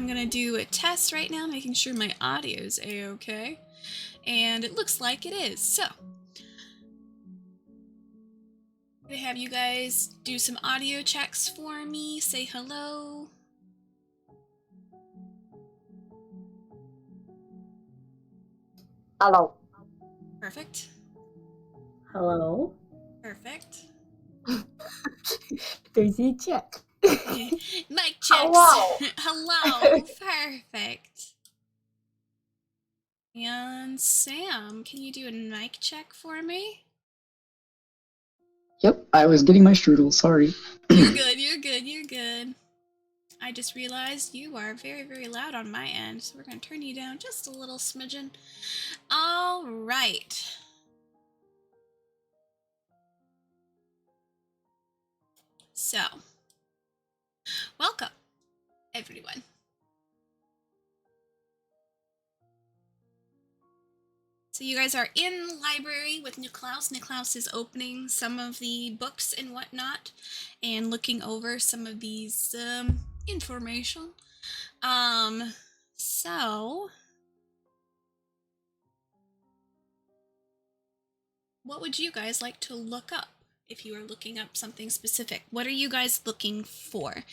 I'm gonna do a test right now, making sure my audio's a-okay. And it looks like it is. So, I'm gonna have you guys do some audio checks for me. Say hello. Hello. Perfect. Hello. Perfect. There's a check. Mic checks. Hello. Hello. Perfect. And Sam, can you do a mic check for me? Yep, I was getting my strudel, sorry. You're good. I just realized you are very, very loud on my end, so we're going to turn you down just a little smidgen. All right. So, welcome, everyone. So you guys are in the library with Niklaus. Niklaus is opening some of the books and whatnot and looking over some of these information. So what would you guys like to look up if you are looking up something specific? What are you guys looking for?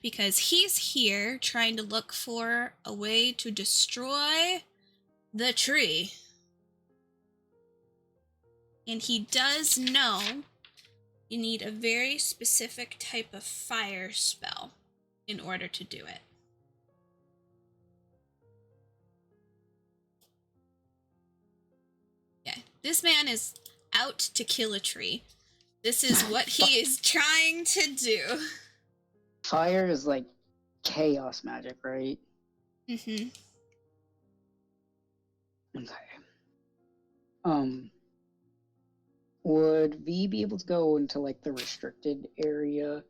Because he's here trying to look for a way to destroy the tree. And he does know you need a very specific type of fire spell in order to do it. Yeah, this man is out to kill a tree. This is what he is trying to do. Fire is like chaos magic, right? Mm-hmm. Okay. Would V be able to go into like the restricted area?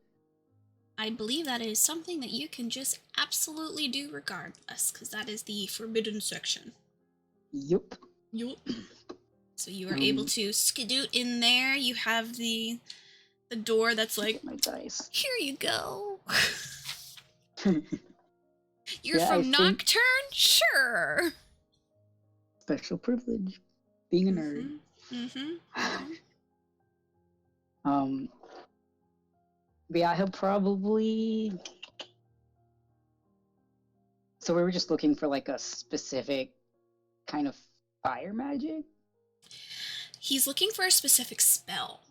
I believe that is something that you can just absolutely do regardless, because that is the forbidden section. Yup. Yup. So you are able to skedoot in there. You have the door that's like, my dice. Here you go. You're Yeah, from Nocturne? Sure. Special privilege. Being a nerd. But yeah, he'll probably... So we were just looking for like a specific kind of fire magic? He's looking for a specific spell.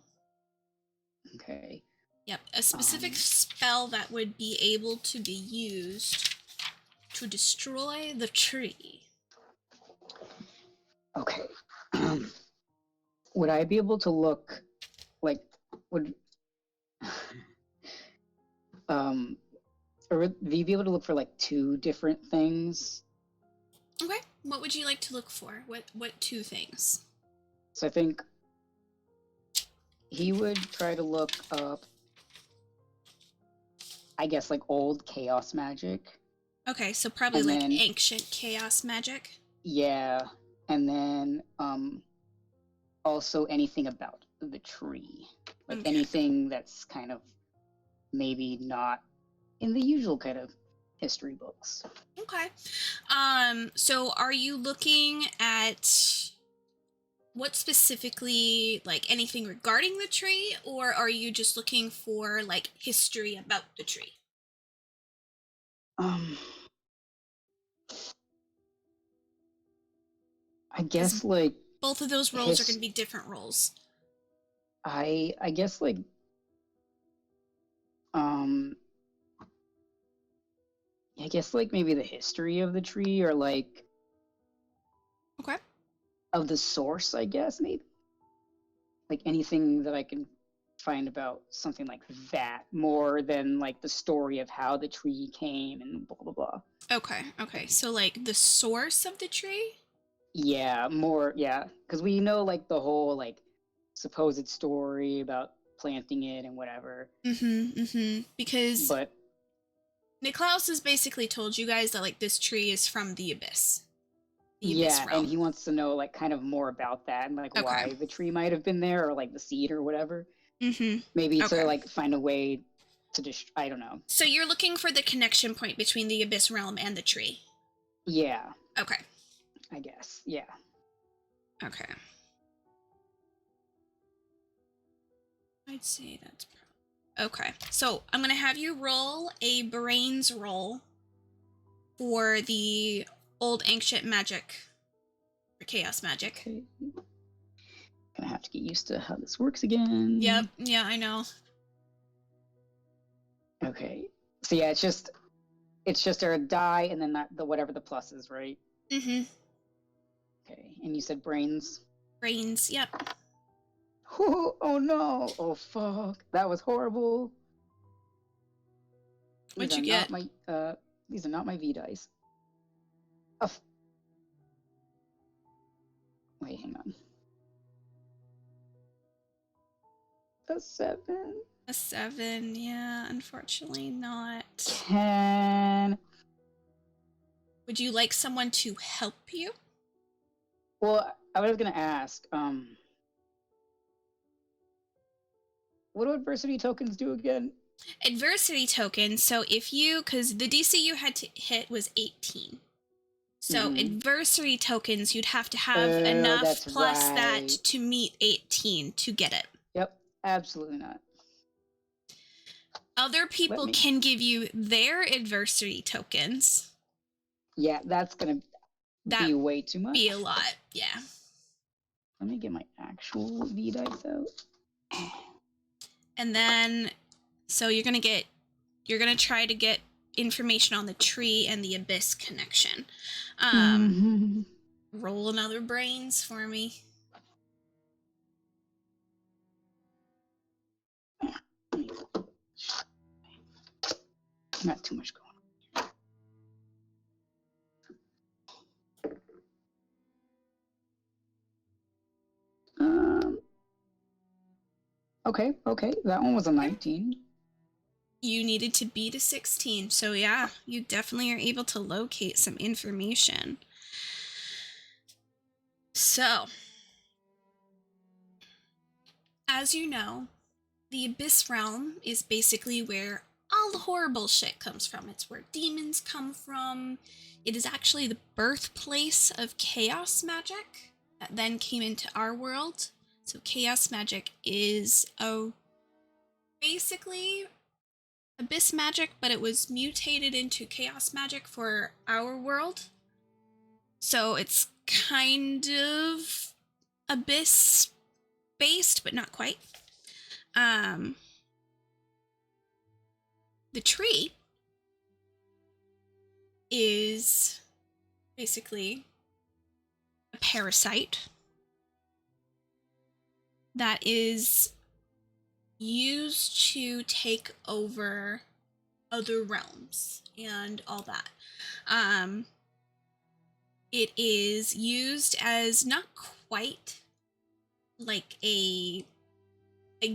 Okay. Yep, a specific spell that would be able to be used to destroy the tree. Okay. Would I be able to look like or would we be able to look for like two different things? Okay. What would you like to look for? What two things? So I think he would try to look up, I guess, like old chaos magic. Okay, so probably and like then, ancient chaos magic. Yeah, and then also anything about the tree, like anything that's kind of maybe not in the usual kind of history books. Okay. So are you looking at what specifically, like anything regarding the tree, or are you just looking for like history about the tree? I guess like both of those roles are going to be different roles. I guess like I guess like maybe the history of the tree, or like of the source, I guess, maybe like anything that I can find about something like that, more than like the story of how the tree came and blah blah blah. Okay, so like the source of the tree? Yeah, more, yeah, because we know like the whole like supposed story about planting it and whatever. Because Niklaus has basically told you guys that like this tree is from the abyss. Yeah, and he wants to know like kind of more about that and like why the tree might have been there, or like the seed or whatever. Maybe to like find a way I don't know. So you're looking for the connection point between the Abyss Realm and the tree. Yeah, Okay. I guess. Yeah. Okay. I'd say that's okay. So I'm gonna have you roll a brains roll for the old ancient magic, or chaos magic. Okay. Gonna have to get used to how this works again. Yep. Yeah, I know. Okay. So yeah, it's just a die and then the whatever the plus is, right? Mm-hmm. Okay. And you said brains. Brains. Yep. Oh no! Oh fuck! That was horrible. What'd you get? These are not my V dice. Oh, wait, hang on. A 7. A 7. Yeah, unfortunately not. 10. Would you like someone to help you? Well, I was gonna ask, what do adversity tokens do again? Adversity tokens. So if you, because the DC you had to hit was 18. So adversity tokens, you'd have to have enough plus that to meet 18 to get it. Yep, absolutely not. Other people can give you their adversity tokens. Yeah, that's gonna be way too much. Be a lot, yeah. Let me get my actual V dice out. And then, so you're gonna try to get information on the tree and the abyss connection. Roll another brains for me. Not too much going. Okay, that one was a 19. You needed to beat a 16, so yeah, you definitely are able to locate some information. So, as you know, the Abyss Realm is basically where all the horrible shit comes from. It's where demons come from. It is actually the birthplace of chaos magic that then came into our world. So chaos magic is basically abyss magic, but it was mutated into chaos magic for our world. So it's kind of abyss based, but not quite. The tree is basically a parasite that is used to take over other realms and all that. It is used as not quite like a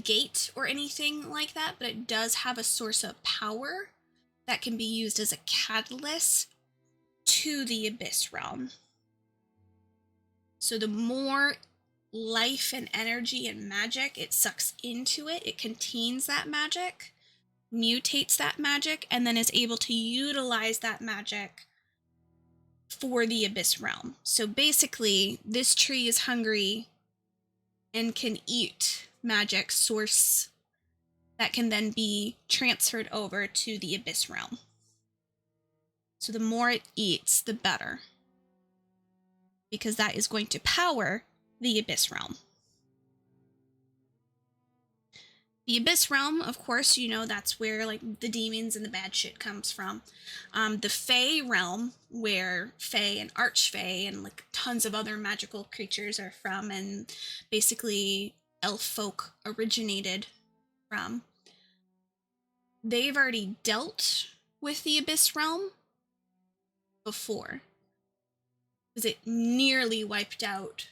gate or anything like that, but it does have a source of power that can be used as a catalyst to the abyss realm. So the more life and energy and magic it sucks into it, it contains that magic, mutates that magic, and then is able to utilize that magic for the abyss realm. So basically, this tree is hungry and can eat magic source that can then be transferred over to the abyss realm. So the more it eats, the better, because that is going to power the abyss realm. The abyss realm, of course, you know, that's where like the demons and the bad shit comes from. The Fae realm, where Fae and Archfae and like tons of other magical creatures are from, and basically elf folk originated from. They've already dealt with the abyss realm before, because it nearly wiped out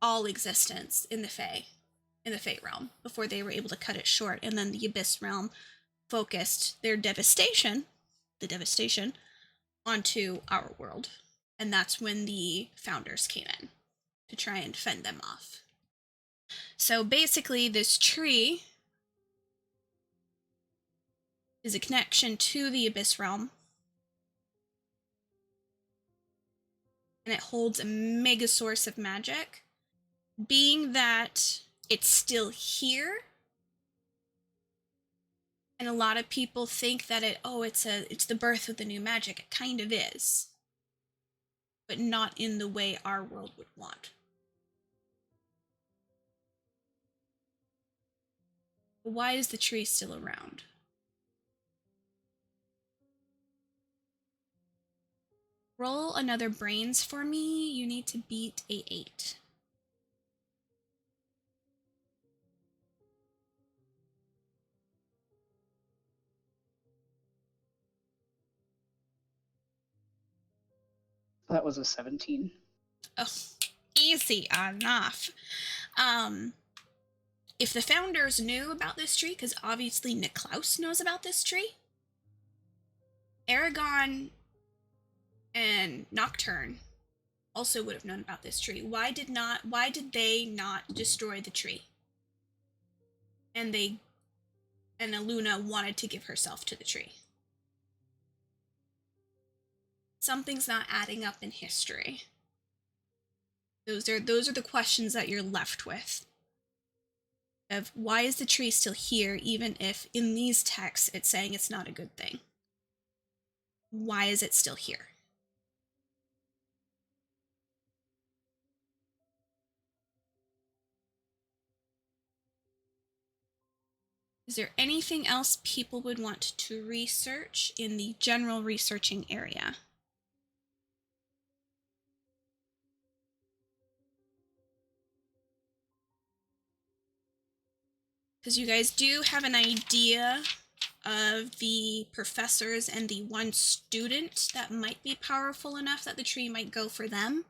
all existence in the Fae realm before they were able to cut it short, and then the abyss realm focused their devastation onto our world, and that's when the founders came in to try and fend them off. So basically, this tree is a connection to the Abyss Realm. And it holds a mega source of magic. Being that it's still here, and a lot of people think that it's the birth of the new magic. It kind of is, but not in the way our world would want. But why is the tree still around? Roll another brains for me. You need to beat a 8. That was a 17. Oh, easy enough. If the founders knew about this tree, because obviously Niklaus knows about this tree, Aragon and Nocturne also would have known about this tree. Why did they not destroy the tree? And Aluna wanted to give herself to the tree. Something's not adding up in history. Those are the questions that you're left with. Of why is the tree still here, even if in these texts it's saying it's not a good thing? Why is it still here? Is there anything else people would want to research in the general researching area? Because you guys do have an idea of the professors and the one student that might be powerful enough that the tree might go for them,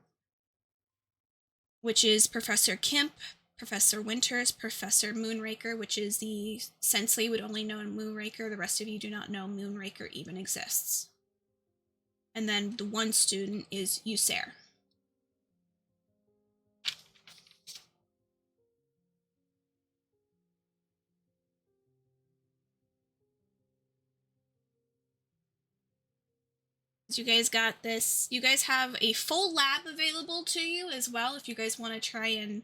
which is Professor Kemp, Professor Winters, Professor Moonraker, which is the Sensley would only know Moonraker. The rest of you do not know Moonraker even exists. And then the one student is Usair. You guys got this. You guys have a full lab available to you as well if you guys want to try and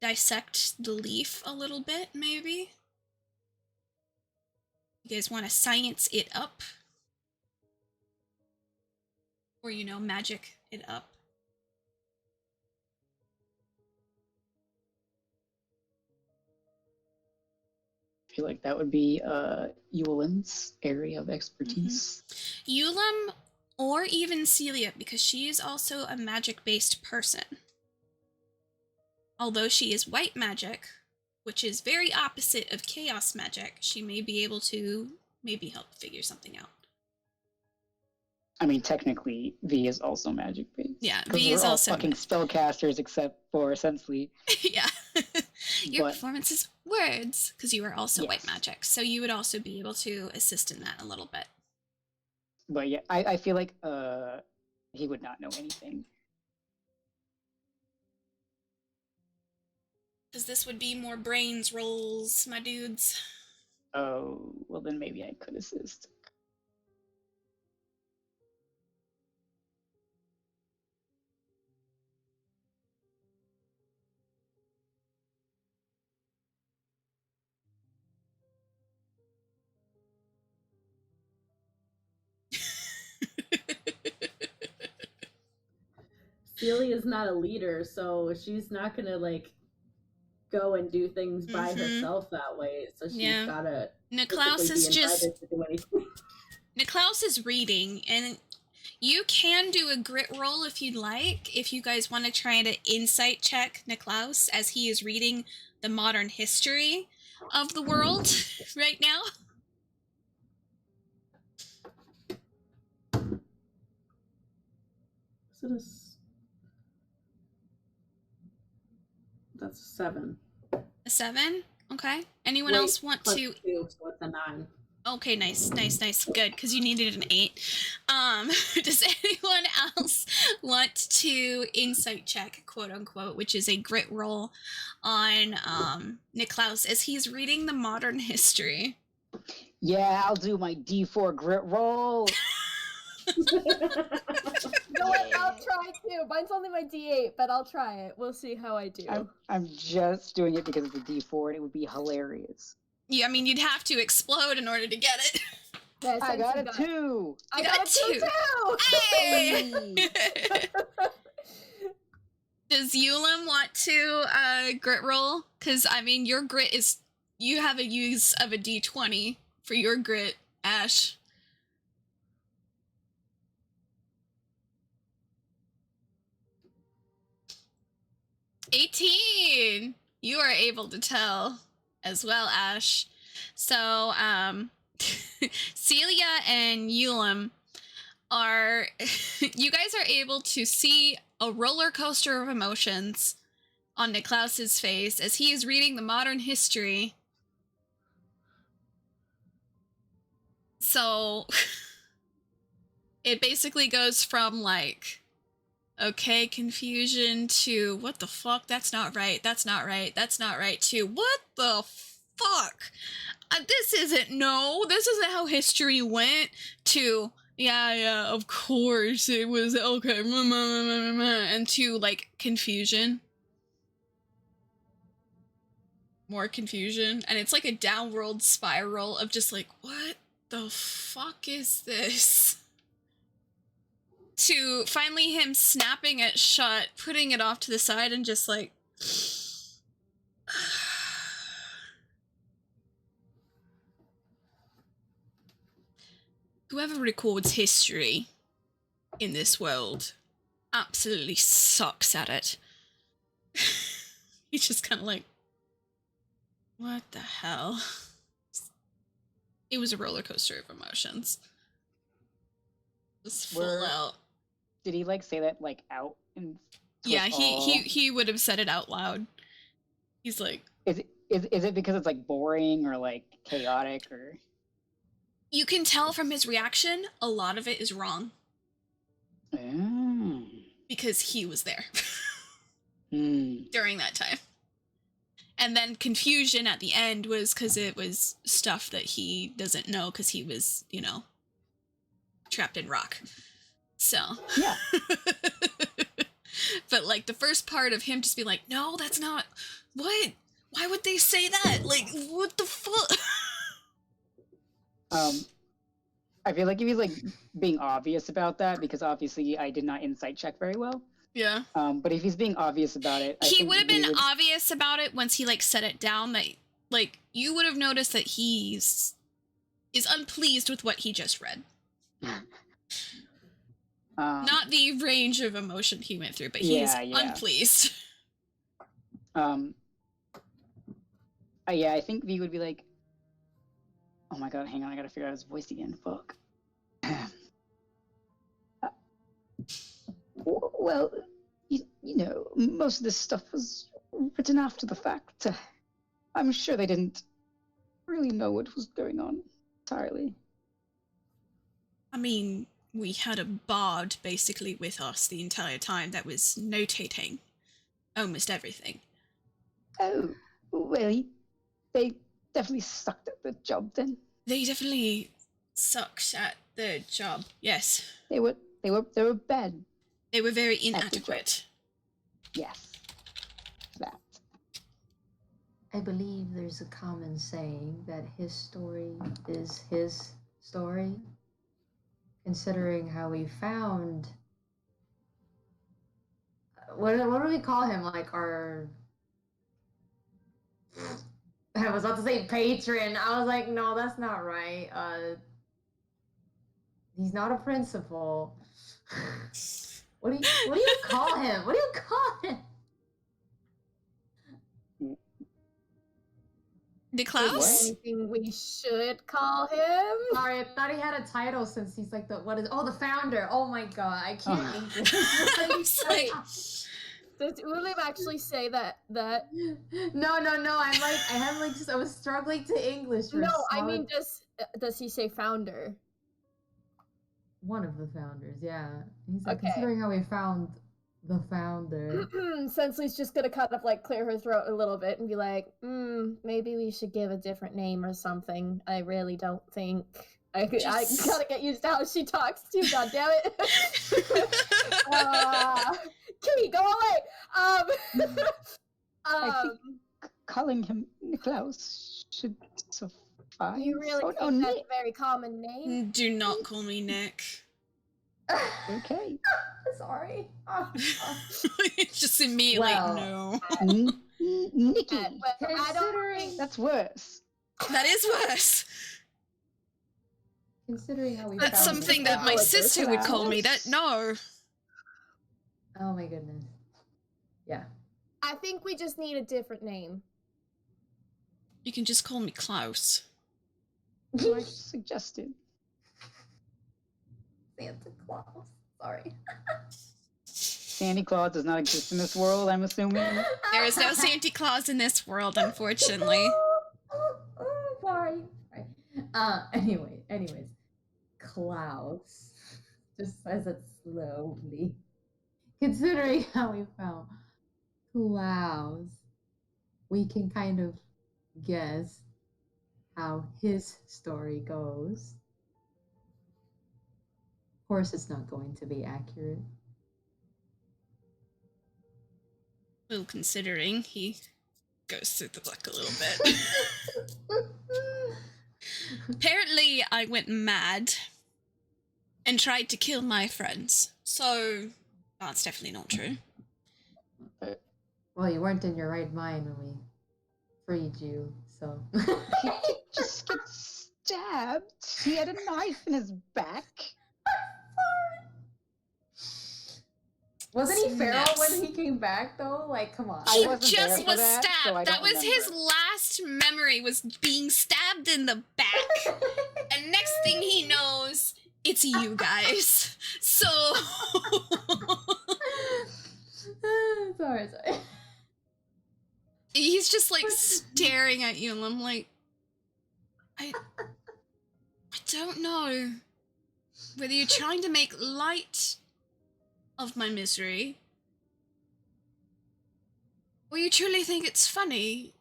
dissect the leaf a little bit, maybe. You guys want to science it up? Or, magic it up? I feel like that would be Ewelin's area of expertise. Eulum or even Celia, because she is also a magic-based person. Although she is white magic, which is very opposite of chaos magic, she may be able to maybe help figure something out. I mean, technically, V is also magic-based. Yeah, V is we're all also fucking spellcasters except for Sensley. Yeah. Your performance is words, because you are also white magic, so you would also be able to assist in that a little bit. But yeah, I feel like he would not know anything. Because this would be more brains rolls, my dudes. Oh, well then maybe I could assist. Celia's not a leader, so she's not gonna go and do things by herself that way. So she's gotta Niklaus is just to do anything. Niklaus is reading, and you can do a grit roll if you'd like, if you guys want to try to insight check Niklaus as he is reading the modern history of the world right now. That's a 7. A 7? Okay. Anyone else want to? 2, so it's a 9. Okay, nice. Good, because you needed an 8. Does anyone else want to insight check, quote unquote, which is a grit roll on Niklaus as he's reading the modern history? Yeah, I'll do my D4 grit roll. You know what? I'll try too. Mine's only my D8, but I'll try it. We'll see how I do. I'm just doing it because it's a D4 and it would be hilarious. Yeah, I mean, you'd have to explode in order to get it. Yes, I got a 2. I got a 2 too. Hey! Does Yulim want to grit roll? Because, I mean, your grit is... You have a use of a D20 for your grit, Ash. $18! You are able to tell as well, Ash. So, Celia and Yulim are... you guys are able to see a roller coaster of emotions on Niklaus's face as he is reading the modern history. So, it basically goes from, like, okay, confusion to, what the fuck, that's not right, that's not right, that's not right, to, what the fuck? This isn't how history went, to, yeah, of course, it was, okay, and to, like, confusion. More confusion, and it's like a downward spiral of just like, what the fuck is this? To finally him snapping it shut, putting it off to the side, and just like... Whoever records history in this world absolutely sucks at it. He's just kind of like, what the hell? It was a roller coaster of emotions. Just full out. Did he like say that like out? Yeah, he would have said it out loud. He's like, is it because it's like boring or like chaotic or? You can tell from his reaction, a lot of it is wrong. Oh. Because he was there during that time. And then confusion at the end was because it was stuff that he doesn't know because he was, you know, trapped in rock. So. Yeah. But, like, the first part of him just being like, no, that's not... What? Why would they say that? Like, what the fuck? I feel like if he's, like, being obvious about that, because obviously I did not insight check very well. Yeah. But if he's being obvious about it... He would have been obvious about it once he, like, set it down. That, like, you would have noticed that is unpleased with what he just read. Not the range of emotion he went through, but he's unpleased. Yeah, I think V would be like, oh my god, hang on, I gotta figure out his voice again, fuck. Well, you know, most of this stuff was written after the fact. I'm sure they didn't really know what was going on entirely. I mean, we had a bard basically with us the entire time that was notating almost everything. Oh, well, they definitely sucked at the job then. They definitely sucked at the job, yes. They were bad. They were very inadequate. Yes. That. I believe there's a common saying that his story is his story. Considering how we found... What do we call him? Like our... I was about to say patron. I was like, no, that's not right. He's not a principal. What do you call him? What do you call him? Niklaus? Anything we should call him? Sorry, I thought he had a title since he's like the founder. Oh my god, I can't English. Wait, does Ulim actually say that? No. I was struggling to English. No, I mean, does he say founder? One of the founders, yeah. He's like, Okay. considering how we found the founder. Sensley's just gonna kind of like clear her throat a little bit and be like, maybe we should give a different name or something. I really don't think. I gotta get used to how she talks too, god damn it. Kitty, go away! I think calling him Niklaus should suffice. You really think that's a very common name? Do not call me Nick. Okay. Sorry. Just immediately, no. Nikki. I don't think That's worse. That is worse. Considering how we That's found something this that my out. sister would call me. That no. Oh my goodness. Yeah. I think we just need a different name. You can just call me Klaus. I suggested. Santa Claus. Sorry. Santa Claus does not exist in this world, I'm assuming. There is no Santa Claus in this world, unfortunately. Sorry. Anyways. Klaus. Just says it slowly. Considering how we found Klaus, we can kind of guess how his story goes. Of course, it's not going to be accurate. Well, considering he goes through the book a little bit. Apparently, I went mad and tried to kill my friends. So, that's definitely not true. Well, you weren't in your right mind when we freed you, so. He just get stabbed. He had a knife in his back. Wasn't he feral Snaps. when he came back, though? Like, come on. I He wasn't there just for was that, stabbed. so I That don't was his remember. last memory, was being stabbed in the back. And next thing he knows, it's you guys. So... sorry. He's just like staring at you, and I'm like, I don't know whether you're trying to make light of my misery, or you truly think it's funny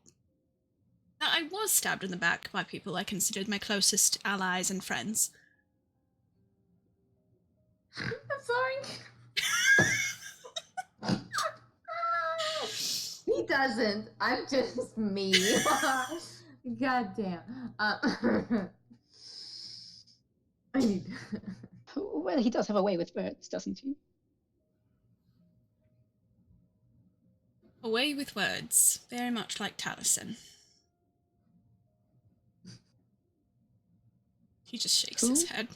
that I was stabbed in the back by people I considered my closest allies and friends. I'm sorry. He doesn't. I'm just me. God damn. I need. Well, he does have a way with words, doesn't he? Away with words, very much like Taliesin. He just shakes his head.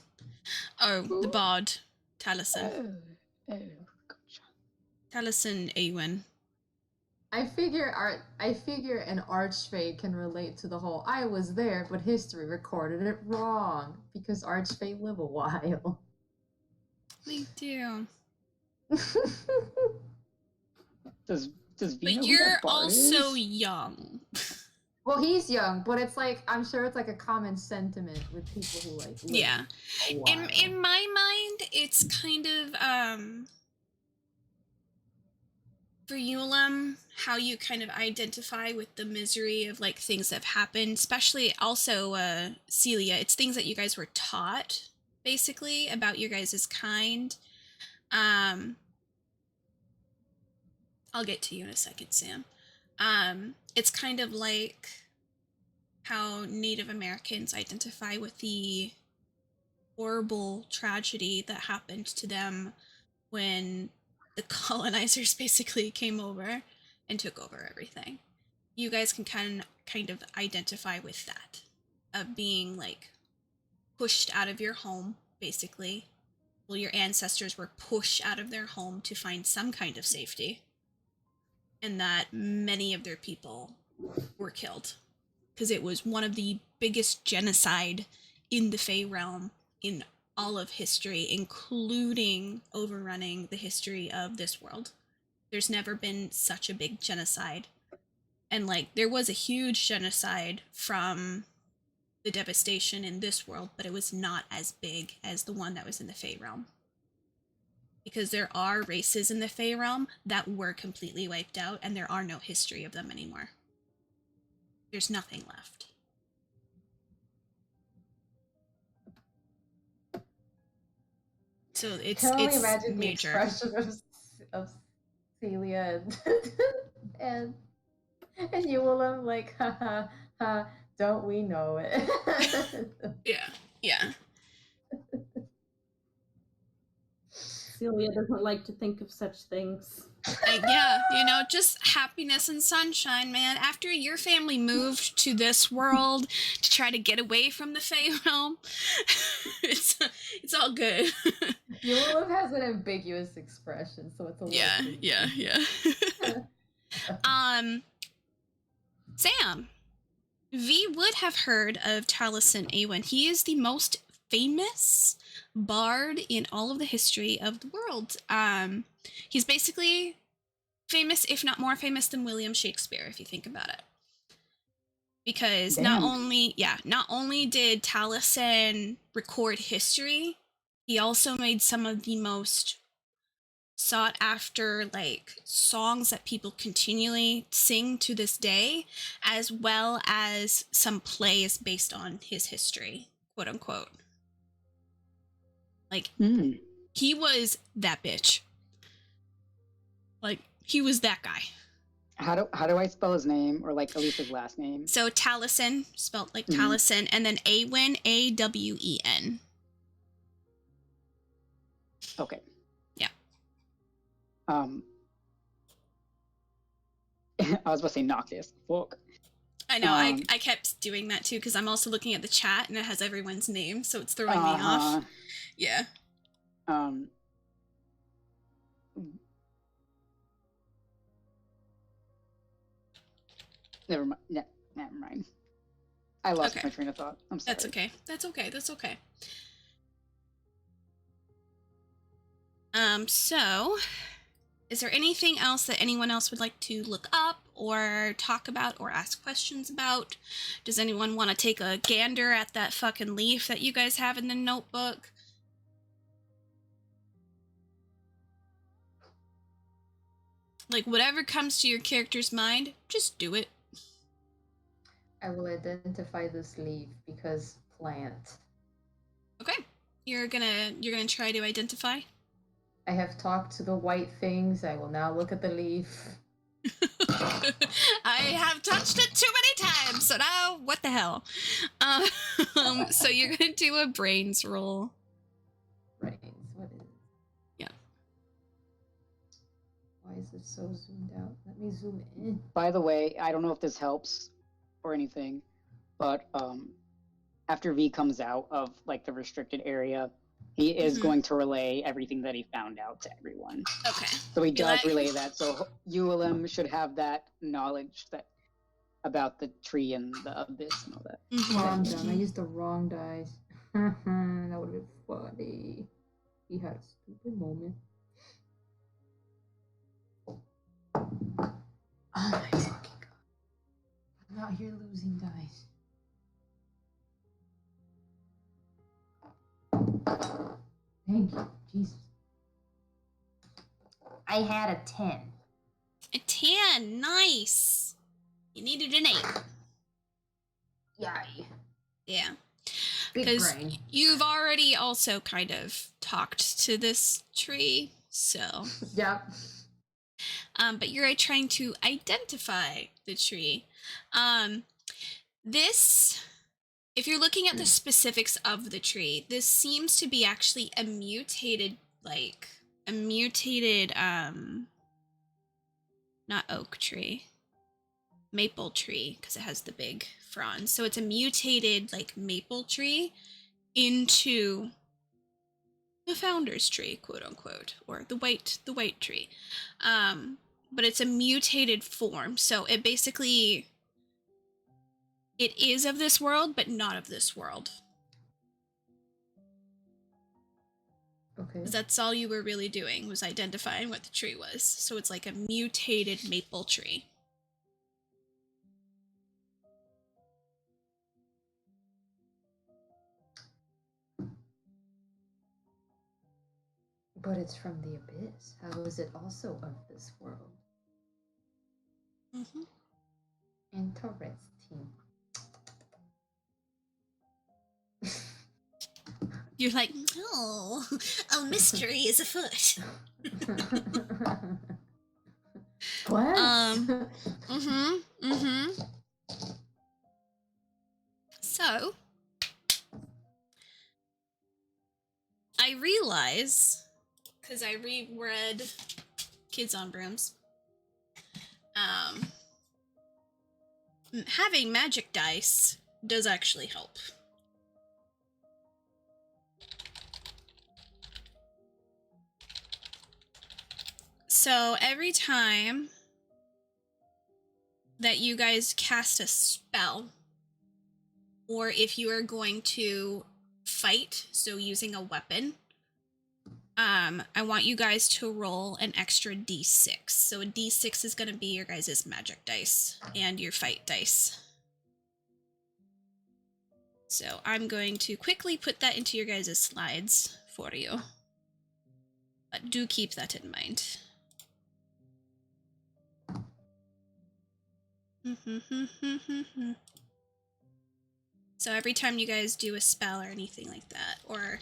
Oh, the bard, Taliesin. Oh, gotcha. Taliesin Eowyn. I figure an archfey can relate to the whole I was there, but history recorded it wrong because archfey live a while. They do. Does Vino But who you're that bard also is? young. Well, he's young, but it's like I'm sure it's like a common sentiment with people who like live Yeah. a while. In my mind, it's kind of for Ulam, how you kind of identify with the misery of like things that have happened, especially also Celia. It's things that you guys were taught basically about your guys' kind. I'll get to you in a second, Sam. It's kind of like how Native Americans identify with the horrible tragedy that happened to them when the colonizers basically came over and took over everything. You guys can kind of identify with that, of being like pushed out of your home, basically. Well, your ancestors were pushed out of their home to find some kind of safety, and that many of their people were killed because it was one of the biggest genocide in the Fey realm in all of history, including overrunning the history of this world. There's never been such a big genocide. And like there was a huge genocide from the devastation in this world, but it was not as big as the one that was in the Fey realm. because there are races in the Fey realm that were completely wiped out, and there are no history of them anymore. There's nothing left. So I can only it's imagine major. the expression of Celia and Eulum, like, ha ha ha, don't we know it? Yeah. Celia doesn't like to think of such things. Yeah, just happiness and sunshine, man. After your family moved to this world to try to get away from the Fey realm, it's all good. Eulum has an ambiguous expression, so it's a little creepy. Yeah. Sam, V would have heard of Taliesin Awen. He is the most famous bard in all of the history of the world. He's basically famous, if not more famous than William Shakespeare, if you think about it. Because not only did Taliesin record history, he also made some of the most sought after songs that people continually sing to this day, as well as some plays based on his history, quote unquote. He was that bitch. He was that guy. How do I spell his name, or at least his last name? So Taliesin, spelled like Taliesin, and then Awen, Awen. Okay. Yeah. I was about to say Noctis. Fuck. I know. I kept doing that too because I'm also looking at the chat and it has everyone's name, so it's throwing me off. Yeah. Never mind. I lost my train of thought. I'm sorry. That's okay. So, is there anything else that anyone else would like to look up or talk about or ask questions about? Does anyone want to take a gander at that fucking leaf that you guys have in the notebook? Whatever comes to your character's mind, just do it. I will identify this leaf because plant. Okay. You're gonna try to identify? I have talked to the white things. I will now look at the leaf. I have touched it too many times, so now what the hell? So you're gonna do a brains roll. Brains, what is it? Yeah. Why is it so zoomed out? Let me zoom in. By the way, I don't know if this helps or anything, but after V comes out of the restricted area, he is going to relay everything that he found out to everyone. Okay. So he does relay that. So Eulum should have that knowledge about the tree and the abyss and all that. Oh, I'm done. I used the wrong dice. That would have been funny. He had a stupid moment. Oh my fucking god. I'm out here losing dice. Thank you. Jesus. I had a 10. A 10. Nice. You needed an 8. Yay. Yeah. Big Because brain. you've already also kind of talked to this tree, so. Yep. But you're trying to identify the tree. This, if you're looking at the specifics of the tree, this seems to be actually a mutated, not oak tree, maple tree, because it has the big fronds. So it's a mutated, maple tree into the founder's tree, quote unquote, or the white tree. But it's a mutated form, so it basically, it is of this world, but not of this world. Okay. Because that's all you were really doing, was identifying what the tree was. So it's like a mutated maple tree. But it's from the abyss. How is it also of this world? Mm-hmm. Interesting. You're like, oh, a mystery is afoot. What? So, I realize, because I reread Kids on Brooms, having magic dice does actually help. So every time that you guys cast a spell, or if you are going to fight, so using a weapon, I want you guys to roll an extra d6. So a d6 is going to be your guys' magic dice and your fight dice. So I'm going to quickly put that into your guys' slides for you. But do keep that in mind. So every time you guys do a spell or anything like that, or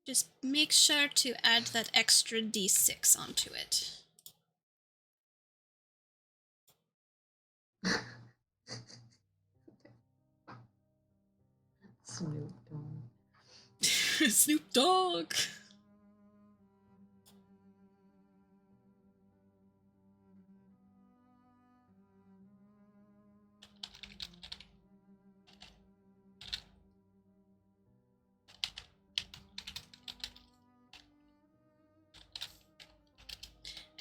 just make sure to add that extra d6 onto it. Snoop Dogg. Snoop Dogg!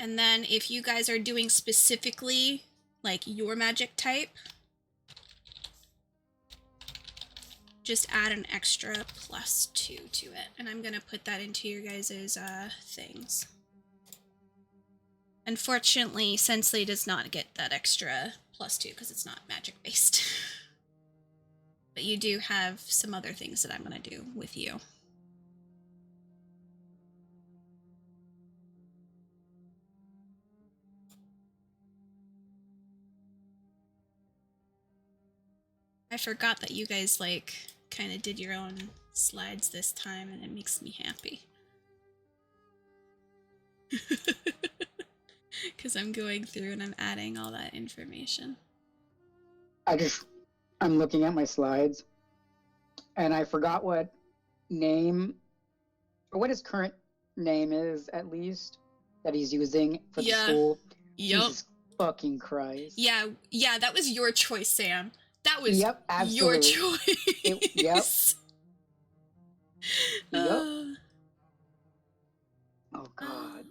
And then if you guys are doing specifically, like, your magic type, just add an extra +2 to it. And I'm gonna put that into your guys' things. Unfortunately, Sensley does not get that extra +2 because it's not magic based. But you do have some other things that I'm gonna do with you. I forgot that you guys, like, kind of did your own slides this time, and it makes me happy. Because I'm going through and I'm adding all that information. I'm looking at my slides, and I forgot what name, or what his current name is, at least, that he's using for the school. Yup. Jesus fucking Christ. Yeah, that was your choice, Sam. That was Yep, absolutely. your choice. Yep. Oh, God.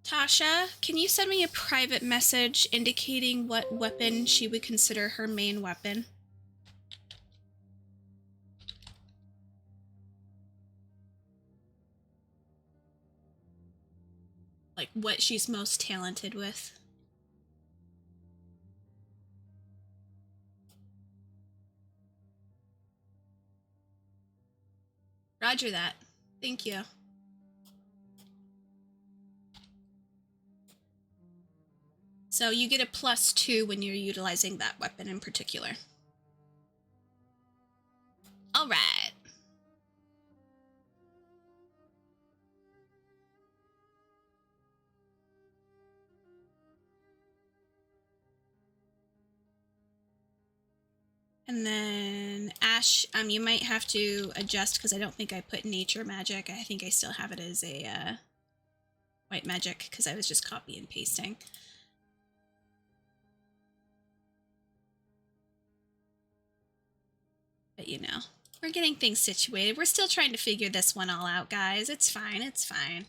Tasha, can you send me a private message indicating what weapon she would consider her main weapon? Like, what she's most talented with. Roger that. Thank you. So you get a +2 when you're utilizing that weapon in particular. All right. And then Ash, you might have to adjust because I don't think I put nature magic. I think I still have it as a white magic because I was just copy and pasting. But you know, we're getting things situated. We're still trying to figure this one all out, guys. It's fine, it's fine.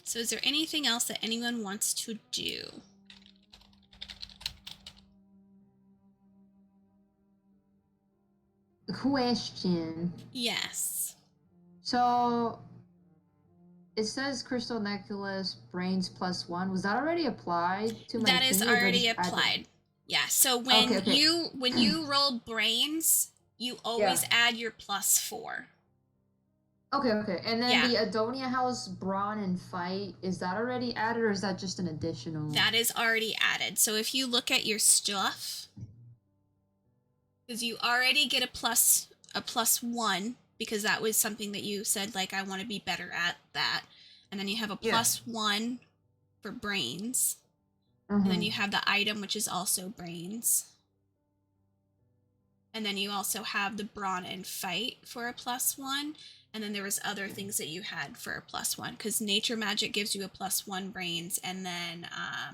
So is there anything else that anyone wants to do? Question. Yes. So it says crystal necklace brains +1. Was that already applied to my That is thing, or do I already just add the- applied. Yeah. So when Okay. you roll brains, you always Yeah. add your +4. Okay. And then Yeah. the Adonia House brawn and fight, is that already added, or is that just an additional? That is already added. So if you look at your stuff, because you already get a +1, because that was something that you said, like, I want to be better at that. And then you have a +1 for brains. And then you have the item, which is also brains. And then you also have the brawn and fight for a +1. And then there was other things that you had for a +1, because nature magic gives you a +1 brains, and then I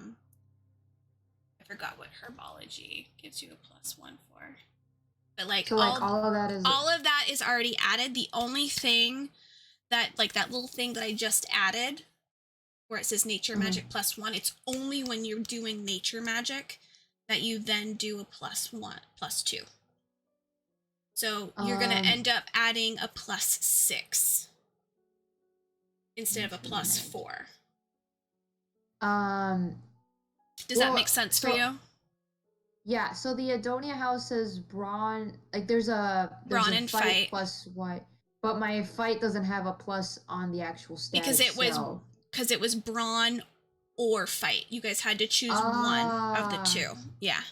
forgot what herbology gives you a +1 for. But like, so like all of that is already added. The only thing that, like, that little thing that I just added where it says nature magic +1, it's only when you're doing nature magic that you then do a +2. So you're gonna end up adding a +6 instead of a +4. Does that make sense for you? Yeah, so the Adonia House says brawn, like there's a Brawn and fight +1, but my fight doesn't have a plus on the actual stat because itself. it was brawn or fight. You guys had to choose one of the two. Yeah.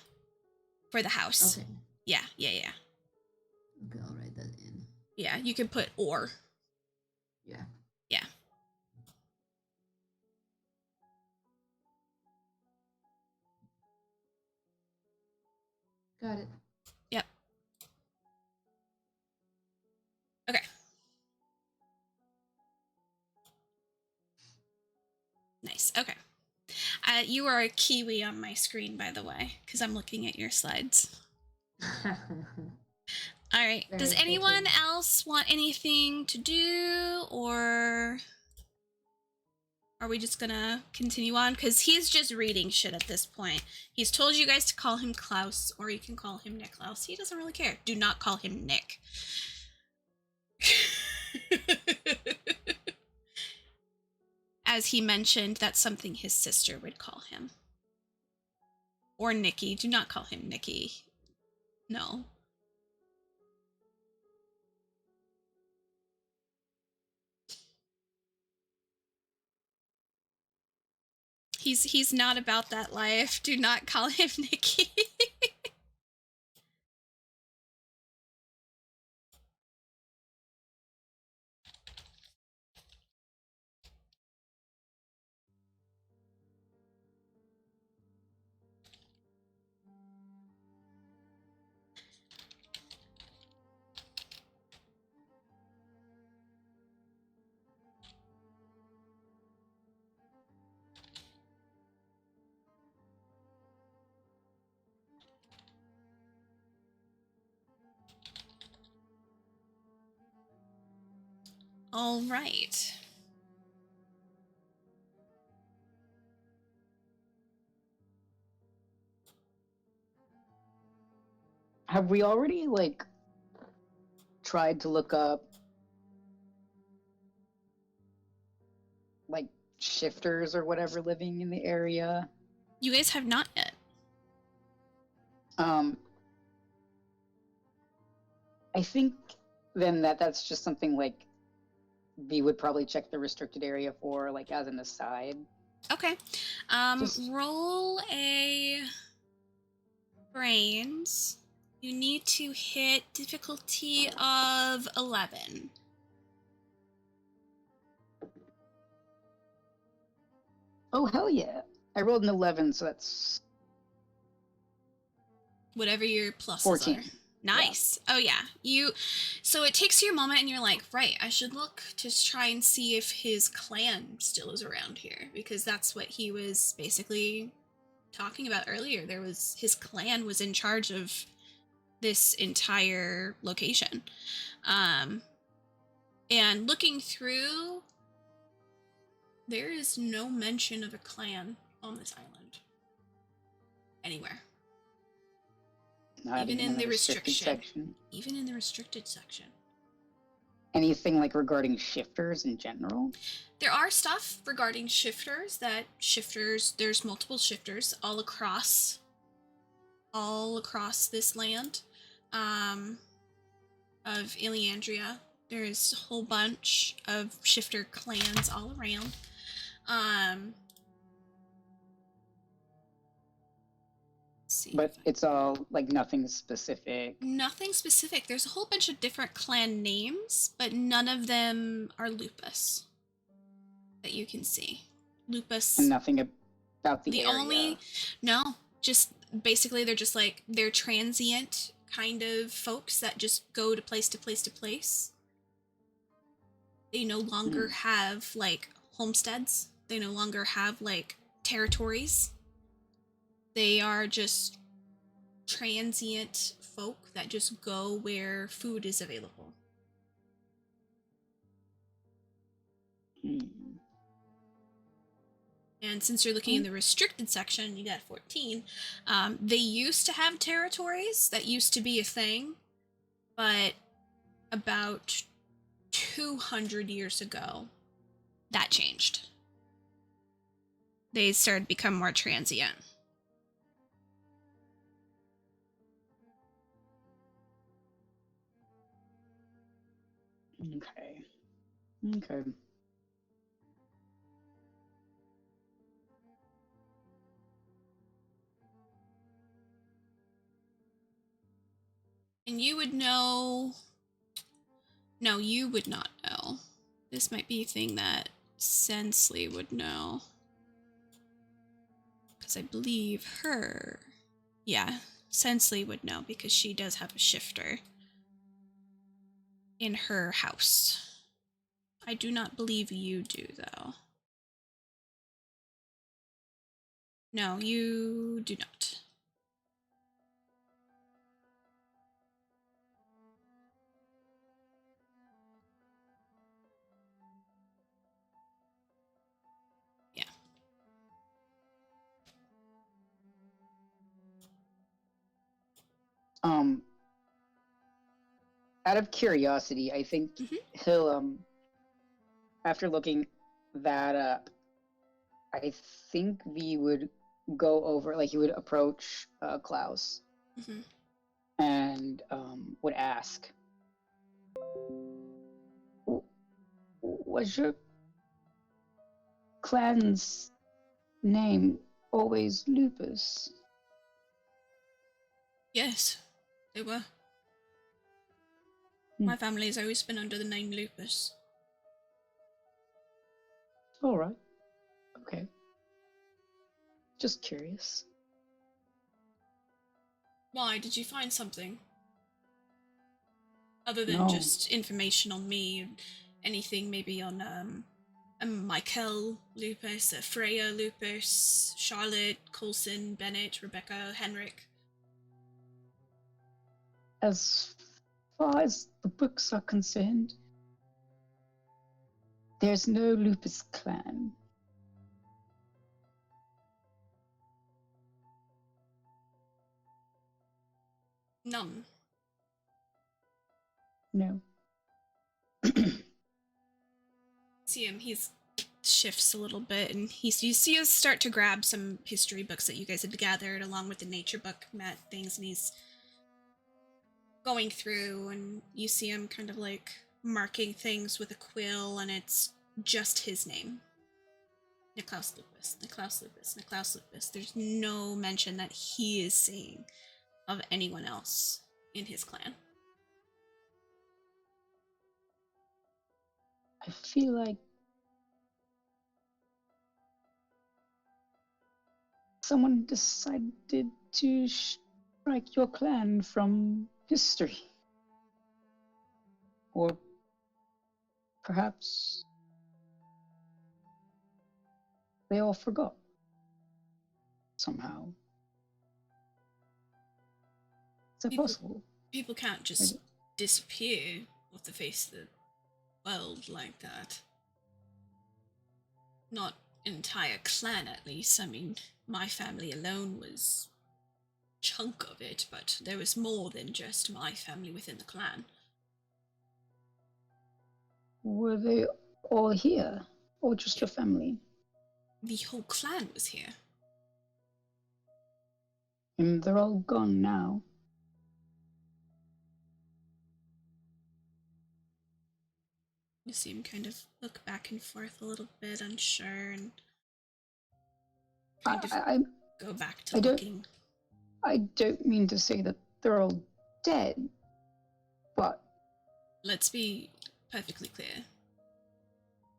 For the house. Okay. Yeah. Okay, I'll write that in. Yeah, you can put or. Yeah. Yeah. Got it. Yep. Okay. Nice. Okay. You are a kiwi on my screen, by the way, because I'm looking at your slides. All right. Does anyone else want anything to do, or are we just gonna continue on? Because he's just reading shit at this point. He's told you guys to call him Klaus, or you can call him Niklaus. He doesn't really care. Do not call him Nick. As he mentioned, that's something his sister would call him. Or Nikki. Do not call him Nikki. No. He's not about that life. Do not call him Nikki. All right. Have we already, like, tried to look up, like, shifters or whatever living in the area? You guys have not yet. I think then that's just something, like, we would probably check the restricted area for, like, as an aside. Okay. Roll a brains. You need to hit difficulty of 11. Oh, hell yeah. I rolled an 11, so that's Whatever your pluses 14. are. Nice. Yeah. Oh yeah. So it takes you a moment and you're like, right, I should look to try and see if his clan still is around here, because that's what he was basically talking about earlier. His clan was in charge of this entire location. And looking through, there is no mention of a clan on this island anywhere. Not Even even in in the the restricted restriction. section. Even in the restricted section. Anything like regarding shifters in general? There are stuff regarding shifters, there's multiple shifters all across this land of Iliandria. There's a whole bunch of shifter clans all around. See, But it's all like nothing specific. nothing specific. There's a whole bunch of different clan names, but none of them are Lupus that you can see. Lupus. And nothing about the area. Only no, just basically they're transient kind of folks that just go to place to place to place. They no longer have like homesteads. They no longer have like territories. They are just transient folk that just go where food is available. And since you're looking in the restricted section, you got 14. They used to have territories. That used to be a thing. But about 200 years ago, that changed. They started to become more transient. Okay. Okay. And you would know... No, you would not know. This might be a thing that Sensley would know. Because I believe her... Yeah, Sensley would know because she does have a shifter in her house. I do not believe you do, though. No, you do not. Yeah. Out of curiosity, I think he'll after looking that up, I think V would go over, like he would approach Klaus and would ask, was your clan's name always Lupus? Yes, they were. My family has always been under the name Lupus. All right. Okay. Just curious. Why? Did you find something? Other than just information on me, anything maybe on Michael Lupus, Freya Lupus, Charlotte, Coulson, Bennett, Rebecca, Henrik? As far as the books are concerned, there's no Lupus clan. None. No. See him, he's shifts a little bit, and you see us start to grab some history books that you guys had gathered along with the nature book things, and he's going through, and you see him kind of like marking things with a quill, and it's just his name. Niklaus Lupus, Niklaus Lupus, Niklaus Lupus. There's no mention that he is saying of anyone else in his clan. I feel like someone decided to strike your clan from history. Or perhaps they all forgot somehow. Is that possible? People can't just disappear off the face of the world like that. Not an entire clan, at least. I mean, my family alone was chunk of it, but there was more than just my family within the clan. Were they all here? Or just your family? The whole clan was here. And they're all gone now. You see him kind of look back and forth a little bit, unsure, and kind of go back to looking. I don't mean to say that they're all dead, but... Let's be perfectly clear.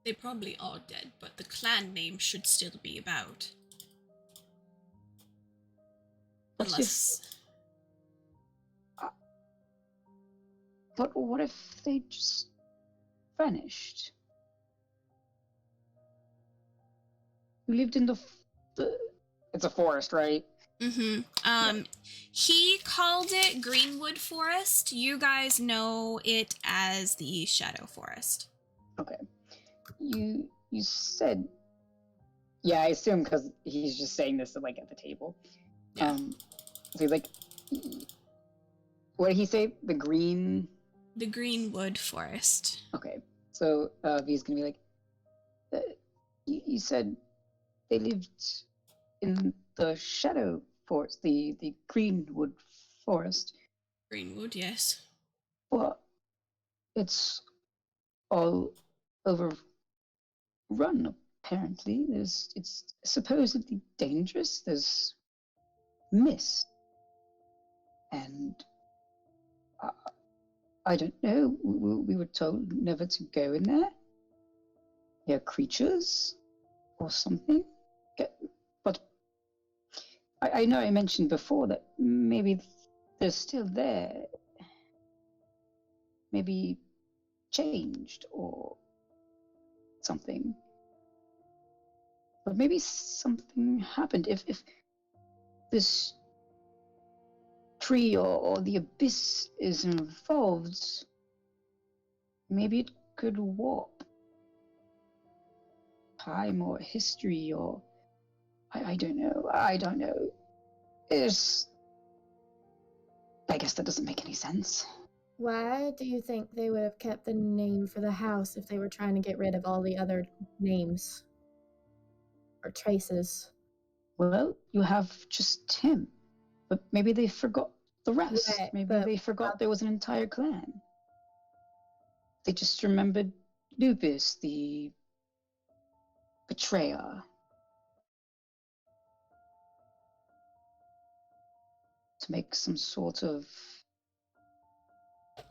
They probably are dead, but the clan name should still be about. Unless... But what if they just vanished? You lived in the it's a forest, right? Mm-hmm. He called it Greenwood Forest. You guys know it as the Shadow Forest. Okay. You said... Yeah, I assume because he's just saying this like at the table. Yeah. So he's like... What did he say? The Greenwood Forest. Okay. So V's gonna be like... you said they lived in the Shadow Forest, the Greenwood Forest. Greenwood, yes. Well, it's all overrun, apparently. It's supposedly dangerous. There's mist. And I don't know. We were told never to go in there. There are creatures or something. But I know I mentioned before that maybe they're still there. Maybe changed or something. But maybe something happened. If this tree or the abyss is involved, maybe it could warp time or history or I don't know. I don't know. I guess that doesn't make any sense. Why do you think they would have kept the name for the house if they were trying to get rid of all the other names or traces? Well, you have just him. But maybe they forgot the rest. Right, maybe they forgot there was an entire clan. They just remembered Lupus, the betrayer. To make some sort of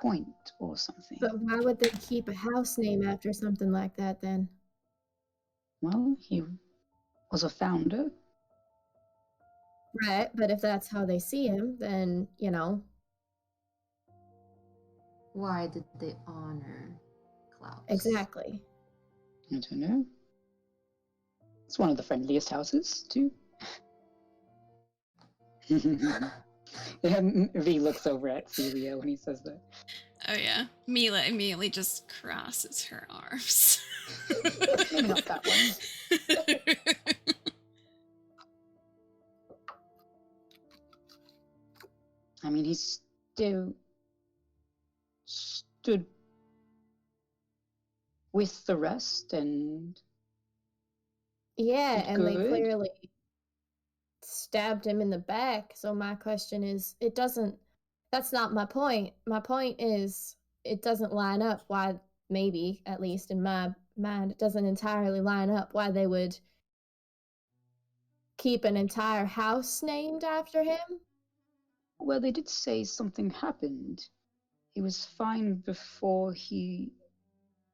point or something. But why would they keep a house name after something like that then? Well, he was a founder. Right, but if that's how they see him, then, you know. Why did they honor Klaus? Exactly. I don't know. It's one of the friendliest houses, too. V looks over at Celia when he says that. Oh yeah. Mila immediately just crosses her arms. Maybe not that one. I mean, he still stood with the rest and... Yeah, and they good. clearly stabbed him in the back. So my question is, that's not my point. My point is, it doesn't line up why, maybe, at least in my mind, it doesn't entirely line up why they would keep an entire house named after him. Well, they did say something happened. He was fine before he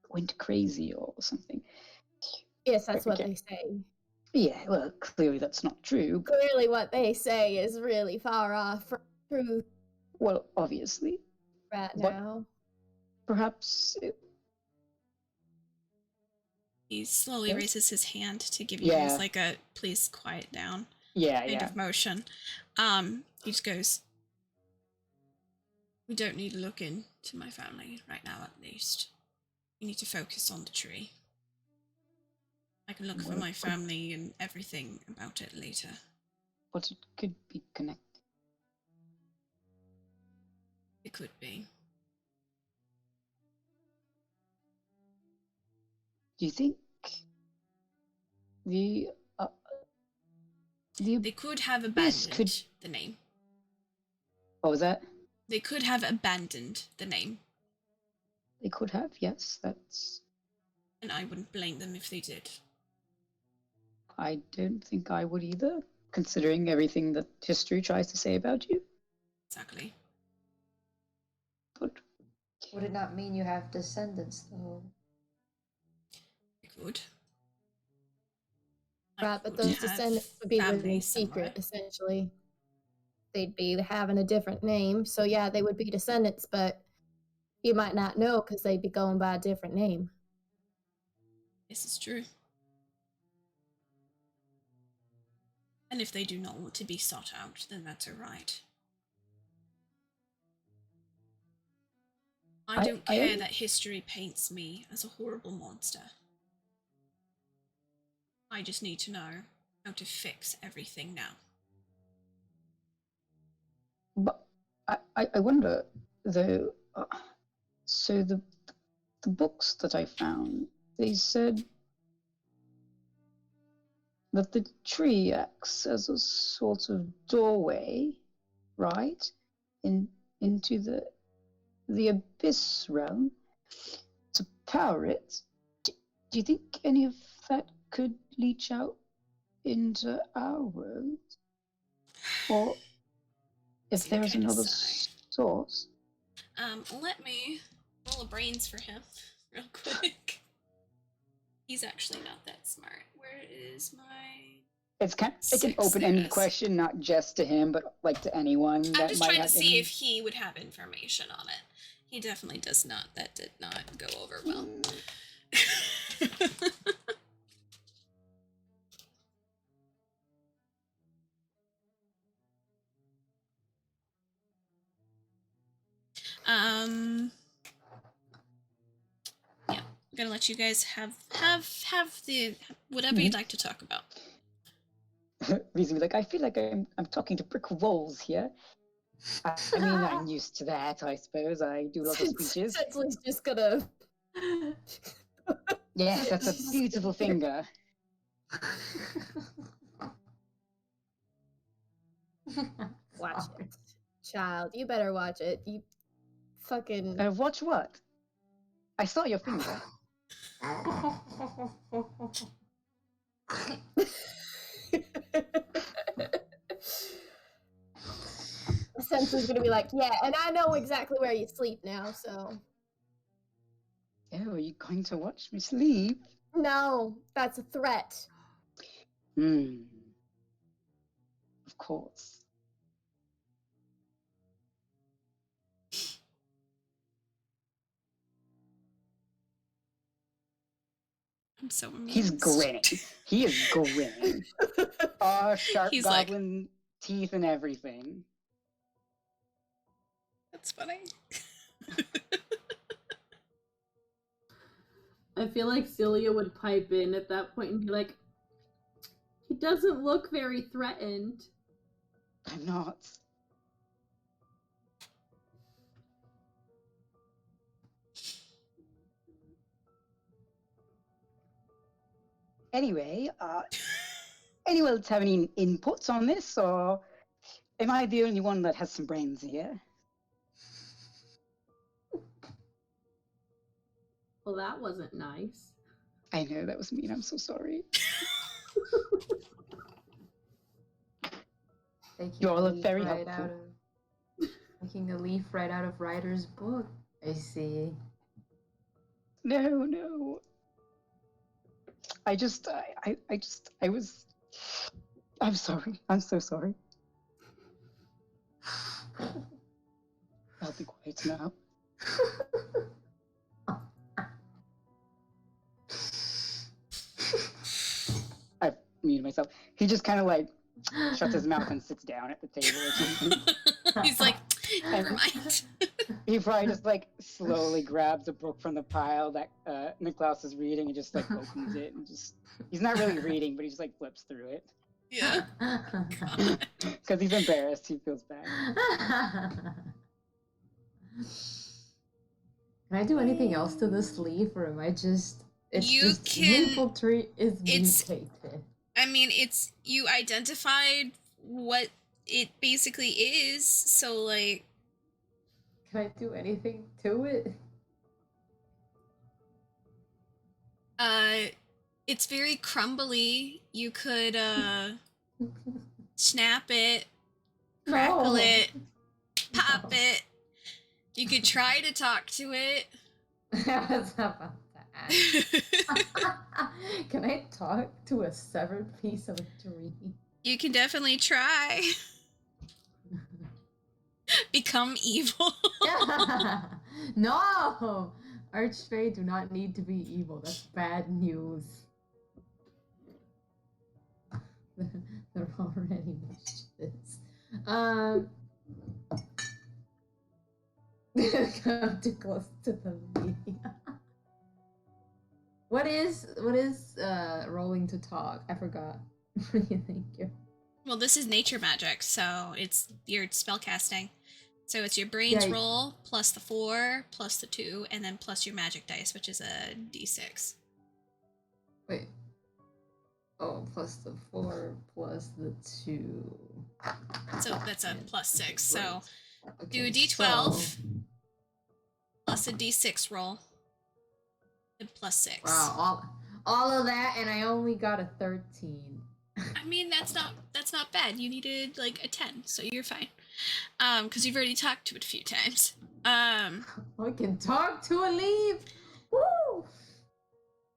went crazy or something. Yes, that's what they say. Yeah, well, clearly that's not true. Clearly what they say is really far off from truth. Well, obviously. Right now. Perhaps... He slowly raises his hand to give you guys like a please quiet down kind of motion. He just goes, we don't need to look into my family right now, at least. We need to focus on the tree. I can look for my family and everything about it later. But it could be connected. It could be. Do you think the They could have This abandoned could- the name. what was that? They could have abandoned the name, They could have, yes. That's. and I wouldn't blame them if they did. I don't think I would either, considering everything that history tries to say about you. Exactly. But Would it not mean you have descendants, though? They could. Right, but those descendants would be living in secret, essentially. They'd be having a different name, so yeah, they would be descendants, but you might not know because they'd be going by a different name. This is true. And if they do not want to be sought out, then that's alright. I don't care that history paints me as a horrible monster. I just need to know how to fix everything now. But I wonder, though, so the books that I found, they said that the tree acts as a sort of doorway, right, into the abyss realm to power it. Do you think any of that could leach out into our world? Or if there's another source? Let me roll a brains for him real quick. He's actually not that smart. Where is my... It's an open-ended question, not just to him, but like to anyone. I'm just trying to see if he would have information on it. He definitely does not. That did not go over well. Yeah, I'm gonna let you guys have the whatever you'd like to talk about. Reason like, I feel like I'm talking to brick walls here. I mean, I'm used to that, I suppose. I do lots of speeches. Cecil's just gonna... Yes, that's a beautiful finger. Watch it. Child, you better watch it. You fucking... Watch what? I saw your finger. Sensu's gonna be like, yeah, and I know exactly where you sleep now, so... Oh, are you going to watch me sleep? No, that's a threat. Of course. I'm so amused. He's grinning. He is grinning. Sharp He's goblin teeth and everything. That's funny. I feel like Celia would pipe in at that point and be like, he doesn't look very threatened. I'm not. Anyway, anyone else have any inputs on this, or am I the only one that has some brains here? Well, that wasn't nice. I know, that was mean. I'm so sorry. You all look very helpful. Taking a leaf right out of Ryder's book. I see. No. I was... I'm sorry. I'm so sorry. I'll be quiet now. I've muted myself. He just kind of like shuts his mouth and sits down at the table or something. He's like, never mind. He probably just like slowly grabs a book from the pile that Niklaus is reading and just like opens it and just... He's not really reading, but he just like flips through it. Yeah. Because he's embarrassed. He feels bad. Can I do anything else to this leaf, or am I just... It's You just can- maple tree is it's- mutated. I mean, it's you identified what it basically is, so like Can I do anything to it? it's very crumbly. You could snap it, crackle No. it, pop No. it. You could try to talk to it. I was about to ask. Can I talk to a severed piece of a tree? You can definitely try. Become evil. No! Archfey do not need to be evil. That's bad news. They're already mischievous. Come too close to the meeting. What is rolling to talk? I forgot. What do you think? Well, this is nature magic, so it's your spellcasting. So it's your brains roll plus the 4 plus the 2, and then plus your magic dice, which is a d6. Wait. Oh, plus the 4 plus the 2. So that's a plus 6. So okay, do a d12 plus a d6 roll. And plus 6. Wow, all of that, and I only got a 13. I mean, that's not bad. You needed like a 10, so you're fine. Because you've already talked to it a few times. I can talk to a leaf. Woo!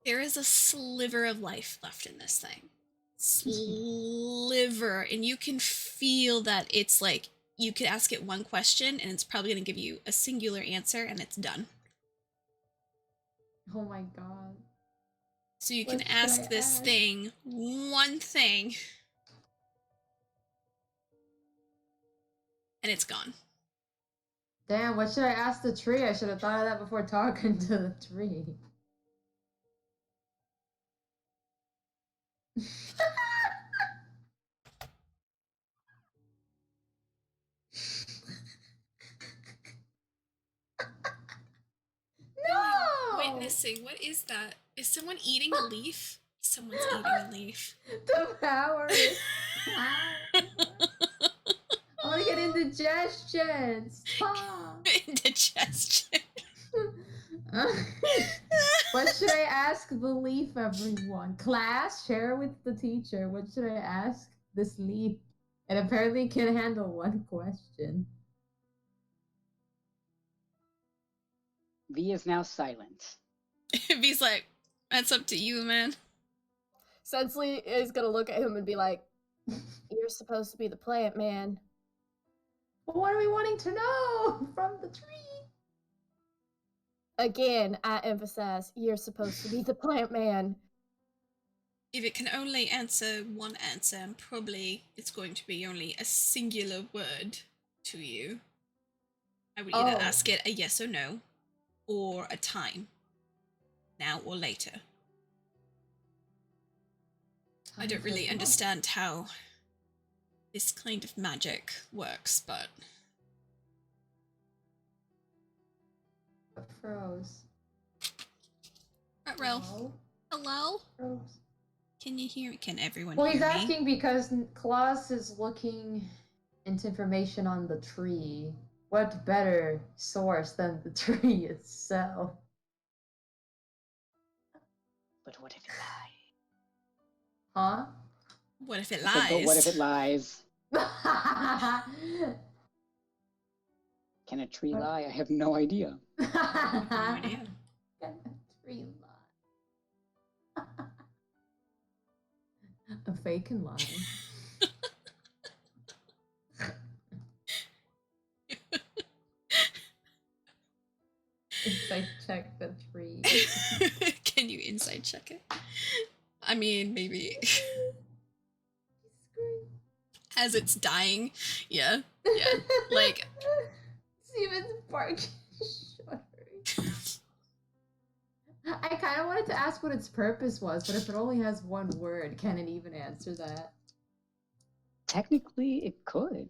There is a sliver of life left in this thing. Sliver, and you can feel that it's like you could ask it one question, and it's probably going to give you a singular answer, and it's done. Oh my god. So you can ask this thing one thing, and it's gone. Damn, what should I ask the tree? I should have thought of that before talking to the tree. No! Witnessing, what is that? Is someone eating a leaf? Someone's eating a leaf. The power is I want to get indigestion. Stop. Indigestion. What should I ask the leaf, everyone? Class, share with the teacher. What should I ask this leaf? And apparently can handle one question. V is now silent. V's like, that's up to you, man. Sensley is gonna look at him and be like, "You're supposed to be the plant man." Well, what are we wanting to know from the tree? Again, I emphasize, you're supposed to be the plant man. If it can only answer one answer, and probably it's going to be only a singular word to you, I would either ask it a yes or no, or a time. Now or later. I don't really understand how this kind of magic works, but... Froze. Ruh-roh. Hello? Froze. Can you hear me? Can everyone Well, hear he's me? asking because Klaus is looking into information on the tree. What better source than the tree itself? But what if it lies? Huh? What if it But lies? what if it lies? Can a tree lie? I have no idea. No idea. Can a tree lie? A fake can lie. Insight check the tree. Can you inside check it? I mean, maybe. As it's dying. Yeah. Yeah. Like. Steven's barking. I kind of wanted to ask what its purpose was, but if it only has one word, can it even answer that? Technically, it could.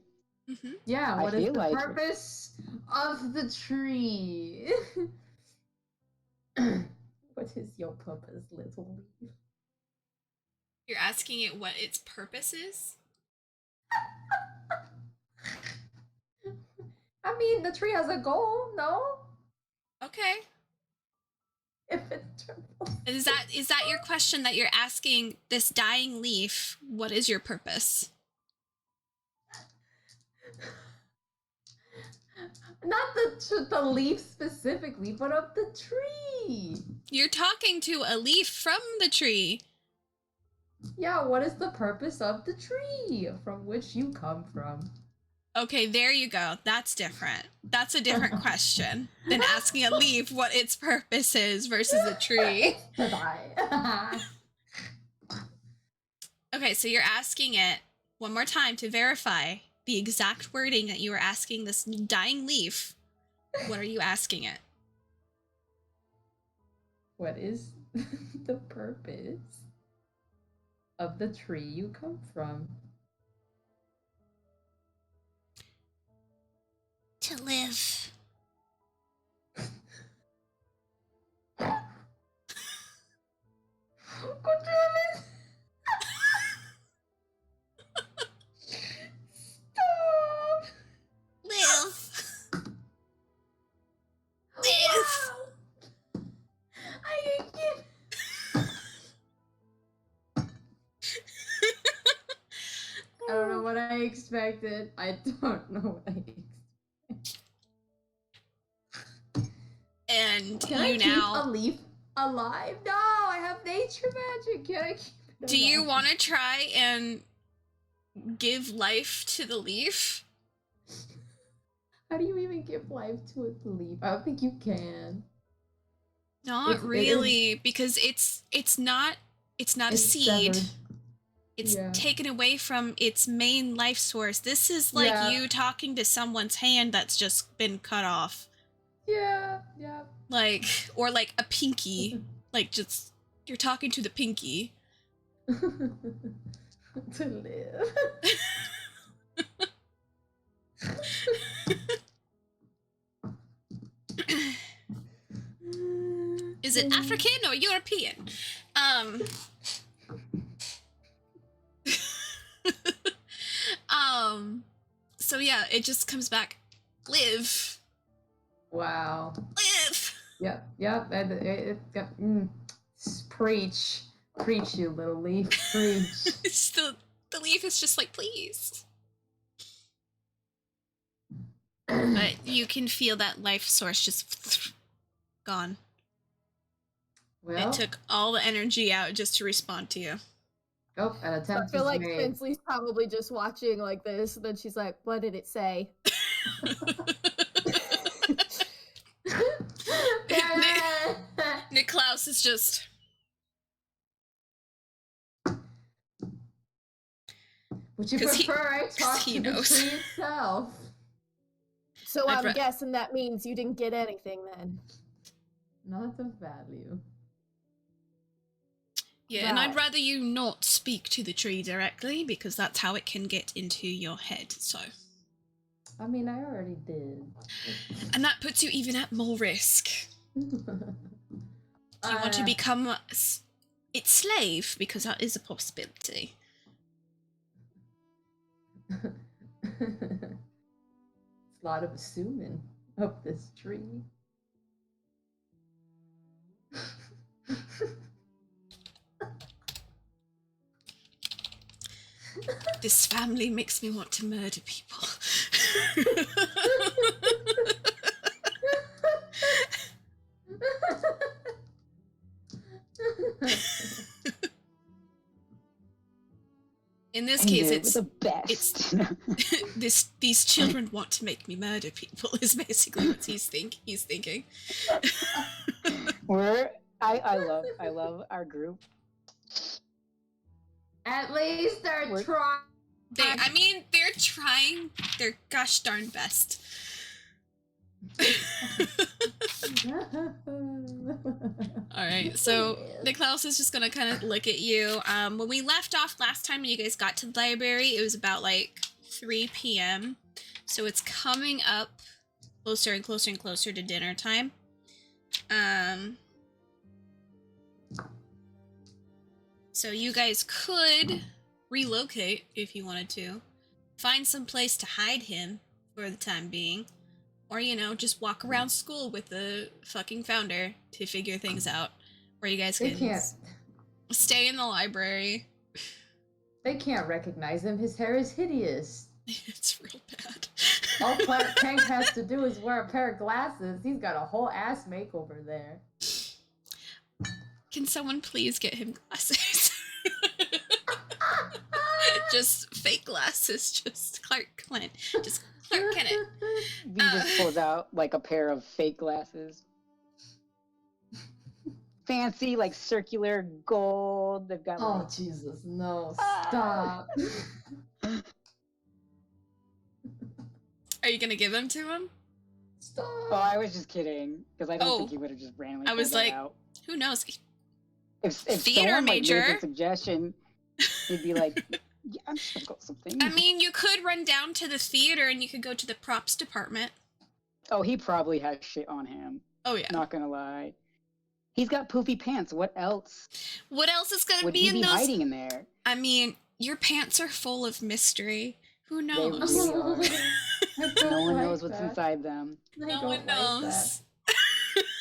Mm-hmm. Yeah, I what is feel the like purpose of the tree? What is your purpose, little leaf? You're asking it what its purpose is? I mean, the tree has a goal, no? Okay. If it triples. Is that your question that you're asking this dying leaf? What is your purpose? Not the leaf specifically, but of the tree. You're talking to a leaf from the tree. Yeah, what is the purpose of the tree from which you come from? Okay, there you go. That's different. That's a different question than asking a leaf what its purpose is versus a tree. Okay, so you're asking it one more time to verify the exact wording that you were asking this dying leaf. What are you asking it? What is the purpose of the tree you come from? To live. God damn it! Stop! Live. Live. Wow. I can't. I don't know what I expected. I don't know what I expected. And Can I keep a leaf alive? No, I have nature magic. Can I keep it alive? Do you want to try and give life to the leaf? How do you even give life to a leaf? I don't think you can. Not really, because it's not a seed. Severed. It's taken away from its main life source. This is like you talking to someone's hand that's just been cut off. Yeah. Like, or like a pinky. Like, just, you're talking to the pinky. To live. Is it African or European? So yeah, it just comes back. Live. Wow. Live. Yep. Preach, you little leaf. Preach. The leaf is just like, please. But you can feel that life source just gone. Well, it took all the energy out just to respond to you. Oh, an attempt. So I feel like Finsley's probably just watching like this, and then she's like, "What did it say?" Niklaus is just. Would you prefer I talk to the tree itself? So I'm guessing that means you didn't get anything then. Not of value. Yeah, right. And I'd rather you not speak to the tree directly, because that's how it can get into your head, so. I mean, I already did. And that puts you even at more risk. Do you want to become its slave? Because that is a possibility. It's a lot of assuming of this tree. This family makes me want to murder people. In this case, it's the best. These children want to make me murder people is basically what he's thinking. I love our group. At least they're trying. They're trying their gosh darn best. Alright, so Niklaus is just gonna kind of look at you. When we left off last time and you guys got to the library, it was about like 3 p.m. So it's coming up closer and closer and closer to dinner time. So you guys could relocate if you wanted to. Find some place to hide him for the time being. Or, you know, just walk around school with the fucking founder to figure things out. Or you guys They can can't. stay in the library. They can't recognize him. His hair is hideous. It's real bad. All Clark Kent has to do is wear a pair of glasses. He's got a whole ass makeover there. Can someone please get him glasses? Just fake glasses. Just Clark Kent. Just Clark Kent. V just pulls out like a pair of fake glasses. Fancy, like circular gold. They've got Oh like, Jesus, no! Stop. Are you gonna give them to him? Stop. oh, I was just kidding because I don't Oh. think he would have just randomly. I was pulled that like, out. who knows? If theater someone like, made major. a suggestion, he'd be like, "Yeah, I'm just gonna go something." I mean, you could run down to the theater and you could go to the props department. oh, he probably has shit on him. Oh yeah. Not gonna lie. He's got poofy pants. What else What else is gonna would be he in be those? hiding in there? I mean, your pants are full of mystery. Who They knows? really are. I don't No one like knows what's that. inside them. I No don't one like knows.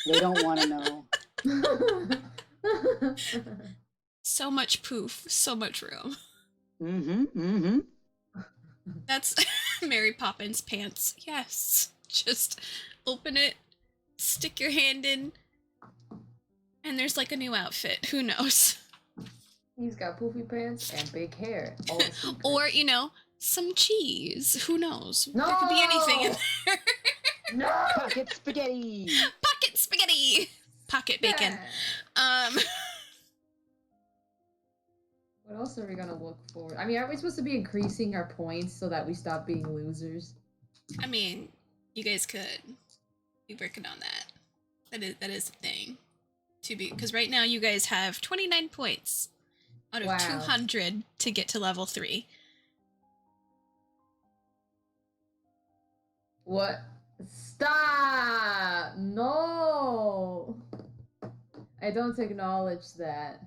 They don't want to know. that. So much poof, so much room. Mm-hmm. That's Mary Poppins pants. Yes. Just open it, stick your hand in, and there's like a new outfit. Who knows? He's got poofy pants and big hair. All the secrets. Or, you know, some cheese. Who knows? No! There could be anything in there. No! Pocket spaghetti. Pocket spaghetti. Pocket bacon. What else are we gonna look for? I mean, aren't we supposed to be increasing our points so that we stop being losers? I mean, you guys could be working on that. That is a thing. To be, because right now you guys have 29 points out of Wow. 200 to get to level 3. What? Stop! No! I don't acknowledge that.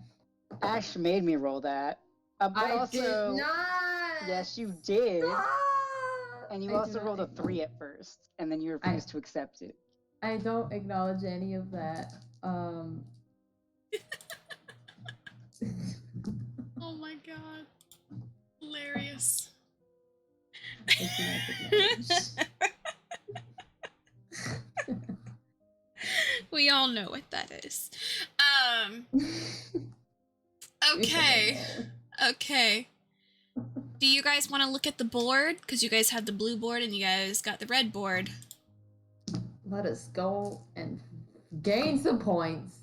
Ash made me roll that. But I also, did not! yes, you did. Stop! And you I do also not rolled a acknowledge- 3 at first, and then you refused to accept it. I don't acknowledge any of that. Oh my god. Hilarious. I do not acknowledge. We all know what that is. Okay. Okay. Do you guys want to look at the board? Because you guys have the blue board and you guys got the red board. Let us go and gain some points.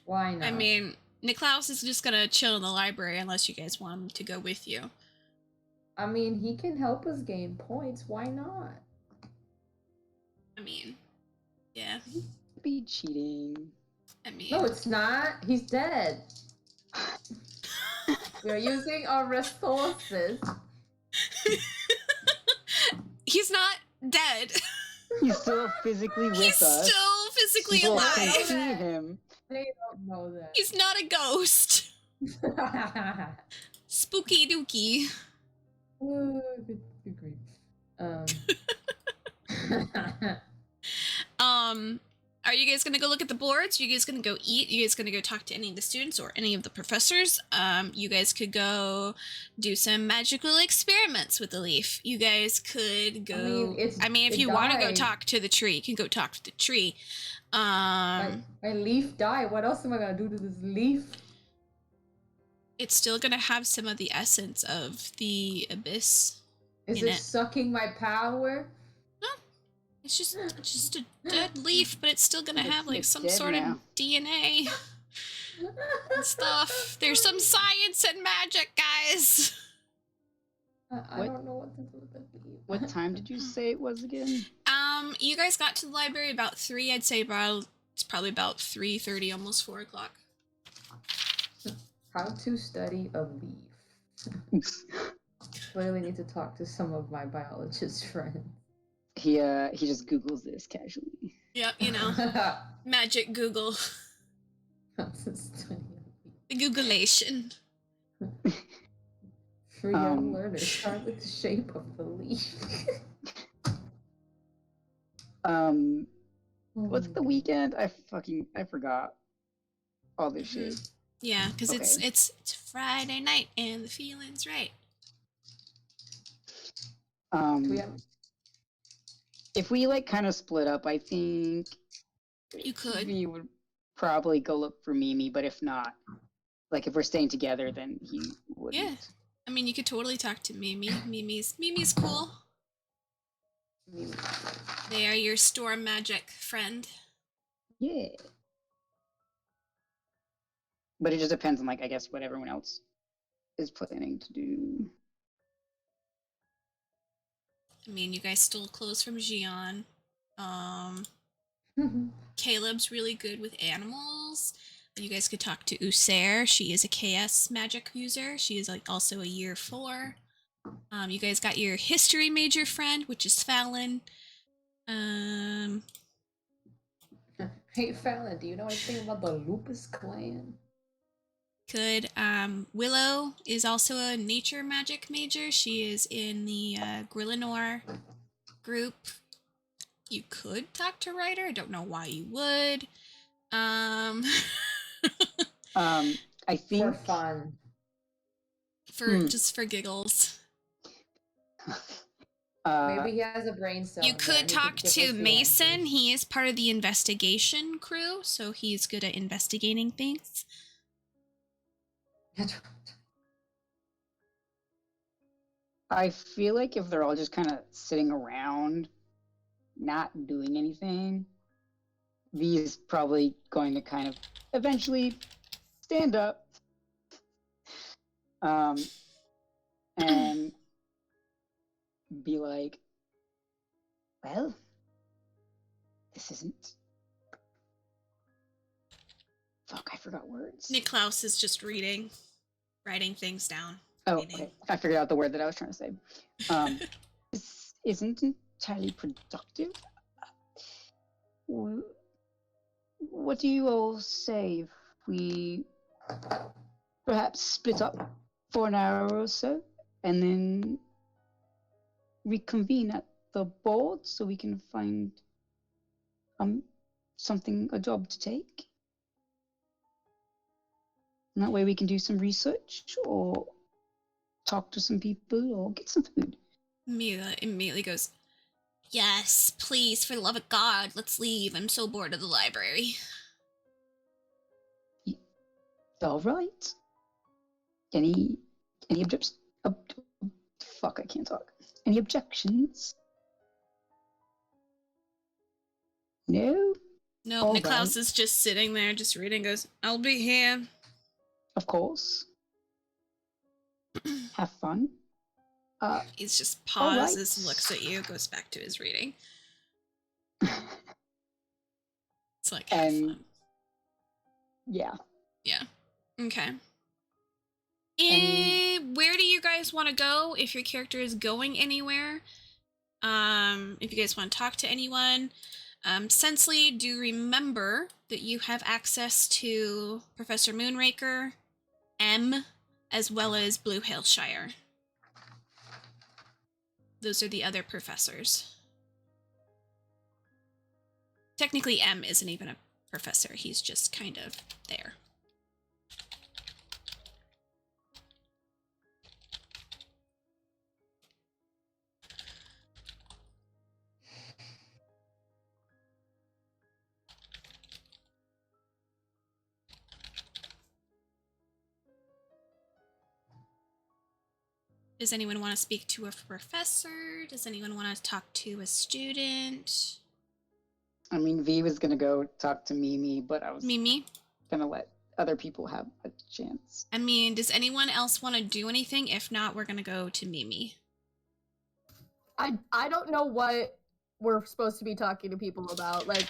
Why not? I mean, Niklaus is just gonna chill in the library unless you guys want him to go with you. I mean, he can help us gain points. Why not? I mean, yeah. Be cheating. I mean, No, it's not. He's dead. We're using our resources. he's not dead. He's still physically with He's us. still physically People alive. can see him. They don't know that. He's not a ghost. Spooky dookie. Ooh, good grief. Are you guys gonna go look at the boards? You guys gonna go eat? You guys gonna go talk to any of the students or any of the professors? You guys could go do some magical experiments with the leaf. You guys could go. I mean, if it you want to go died. talk to the tree, you can go talk to the tree. My leaf died. What else am I gonna do to this leaf? It's still gonna have some of the essence of the abyss. Is In it it. sucking my power? It's just a dead leaf, but it's still gonna have like It's some dead sort now. of DNA and stuff. There's some science and magic, guys. I What- don't know what to do with the leaf. What time did you say it was again? You guys got to the library about 3. I'd say it's probably about 3:30, almost 4 o'clock. How to study a leaf. Really need to talk to some of my biologist friends. He just Googles this casually. Yep, you know, magic Google. That's just funny. The Googleation. For young learners, start with the shape of the leaf. What's the weekend? I forgot all this shit. Yeah, because Okay. it's Friday night and the feeling's right. If we like kind of split up, I think You could. we would probably go look for Mimi, but if not, like if we're staying together, then he wouldn't. Yeah. I mean, you could totally talk to Mimi. Mimi's cool. They are your storm magic friend. Yeah. But it just depends on, like, I guess what everyone else is planning to do. I mean, you guys stole clothes from Xion. Caleb's really good with animals. You guys could talk to Usair. She is a KS magic user. She is like also a year 4. You guys got your history major friend, which is Fallon. Hey Fallon, do you know anything about the Lupus clan? Could Willow is also a nature magic major. She is in the Grillinor group. You could talk to Ryder. I don't know why you would. I think For fun. Just for giggles. Maybe he has a brain cell. You could talk to Mason. He is part of the investigation crew, so he's good at investigating things. I feel like if they're all just kind of sitting around, not doing anything, V's probably going to kind of eventually stand up and be like, well, this isn't... Fuck, I forgot words. Niklaus is just writing things down. Oh, okay. I figured out the word that I was trying to say. This isn't entirely productive. What do you all say if we perhaps split up for an hour or so and then reconvene at the board so we can find a job to take? And that way we can do some research or talk to some people or get some food. Mila immediately goes, yes, please, for the love of God, let's leave. I'm so bored of the library. All right. Any objections? Fuck, I can't talk. Any objections? No? No, Niklaus is just sitting there, just reading, goes, I'll be here. Of course. Have fun. He's just pauses, looks at you, goes back to his reading. It's like, have fun. Yeah. Yeah. Okay. Where do you guys want to go if your character is going anywhere? If you guys want to talk to anyone. Sensley, do remember that you have access to Professor Moonraker, M, as well as Blue Hailshire. Those are the other professors. Technically, M isn't even a professor. He's just kind of there. Does anyone want to speak to a professor? Does anyone want to talk to a student? I mean, V was gonna go talk to Mimi, but I was gonna let other people have a chance. I mean, does anyone else want to do anything? If not, we're gonna go to Mimi. I don't know what we're supposed to be talking to people about. Like,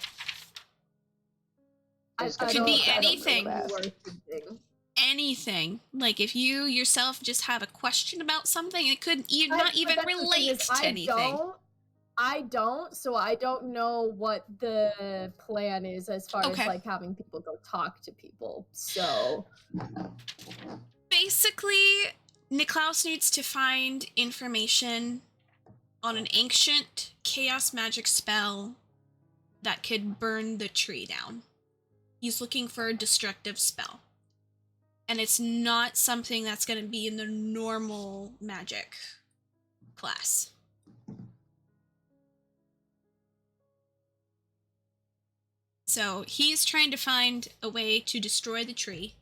it could be anything. anything. Like if you yourself just have a question about something, it could not even relate to anything. I don't, so I don't know what the plan is as far as like having people go talk to people. So basically, Niklaus needs to find information on an ancient chaos magic spell that could burn the tree down. He's looking for a destructive spell. And it's not something that's going to be in the normal magic class. So he's trying to find a way to destroy the tree.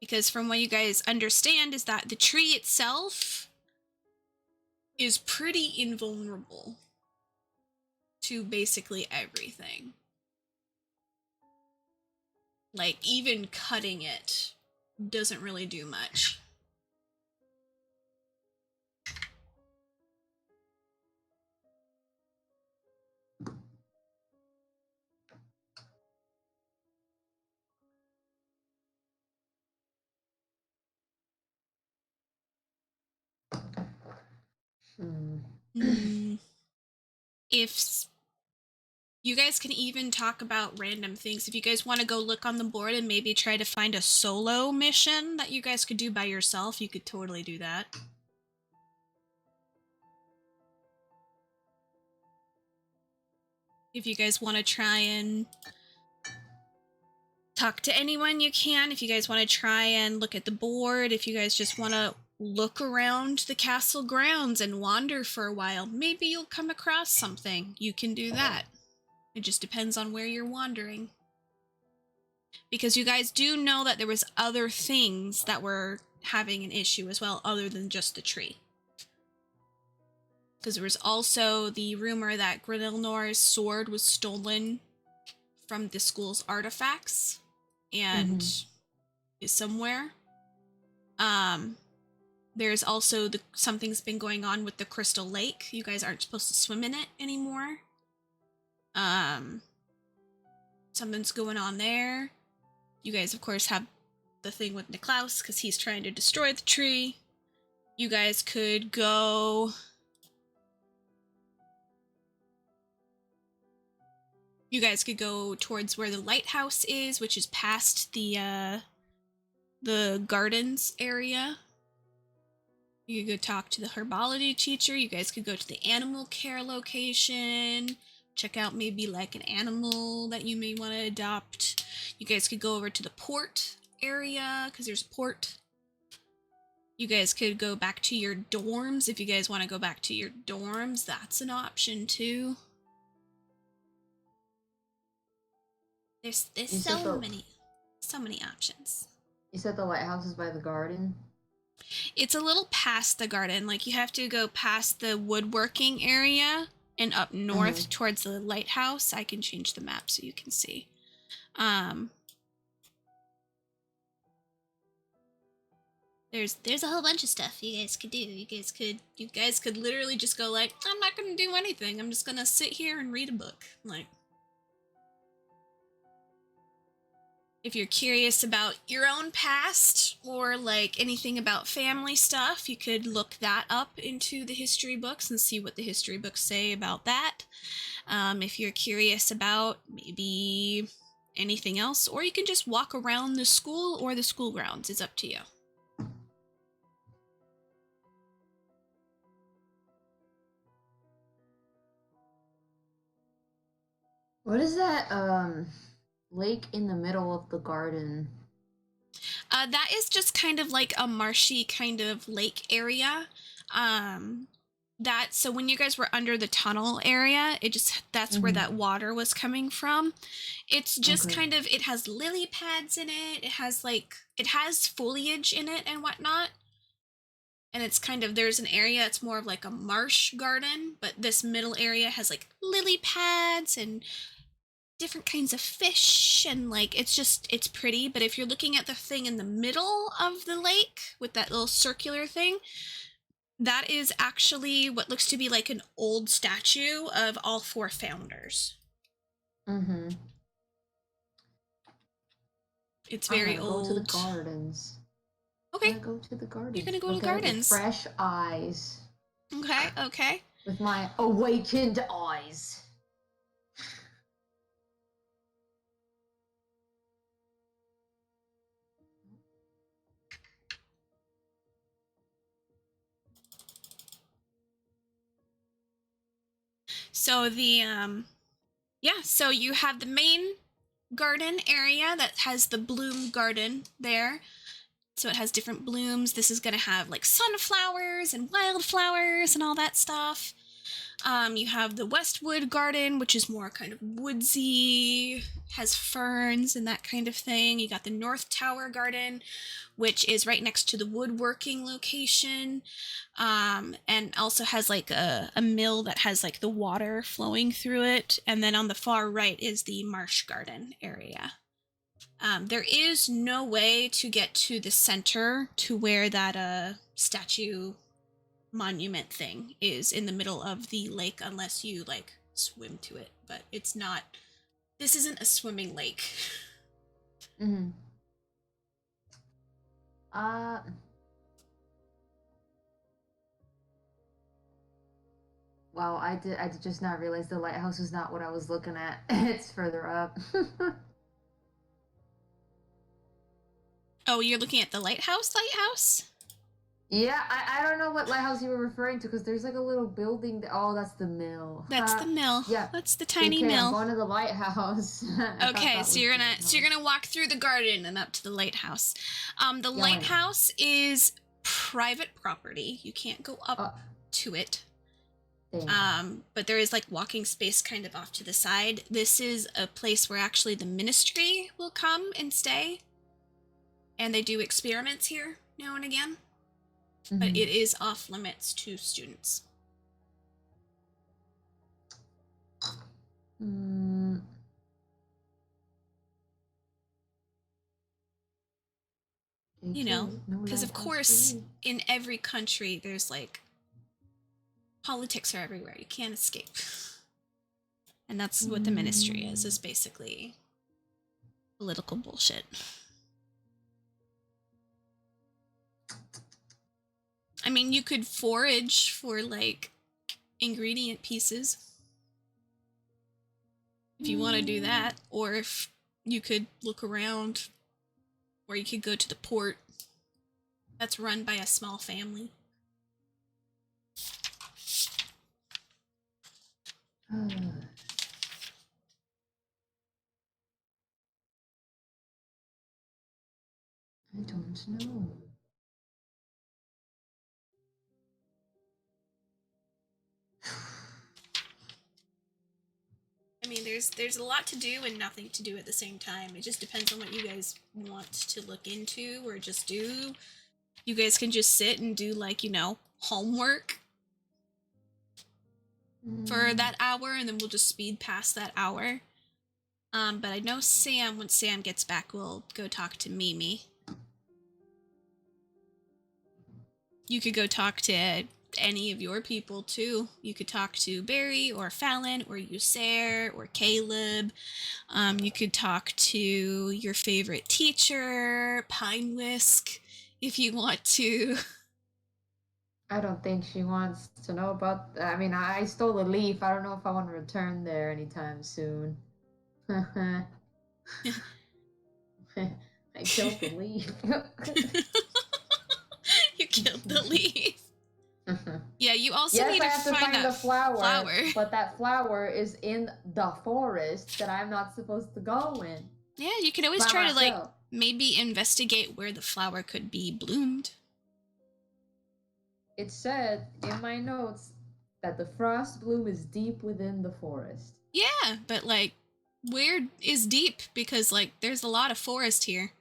Because from what you guys understand is that the tree itself is pretty invulnerable to basically everything. Like, even cutting it doesn't really do much. If you guys can even talk about random things, if you guys want to go look on the board and maybe try to find a solo mission that you guys could do by yourself, you could totally do that. If you guys want to try and talk to anyone, you can. If you guys want to try and look at the board, if you guys just want to look around the castle grounds and wander for a while, maybe you'll come across something. You can do that. It just depends on where you're wandering. Because you guys do know that there was other things that were having an issue as well, other than just the tree. Because there was also the rumor that Grenilnor's sword was stolen from the school's artifacts and is somewhere. There's also something's been going on with the Crystal Lake. You guys aren't supposed to swim in it anymore. Something's going on there. You guys, of course, have the thing with Niklaus because he's trying to destroy the tree. You guys could go... You guys could go towards where the lighthouse is, which is past the gardens area. You could go talk to the herbology teacher. You guys could go to the animal care location. Check out maybe like an animal that you may want to adopt. You guys could go over to the port area because there's a port. You guys could go back to your dorms if you guys want to go back to your dorms. That's an option too. There's so many options. You said the lighthouse is by the garden? It's a little past the garden. Like you have to go past the woodworking area and up north towards the lighthouse. I can change the map so you can see. There's a whole bunch of stuff you guys could do. You guys could literally just go like, I'm not gonna do anything. I'm just gonna sit here and read a book. Like, if you're curious about your own past or like anything about family stuff, you could look that up into the history books and see what the history books say about that. If you're curious about maybe anything else, or you can just walk around the school or the school grounds. It's up to you. What is that lake in the middle of the garden? That is just kind of like a marshy kind of lake area. So when you guys were under the tunnel area, that's where that water was coming from. It's just kind of, it has lily pads in it. It has foliage in it and whatnot. And it's kind of, there's an area, it's more of like a marsh garden, but this middle area has like lily pads and different kinds of fish, and like it's pretty. But if you're looking at the thing in the middle of the lake with that little circular thing, that is actually what looks to be like an old statue of all four founders. It's I'm very gonna go to the old. gardens. Okay. I'm gonna go to the gardens. You're gonna go to the Look at it with gardens. fresh eyes. Okay, okay. With my awakened eyes. So so you have the main garden area that has the bloom garden there. So it has different blooms. This is going to have like sunflowers and wildflowers and all that stuff. You have the Westwood Garden, which is more kind of woodsy, has ferns and that kind of thing. You got the North Tower Garden, which is right next to the woodworking location, and also has like a mill that has like the water flowing through it. And then on the far right is the Marsh Garden area. There is no way to get to the center to where that statue monument thing is in the middle of the lake unless you like swim to it, but it's not, this isn't a swimming lake. Mm-hmm. Wow, I did just not realize the lighthouse was not what I was looking at. It's further up. Oh, you're looking at the lighthouse? Yeah, I don't know what lighthouse you were referring to because there's like a little building. Oh, that's the mill. That's the mill. Yeah, That's the tiny okay, mill. I'm going to the lighthouse. Okay, so you're gonna walk through the garden and up to the lighthouse. The lighthouse is private property. You can't go up to it. But there is like walking space kind of off to the side. This is a place where actually the ministry will come and stay. And they do experiments here now and again. Mm-hmm. But it is off limits to students. You know, because of course in every country there's like politics are everywhere. You can't escape. And that's what the ministry is basically political bullshit. I mean, you could forage for like ingredient pieces if you want to do that, or if you could look around, or you could go to the port that's run by a small family. I don't know. I mean, there's a lot to do and nothing to do at the same time. It just depends on what you guys want to look into or just do. You guys can just sit and do like, you know, homework for that hour, and then we'll just speed past that hour. But I know Sam, when Sam gets back, will go talk to Mimi. You could go talk to any of your people too. You could talk to Barry or Fallon or Usair or Caleb. You could talk to your favorite teacher, Pine Whisk, if you want to. I don't think she wants to know about. I mean, I stole a leaf. I don't know if I want to return there anytime soon. I killed the leaf. You killed the leaf. Yeah, you also need I have to find the flower. But that flower is in the forest that I'm not supposed to go in. Yeah, you can always try to like maybe investigate where the flower could be bloomed. It said in my notes that the frost bloom is deep within the forest. Yeah, but like, where is deep? Because like, there's a lot of forest here.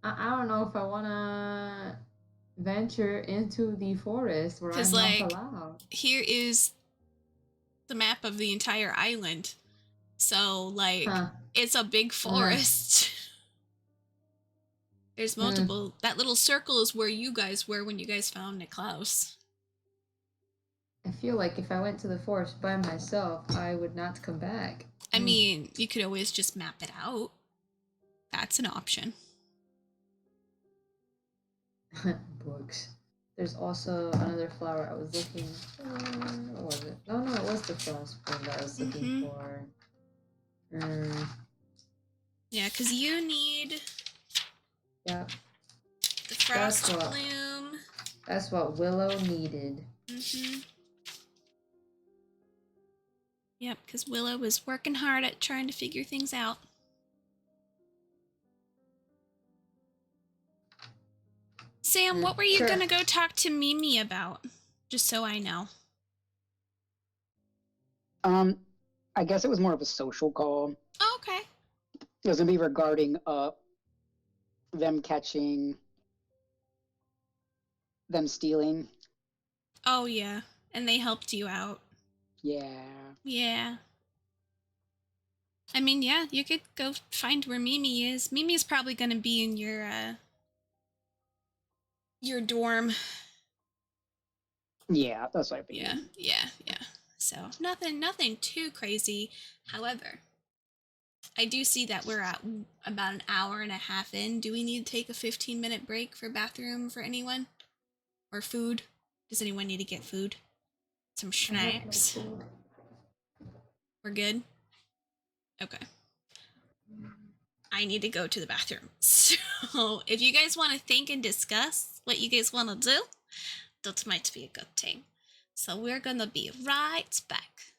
I don't know if I want to venture into the forest where I'm not allowed. Here is the map of the entire island. So like, it's a big forest. There's multiple. That little circle is where you guys were when you guys found Niklaus. I feel like if I went to the forest by myself, I would not come back. I mean, you could always just map it out. That's an option. Books. There's also another flower I was looking for. What was it? No, it was the film spoon that I was looking for. Yeah, because you need Yeah. the frost bloom. That's what Willow needed. Yep, because Willow was working hard at trying to figure things out. Sam, what were you gonna go talk to Mimi about? Just so I know. I guess it was more of a social call. Oh, okay. It was gonna be regarding them catching them stealing. Oh yeah, and they helped you out. Yeah. Yeah. I mean, yeah, you could go find where Mimi is. Mimi's probably gonna be in your dorm. Yeah, that's what I figured. Yeah. So nothing too crazy. However, I do see that we're at about an hour and a half in. Do we need to take a 15-minute break for bathroom for anyone? Or food? Does anyone need to get food? Some snacks? We're good? Okay. I need to go to the bathroom. So if you guys want to think and discuss what you guys want to do, that might be a good thing. So we're gonna be right back.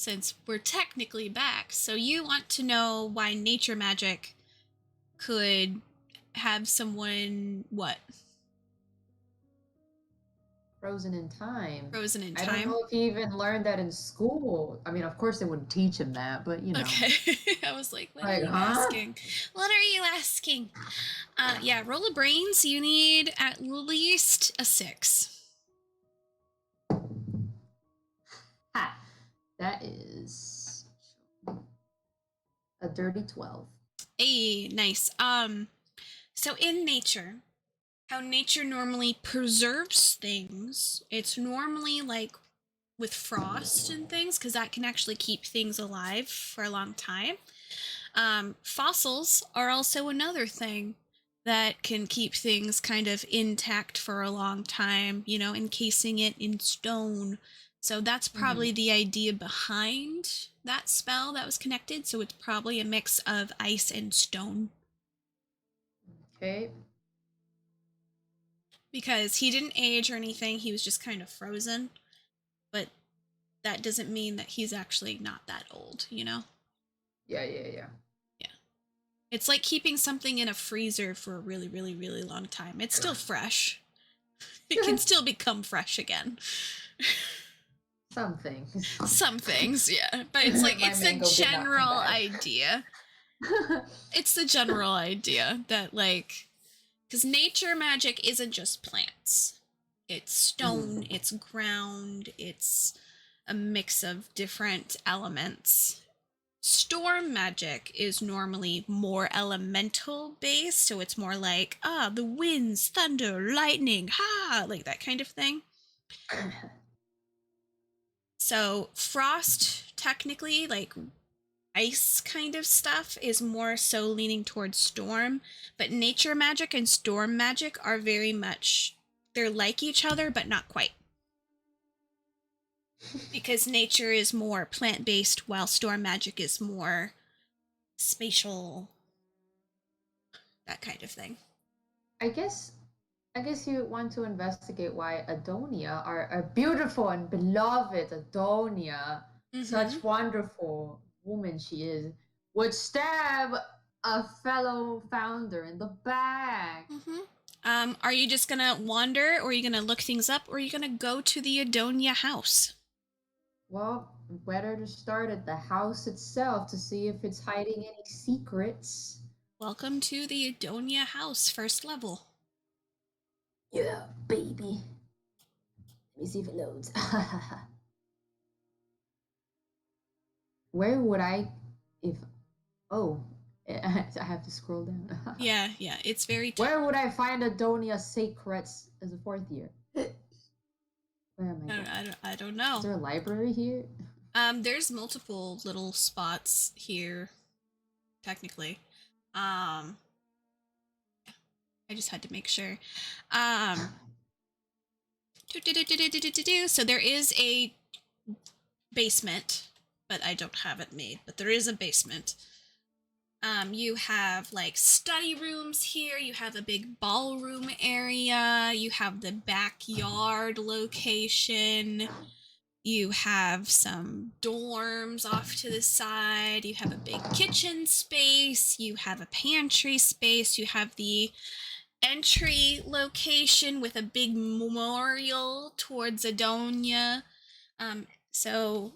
since we're technically back. So you want to know why nature magic could have someone what? Frozen in time. Frozen in I don't time? know if he even learned that in school. I mean, of course they wouldn't teach him that, but you know. Okay. I was like, what are you asking? What are you asking? Yeah, roll a brains. You need at least a 6. Ha! That is a dirty 12. Hey, nice. So in nature, how nature normally preserves things, it's normally like with frost and things, because that can actually keep things alive for a long time. Fossils are also another thing that can keep things kind of intact for a long time, you know, encasing it in stone. So that's probably the idea behind that spell that was connected. So it's probably a mix of ice and stone. Okay. Because he didn't age or anything, he was just kind of frozen. But that doesn't mean that he's actually not that old, you know? Yeah. Yeah. It's like keeping something in a freezer for a really, really, really long time. It's still fresh. It can still become fresh again. Some things. Some things, yeah. But it's like, it's the general idea. It's the general idea that, like, because nature magic isn't just plants. It's stone, it's ground, it's a mix of different elements. Storm magic is normally more elemental based, so it's more like, the winds, thunder, lightning, like that kind of thing. So frost, technically, like ice kind of stuff, is more so leaning towards storm, but nature magic and storm magic are very much, they're like each other, but not quite. Because nature is more plant-based, while storm magic is more spatial, that kind of thing. I guess you want to investigate why Adonia, our beautiful and beloved Adonia, such wonderful woman she is, would stab a fellow founder in the back. Are you just gonna wander, or are you gonna look things up, or are you gonna go to the Adonia house? Well, better to start at the house itself to see if it's hiding any secrets. Welcome to the Adonia house, first level. Yeah, baby. Let me see if it loads. Where would I, if, I have to scroll down. Yeah, it's very tough. Where would I find Adonia secrets as a 4th year? Where am I? I don't know. Is there a library here? There's multiple little spots here, technically. I just had to make sure. So there is a basement, but I don't have it made, but there is a basement. You have like study rooms here, you have a big ballroom area, you have the backyard location, you have some dorms off to the side, you have a big kitchen space, you have a pantry space, you have the entry location with a big memorial towards Adonia. So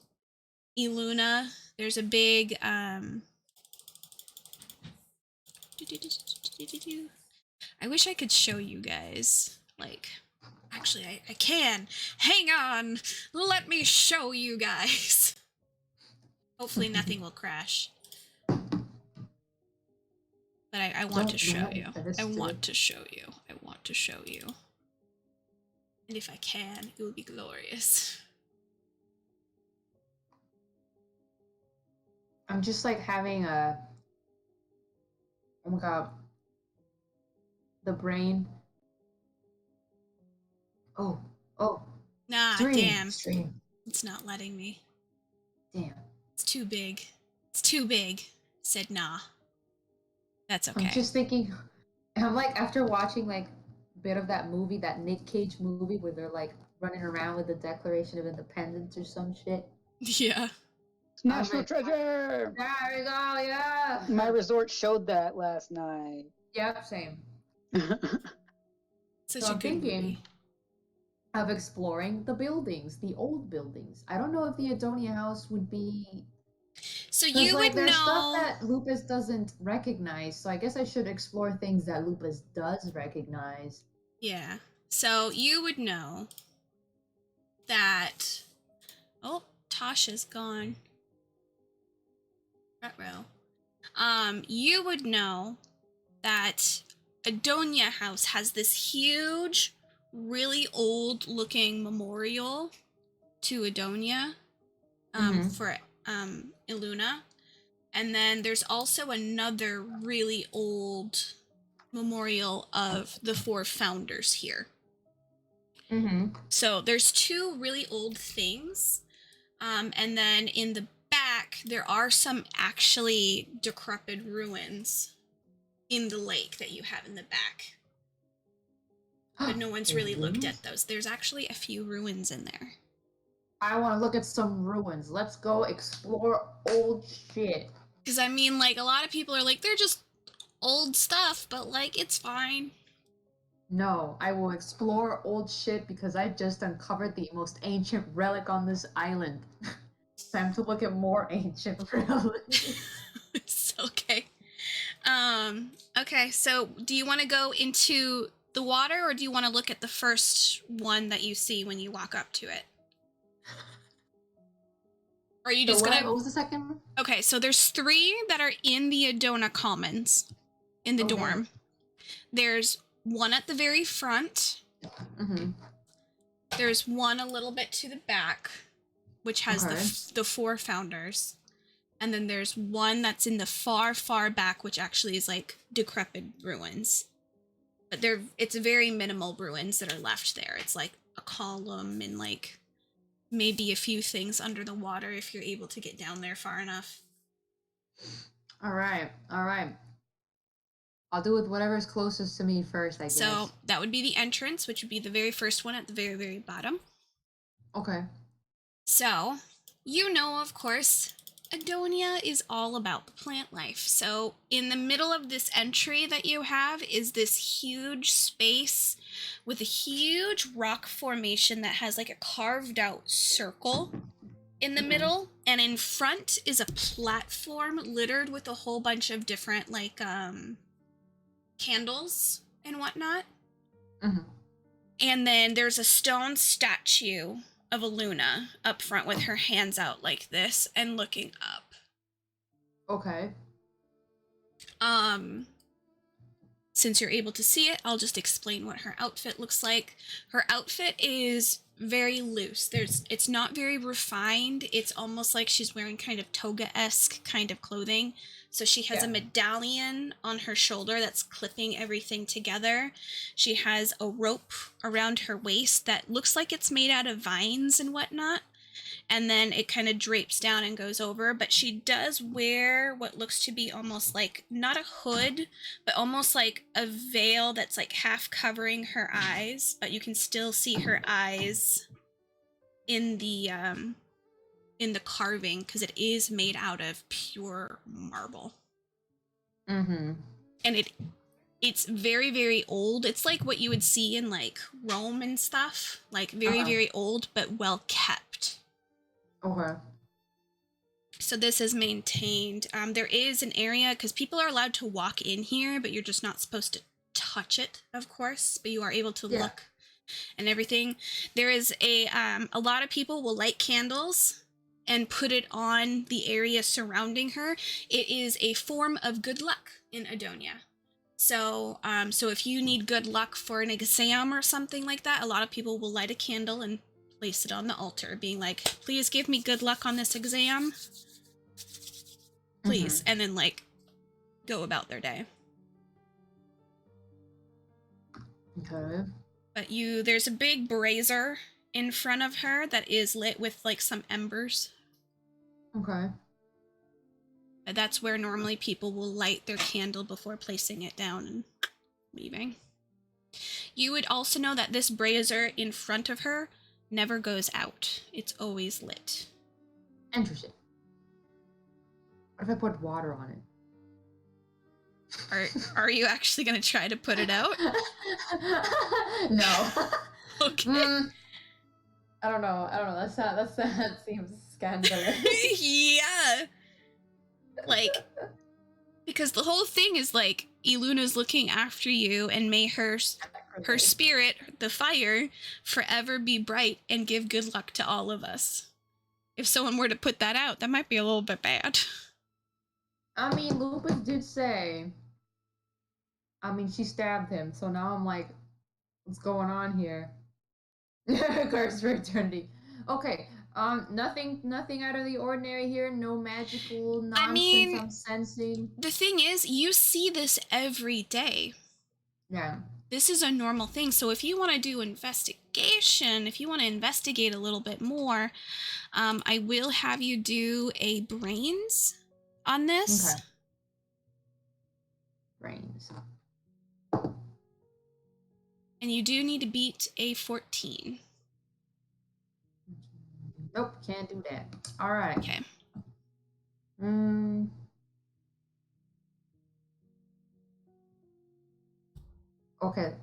Iluna, there's a big I wish I could show you guys. Like, actually, I can. Hang on. Let me show you guys. Hopefully nothing will crash. But I want to show you. I want to show you. I want to show you. And if I can, it will be glorious. I'm just like having a, oh my god, the brain. Oh. Nah, stream, damn. Stream. It's not letting me. Damn. It's too big. It's too big. Said nah. That's okay. I'm just thinking, I'm like, after watching like a bit of that movie, that Nick Cage movie where they're like running around with the Declaration of Independence or some shit. Yeah. National like, treasure! there we go, yeah. My resort showed that last night. Yep, same. Such So a I'm good thinking movie. of exploring the buildings, the old buildings. I don't know if the Adonia house would be, So because you like would there's stuff know. that Lupus doesn't recognize. So I guess I should explore things that Lupus does recognize. Yeah. So you would know that. Oh, Tasha's gone. Ruh-roh. You would know that Adonia House has this huge, really old-looking memorial to Adonia, for Iluna, and then there's also another really old memorial of the 4 founders here. So there's 2 really old things, and then in the back there are some actually decrepit ruins in the lake that you have in the back, but no one's really looked at those. There's actually a few ruins in there. I want to look at some ruins. Let's go explore old shit. Because I mean, like, a lot of people are like, they're just old stuff, but like, it's fine. No, I will explore old shit because I just uncovered the most ancient relic on this island. Time to look at more ancient relics. It's okay. Okay, so do you want to go into the water, or do you want to look at the first one that you see when you walk up to it? Or are you just gonna... What was the second one? Okay, so there's 3 that are in the Adona Commons, in the dorm. There's one at the very front. There's one a little bit to the back, which has the 4 founders. And then there's one that's in the far, far back, which actually is like decrepit ruins. But it's very minimal ruins that are left there. It's like a column and like maybe a few things under the water if you're able to get down there far enough. All right. I'll do with whatever's closest to me first, I guess. So that would be the entrance, which would be the very first one at the very, very bottom. Okay. So, you know, of course, Adonia is all about the plant life. So in the middle of this entry that you have is this huge space with a huge rock formation that has like a carved out circle in the middle, and in front is a platform littered with a whole bunch of different like candles and whatnot. And then there's a stone statue of Iluna up front with her hands out like this and looking up. Okay. Since you're able to see it, I'll just explain what her outfit looks like. Her outfit is very loose. It's not very refined. It's almost like she's wearing kind of toga-esque kind of clothing. So she has a medallion on her shoulder that's clipping everything together. She has a rope around her waist that looks like it's made out of vines and whatnot. And then it kind of drapes down and goes over. But she does wear what looks to be almost like, not a hood, but almost like a veil that's like half covering her eyes. But you can still see her eyes in the carving, because it is made out of pure marble. And it's very, very old. It's like what you would see in like Rome and stuff, like very, very old, but well kept. Okay. So this is maintained. There is an area, because people are allowed to walk in here, but you're just not supposed to touch it, of course, but you are able to look and everything. There is a lot of people will light candles and put it on the area surrounding her. It is a form of good luck in Adonia. So, so if you need good luck for an exam or something like that, a lot of people will light a candle and place it on the altar, being like, please give me good luck on this exam. Please. And then, like, go about their day. Okay. But there's a big brazier in front of her that is lit with, like, some embers. Okay. That's where normally people will light their candle before placing it down and leaving. You would also know that this brazier in front of her never goes out. It's always lit. Interesting. What if I put water on it? Are you actually gonna try to put it out? No. Okay. I don't know. That seems scandalous. Yeah. Like, because the whole thing is like Iluna's looking after you, and may her spirit, the fire, forever be bright and give good luck to all of us. If someone were to put that out, that might be a little bit bad. I mean, Lupus did say. I mean, she stabbed him, so now I'm like, what's going on here? Curse for eternity. Okay. Nothing out of the ordinary here. No magical nonsense I'm sensing. The thing is, you see this every day. Yeah. This is a normal thing. So if you want to do investigation, if you want to investigate a little bit more, I will have you do a brains on this. Okay. Brains. And you do need to beat a 14. Nope, can't do that. All right. Okay. Okay.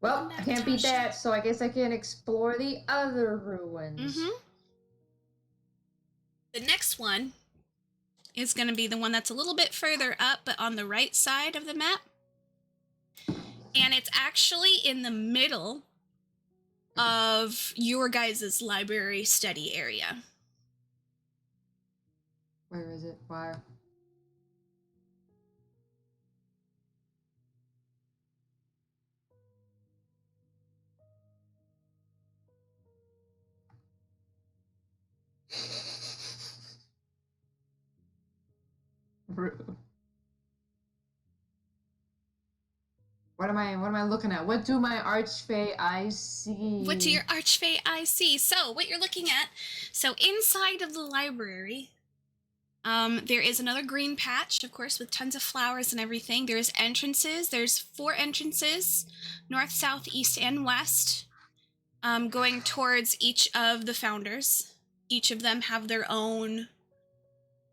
Well, I can't beat that, so I guess I can explore the other ruins. The next one is going to be the one that's a little bit further up, but on the right side of the map. And it's actually in the middle of your guys' library study area. Where is it? Where? Rude. What am I looking at? What do my archfey eyes see? What do your archfey eyes see? So, what you're looking at, so inside of the library, there is another green patch, of course, with tons of flowers and everything. There's entrances. There's 4 entrances, north, south, east, and west, going towards each of the founders. Each of them have their own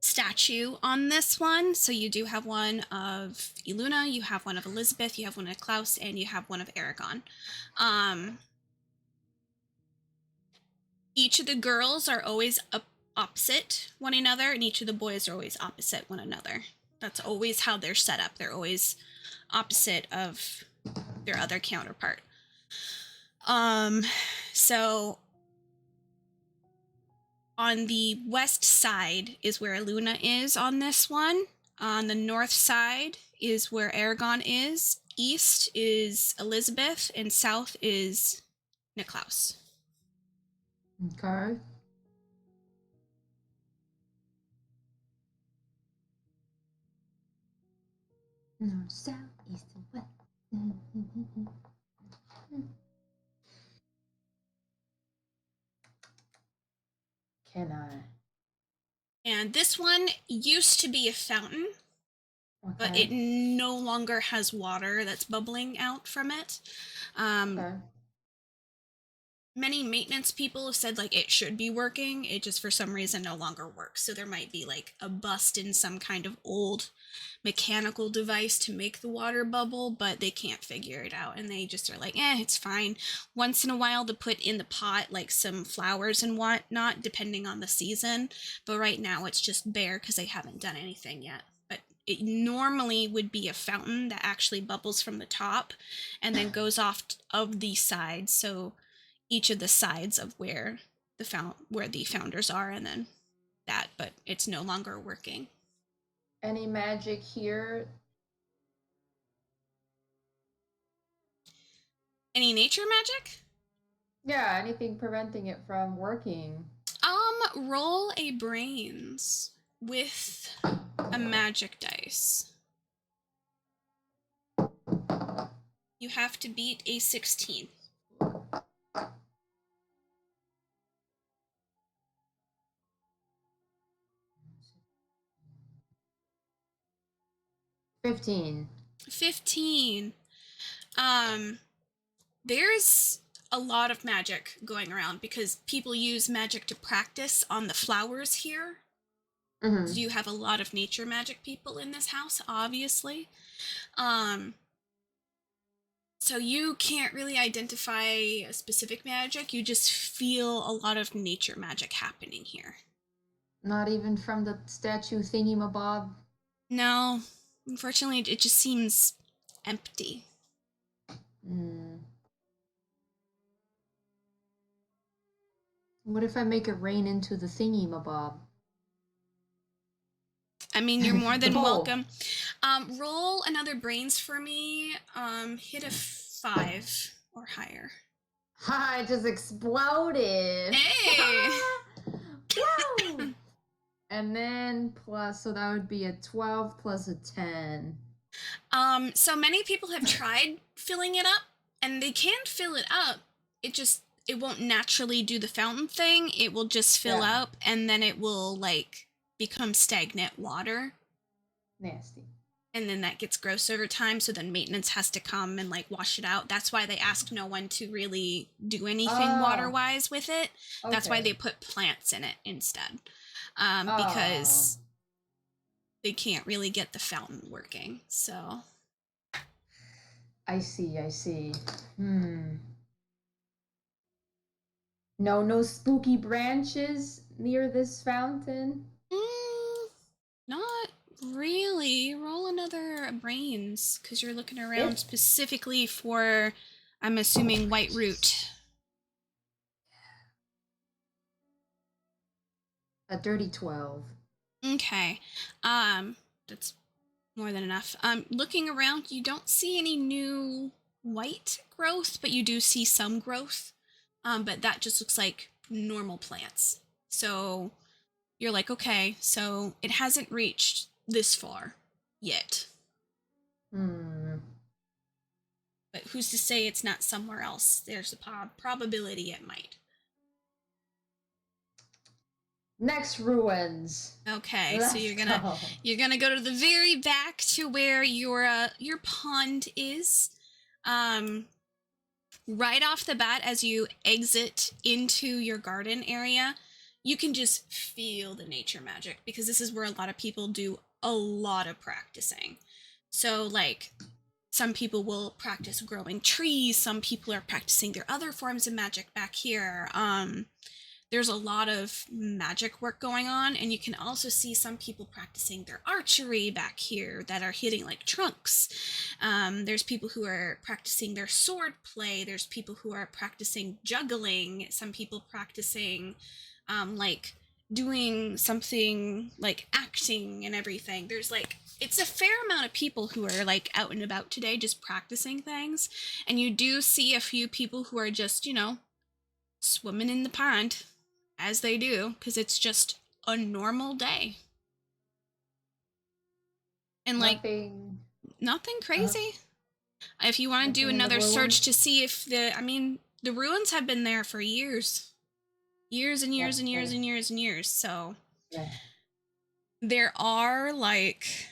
statue on this one. So you do have one of Iluna, you have one of Elizabeth, you have one of Klaus, and you have one of Aragon. Each of the girls are always opposite one another, and each of the boys are always opposite one another. That's always how they're set up. They're always opposite of their other counterpart. So on the west side is where Luna is on this one. On the north side is where Aragon is. East is Elizabeth, and south is Niklaus. Okay. North, south, east, and west. Can I? And this one used to be a fountain, but it no longer has water that's bubbling out from it. Many maintenance people have said like it should be working, it just for some reason no longer works. So there might be like a bust in some kind of old mechanical device to make the water bubble, but they can't figure it out, and they just are like, it's fine. Once in a while to put in the pot like some flowers and whatnot, depending on the season, but right now it's just bare because they haven't done anything yet. But it normally would be a fountain that actually bubbles from the top and then goes off of the sides, so each of the sides of where the founders are, and then that, but it's no longer working. Any magic here? Any nature magic? Yeah, anything preventing it from working. Roll a brains with a magic dice. You have to beat a 16. 15. 15. There's a lot of magic going around because people use magic to practice on the flowers here. Mm-hmm. So you have a lot of nature magic people in this house, obviously. Um, so you can't really identify a specific magic. You just feel a lot of nature magic happening here. Not even from the statue thingy-mabob? No, unfortunately, it just seems empty. Mm. What if I make it rain into the thingy-mabob? I mean, you're more than Oh. welcome. Roll another brains for me. Hit a 5 or higher. Ha! It just exploded! Hey! Woo! And then plus, so that would be a 12 plus a 10. So many people have tried filling it up, and they can fill it up. It won't naturally do the fountain thing. It will just fill up, and then it will, like, become stagnant water. Nasty. And then that gets gross over time, so then maintenance has to come and, like, wash it out. That's why they ask no one to really do anything water-wise with it. Okay. That's why they put plants in it instead. Because they can't really get the fountain working, so... I see. No spooky branches near this fountain? Not really. Roll another brains, because you're looking around specifically for, I'm assuming, white root. A dirty 12. Okay. That's more than enough. Looking around, you don't see any new white growth, but you do see some growth. But that just looks like normal plants. So you're like, okay, so it hasn't reached this far yet. But who's to say it's not somewhere else? There's a probability it might. Next ruins. Okay, so you're gonna go to the very back to where your pond is. Right off the bat, as you exit into your garden area, you can just feel the nature magic, because this is where a lot of people do a lot of practicing. So, like, some people will practice growing trees, some people are practicing their other forms of magic back here. There's a lot of magic work going on, and you can also see some people practicing their archery back here that are hitting, like, trunks. There's people who are practicing their sword play. There's people who are practicing juggling. Some people practicing, like, doing something like acting and everything. There's, like, it's a fair amount of people who are, like, out and about today just practicing things. And you do see a few people who are just, swimming in the pond, as they do, because it's just a normal day. And, like, nothing crazy. If you want to do another search to see if the ruins have been there for years. Years and years and years and years and years. So there are, like,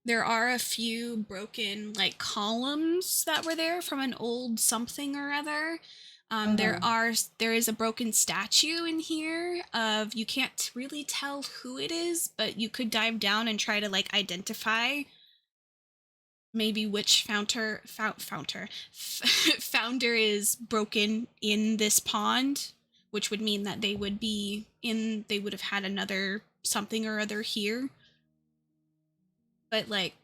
there are a few broken, like, columns that were there from an old something or other. There is a broken statue in here of, you can't really tell who it is, but you could dive down and try to, like, identify maybe which founder is broken in this pond, which would mean that they would have had another something or other here. But, like,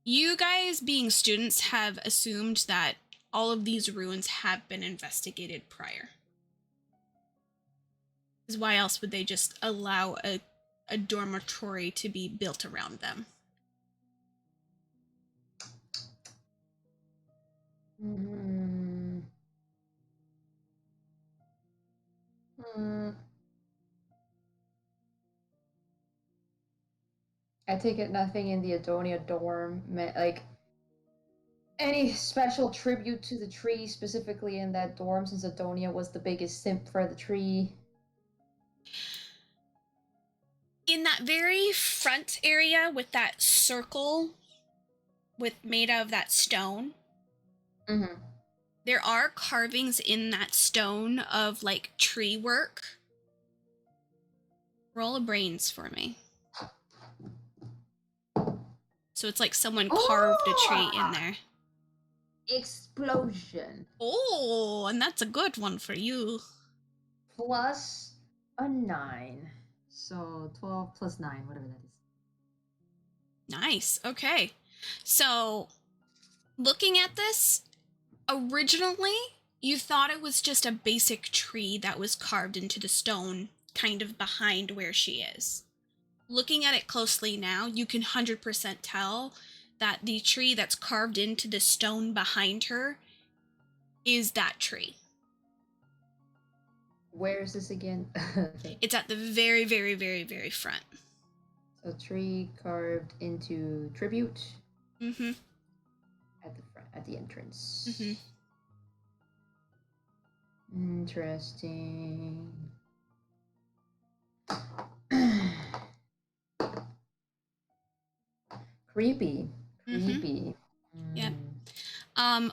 you guys being students have assumed that all of these ruins have been investigated prior. Because why else would they just allow a dormitory to be built around them? I take it nothing in the Adonia dorm, like, any special tribute to the tree, specifically in that dorm, since Adonia was the biggest simp for the tree? In that very front area with that circle made out of that stone, There are carvings in that stone of like tree work. Roll a brains for me. So it's like someone carved a tree in there. Explosion. Oh, and that's a good one for you. Plus a 9. So 12 plus 9, whatever that is. Nice. Okay. So, looking at this, originally, you thought it was just a basic tree that was carved into the stone, kind of behind where she is. Looking at it closely now, you can 100% tell that the tree that's carved into the stone behind her is that tree. Where is this again? Okay. It's at the very, very, very, very front. So tree carved into tribute. Mm-hmm. At the front, at the entrance. Mm-hmm. Interesting. Creepy. Creepy. Yep.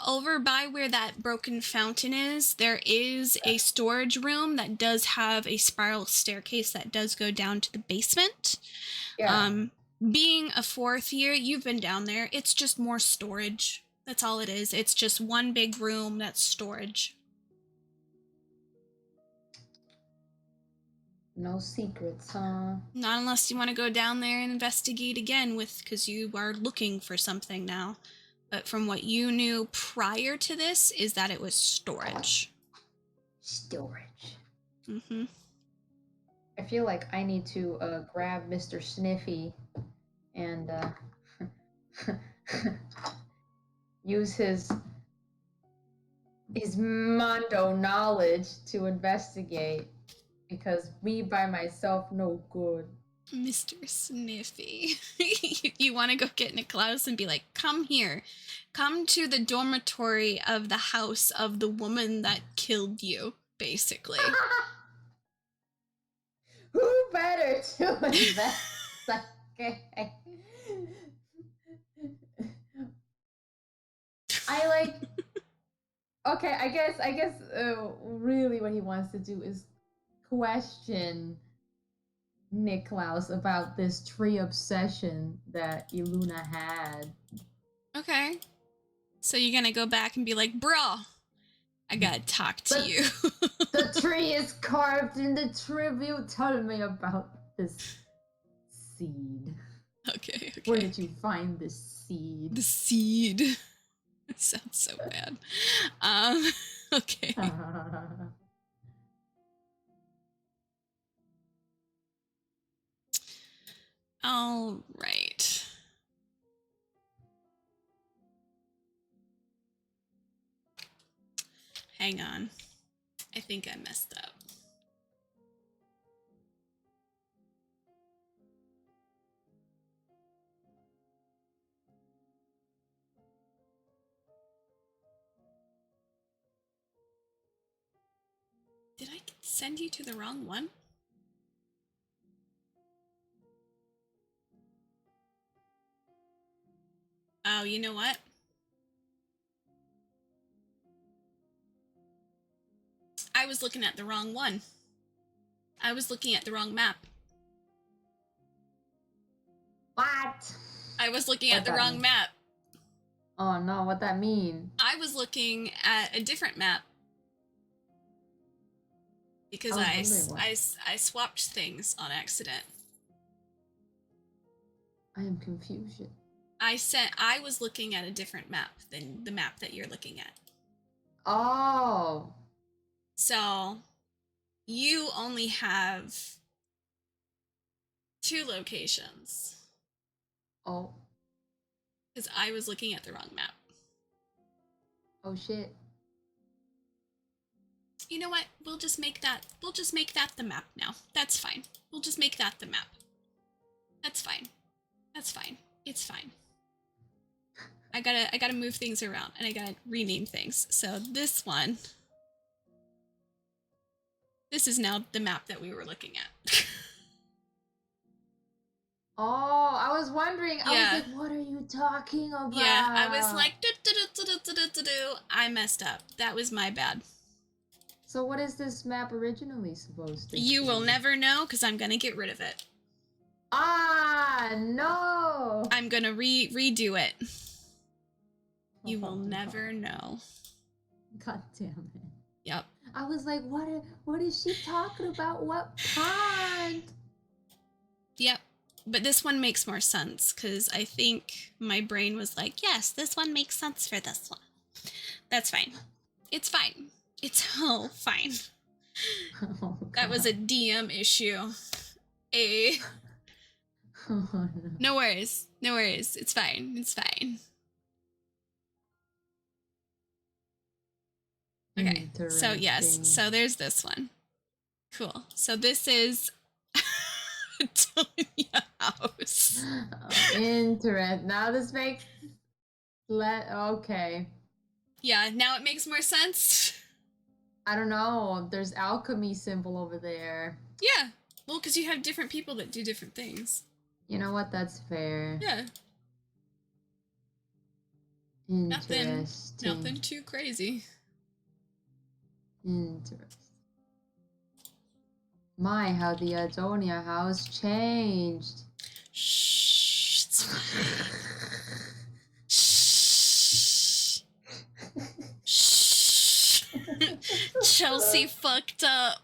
Over by where that broken fountain is, there is a storage room that does have a spiral staircase that does go down to the basement. Yeah. Being a 4th year, you've been down there. It's just more storage. That's all it is. It's just one big room that's storage. No secrets, huh? Not unless you want to go down there and investigate again because you are looking for something now. But from what you knew prior to this is that it was storage. Storage. Mm-hmm. I feel like I need to grab Mr. Sniffy and use his Mondo knowledge to investigate, because me by myself no good. Mr. Sniffy. You want to go get Niklaus and be like, come here. Come to the dormitory of the house of the woman that killed you, basically. Who better to investigate? I like... Okay, I guess really what he wants to do is question Niklaus about this tree obsession that Iluna had. Okay. So you're gonna go back and be like, bro, I gotta talk to you. The tree is carved in the tribute. Tell me about this seed. Okay. Where did you find this seed? The seed. It sounds so bad. Okay. All right. Hang on. I think I messed up. Did I send you to the wrong one? Oh, you know what? I was looking at the wrong one. I was looking at the wrong map. What? I was looking at the wrong map. Oh no, what that mean? I was looking at a different map. Because I swapped things on accident. I am confused. I was looking at a different map than the map that you're looking at. Oh. So you only have 2 locations. Oh. Because I was looking at the wrong map. Oh shit. You know what? We'll just make that the map now. That's fine. We'll just make that the map. That's fine. That's fine. It's fine. I gotta move things around and I gotta rename things. So this is now the map that we were looking at. Oh, I was wondering. I Yeah. was like, what are you talking about? Yeah, I was like, I messed up. That was my bad. So what is this map originally supposed to You be? will never know because I'm gonna get rid of it. Ah, no! I'm gonna redo it. You will never know. God damn it. Yep. I was like, what is she talking about? What pond? Yep. But this one makes more sense because I think my brain was like, yes, this one makes sense for this one. That's fine. It's fine. It's all fine. Oh, That was a DM issue. A. Oh, no. No worries. No worries. It's fine. It's fine. Okay. So yes. So there's this one. Cool. So this is Antonia House. Interesting. Now this makes okay. Yeah, now it makes more sense. I don't know. There's alchemy symbol over there. Yeah. Well, because you have different people that do different things. You know what? That's fair. Yeah. Interesting. Nothing too crazy. Interesting. My, how the Adonia house changed. Shh. It's fine. Shh. Shh. Chelsea fucked up.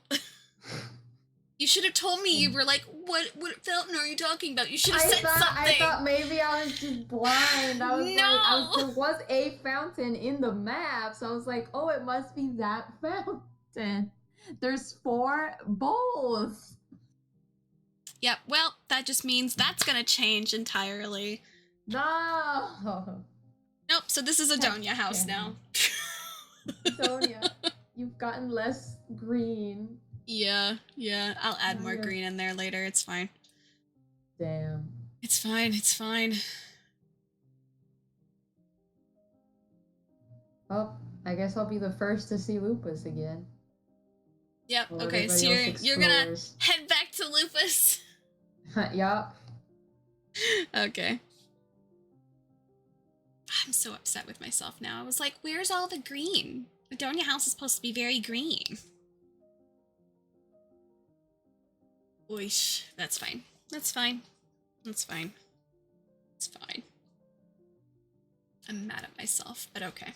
You should have told me. You were like, what fountain are you talking about? You should have said something. I thought maybe I was just blind. I was No. like, there was a fountain in the map, so I was like, oh, it must be that fountain. There's 4 bowls. Yep, well, that just means that's gonna change entirely. No. Nope, so this is Adonia House now. Adonia, you've gotten less green. Yeah, I'll add more green in there later, it's fine. Damn. It's fine, it's fine. Oh, I guess I'll be the first to see Lupus again. Yep, While okay, so everybody you're else gonna explores. head back to Lupus. Yup. Okay. I'm so upset with myself now. I was like, where's all the green? Adonia House is supposed to be very green. Oish, that's fine. That's fine. That's fine. It's fine. I'm mad at myself, but okay.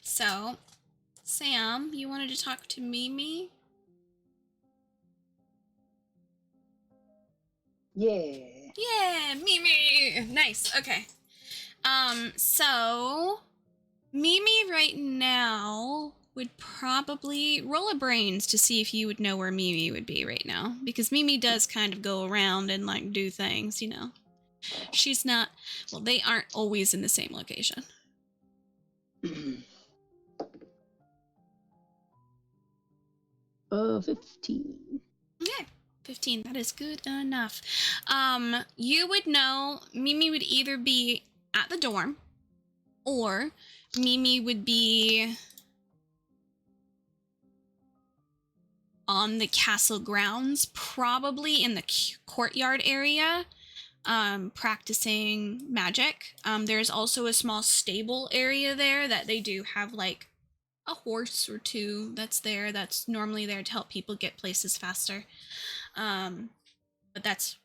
So, Sam, you wanted to talk to Mimi? Yeah. Yeah, Mimi! Nice, okay. So Mimi right now would probably roll a brains to see if you would know where Mimi would be right now. Because Mimi does kind of go around and like do things, you know. She's not, well, they aren't always in the same location. 15. Okay, 15, that is good enough. You would know Mimi would either be at the dorm, or Mimi would be on the castle grounds, probably in the courtyard area, practicing magic. There's also a small stable area there that they do have like a horse or two that's there. That's normally there to help people get places faster. But that's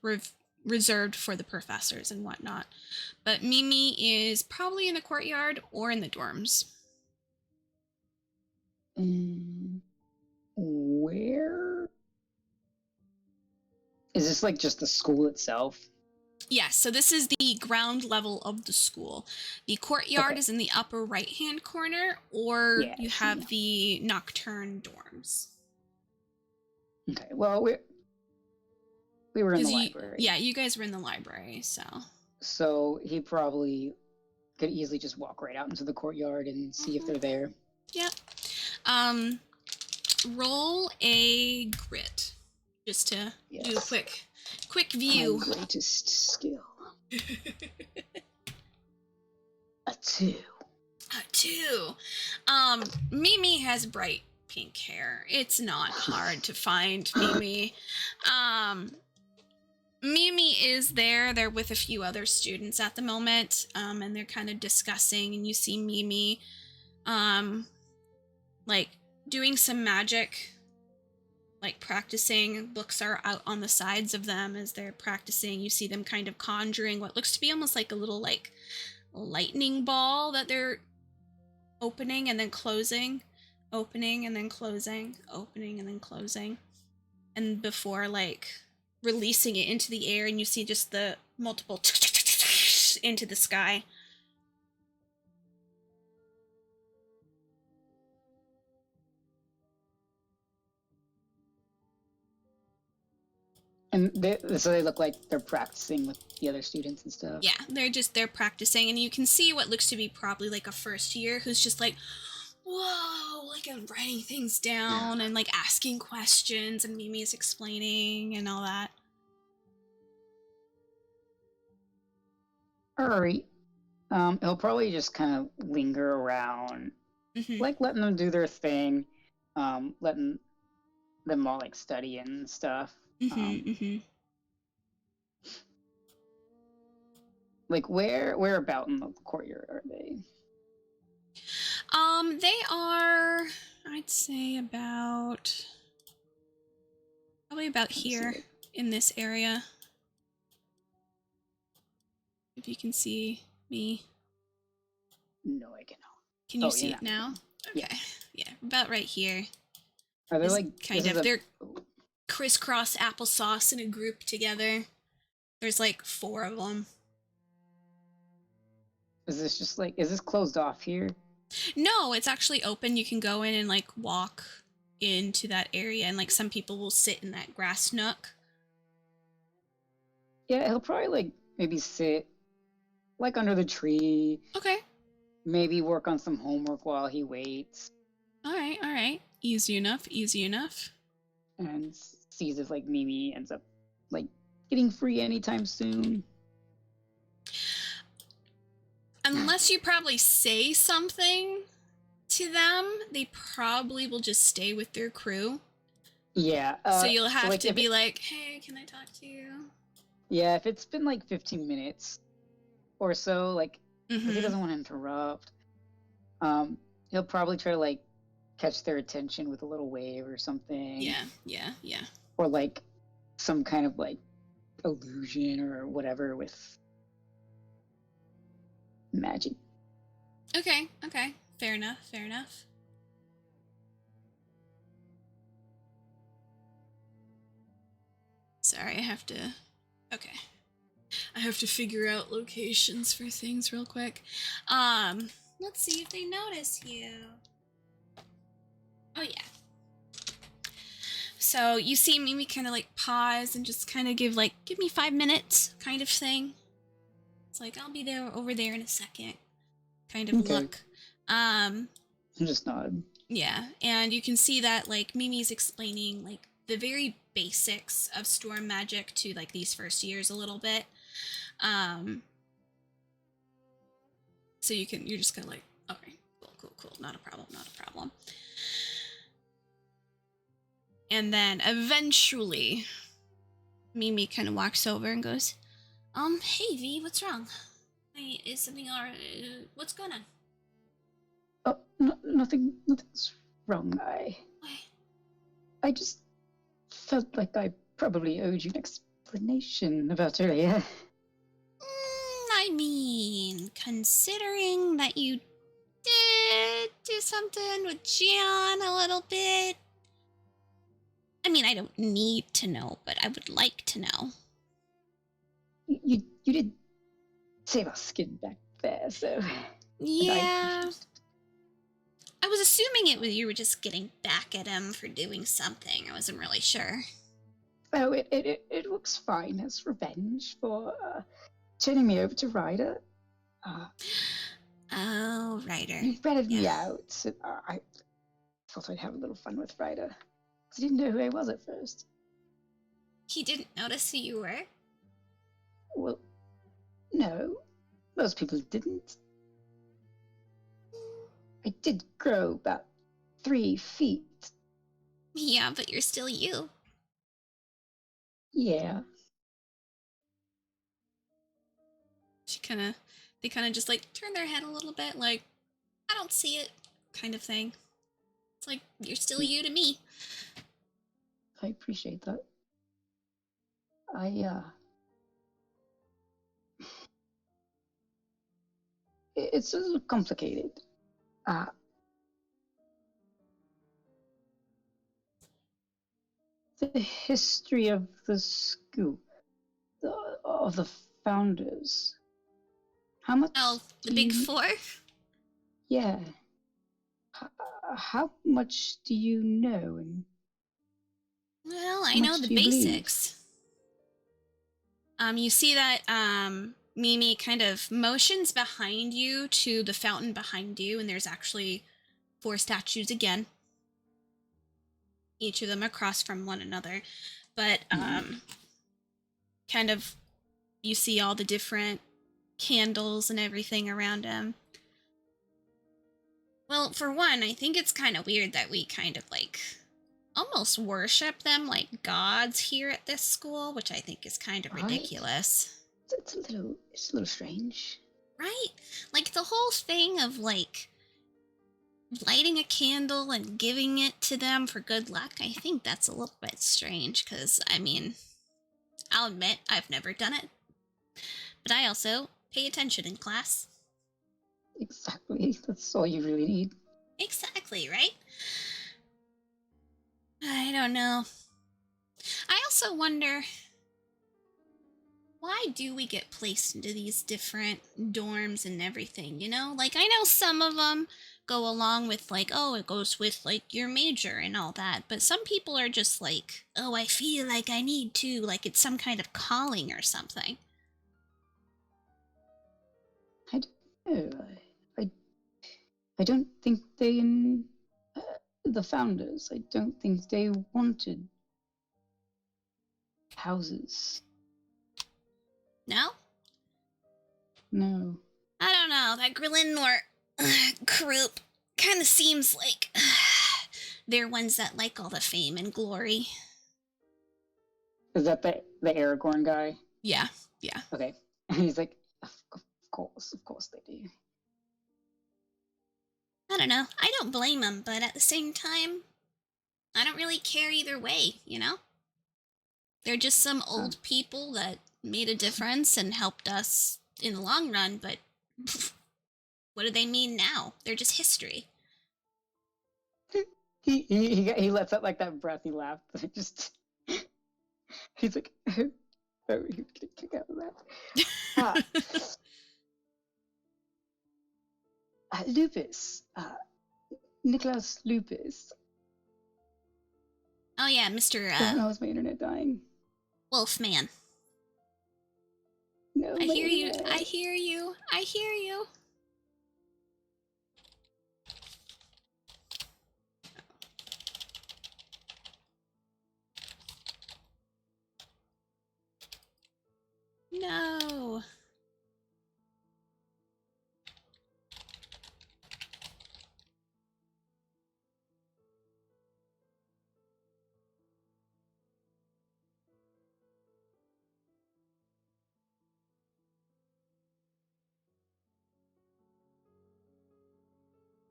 reserved for the professors and whatnot. But Mimi is probably in the courtyard or in the dorms. Where? Is this like just the school itself? Yes, so this is the ground level of the school. The courtyard Okay. is in the upper right-hand corner, or Yeah, you have the nocturne dorms. Okay, well, we were in the 'Cause library. Yeah, you guys were in the library, so. So he probably could easily just walk right out into the courtyard and see if they're there. Yep. Roll a grit, just to do a quick view. My greatest skill. A 2. A 2. Mimi has bright pink hair. It's not hard to find Mimi. Mimi is there. They're with a few other students at the moment, and they're kind of discussing, and you see Mimi, like, doing some magic, like, practicing. Books are out on the sides of them as they're practicing. You see them kind of conjuring what looks to be almost like a little, like, lightning ball that they're opening and then closing, opening and then closing, opening and then closing. And before, like, releasing it into the air, and you see just the multiple into the sky. And so they look like they're practicing with the other students and stuff. Yeah, they're practicing, and you can see what looks to be probably like a first year who's just like, whoa, like, I'm writing things down and like asking questions, and Mimi's explaining and all that. Alright. He'll probably just kind of linger around, like letting them do their thing, letting them all like study and stuff. Like where about in the courtyard are they? They are, I'd say probably about here in this area. If you can see me. No, I cannot. Can you see it now? Okay. Yeah, about right here. Are they like kind of they're crisscross applesauce in a group together. There's like 4 of them. Is this just like, is this closed off here? No, it's actually open. You can go in and like walk into that area, and like some people will sit in that grass nook. Yeah, he'll probably like maybe sit like under the tree. Okay. Maybe work on some homework while he waits. All right. Easy enough. And sees if like Mimi ends up like getting free anytime soon. Unless you probably say something to them, they probably will just stay with their crew. Yeah. So you'll have to be like, hey, can I talk to you? Yeah, if it's been like 15 minutes or so, like, 'cause he doesn't want to interrupt, he'll probably try to like catch their attention with a little wave or something. Yeah. Or like some kind of like illusion or whatever with magic. Okay. Fair enough. Sorry, I have to figure out locations for things real quick. Let's see if they notice you. Oh yeah. So you see Mimi kind of like pause and just kind of give me 5 minutes kind of thing. It's like, I'll be there over there in a second kind of look. I'm just nod. Yeah, and you can see that like Mimi's explaining like the very basics of storm magic to like these first years a little bit. So you're just kind of like, okay, cool, not a problem. And then eventually Mimi kind of walks over and goes, hey V, what's wrong? Is something what's going on? Oh, nothing's wrong. I just felt like I probably owed you an explanation about earlier. I mean, considering that you did do something with Gian a little bit. I mean, I don't need to know, but I would like to know. You did save our skin back there, so... Yeah. I was assuming you were just getting back at him for doing something. I wasn't really sure. Oh, it looks fine as revenge for turning me over to Ryder. Oh, Ryder. You ratted me out. So, I thought I'd have a little fun with Ryder. Because I didn't know who I was at first. He didn't notice who you were? Well, no. Most people didn't. I did grow about 3 feet Yeah, but you're still you. Yeah. They kind of just like turn their head a little bit, like, I don't see it, kind of thing. It's like, you're still you to me. I appreciate that. It's a little complicated. Uh, the history of the school, of the founders. How much Oh, the do big you... four? Yeah. How much do you know, and Well, I how know much the do you believe? basics. You see that Mimi kind of motions behind you to the fountain behind you, and there's actually 4 statues again. Each of them across from one another. But kind of you see all the different candles and everything around him. Well, for one, I think it's kind of weird that we kind of like almost worship them like gods here at this school, which I think is kind of Right? ridiculous. It's a little strange. Right? Like the whole thing of like lighting a candle and giving it to them for good luck, I think that's a little bit strange because, I mean, I'll admit I've never done it. But I also pay attention in class. Exactly. That's all you really need. Exactly, right? I don't know. I also wonder, why do we get placed into these different dorms and everything, you know? Like, I know some of them go along with, like, oh, it goes with, like, your major and all that. But some people are just like, oh, I feel like I need to. Like, it's some kind of calling or something. I don't know. I don't think the founders, I don't think they wanted houses. No? No. I don't know. That Gryffindor group kind of seems like they're ones that like all the fame and glory. Is that the Aragorn guy? Yeah, yeah. Okay. And he's like, of course they do. I don't know. I don't blame them, but at the same time, I don't really care either way, you know? They're just some old people that made a difference and helped us in the long run, but what do they mean now? They're just history. He lets out like that breathy laugh. Just he's like, oh, you kick out of that. Lupus. Nicholas Lupus. Oh yeah, Mr. Oh no, is my internet dying? Wolfman. No, I my hear you. internet. I hear you. I hear you. No.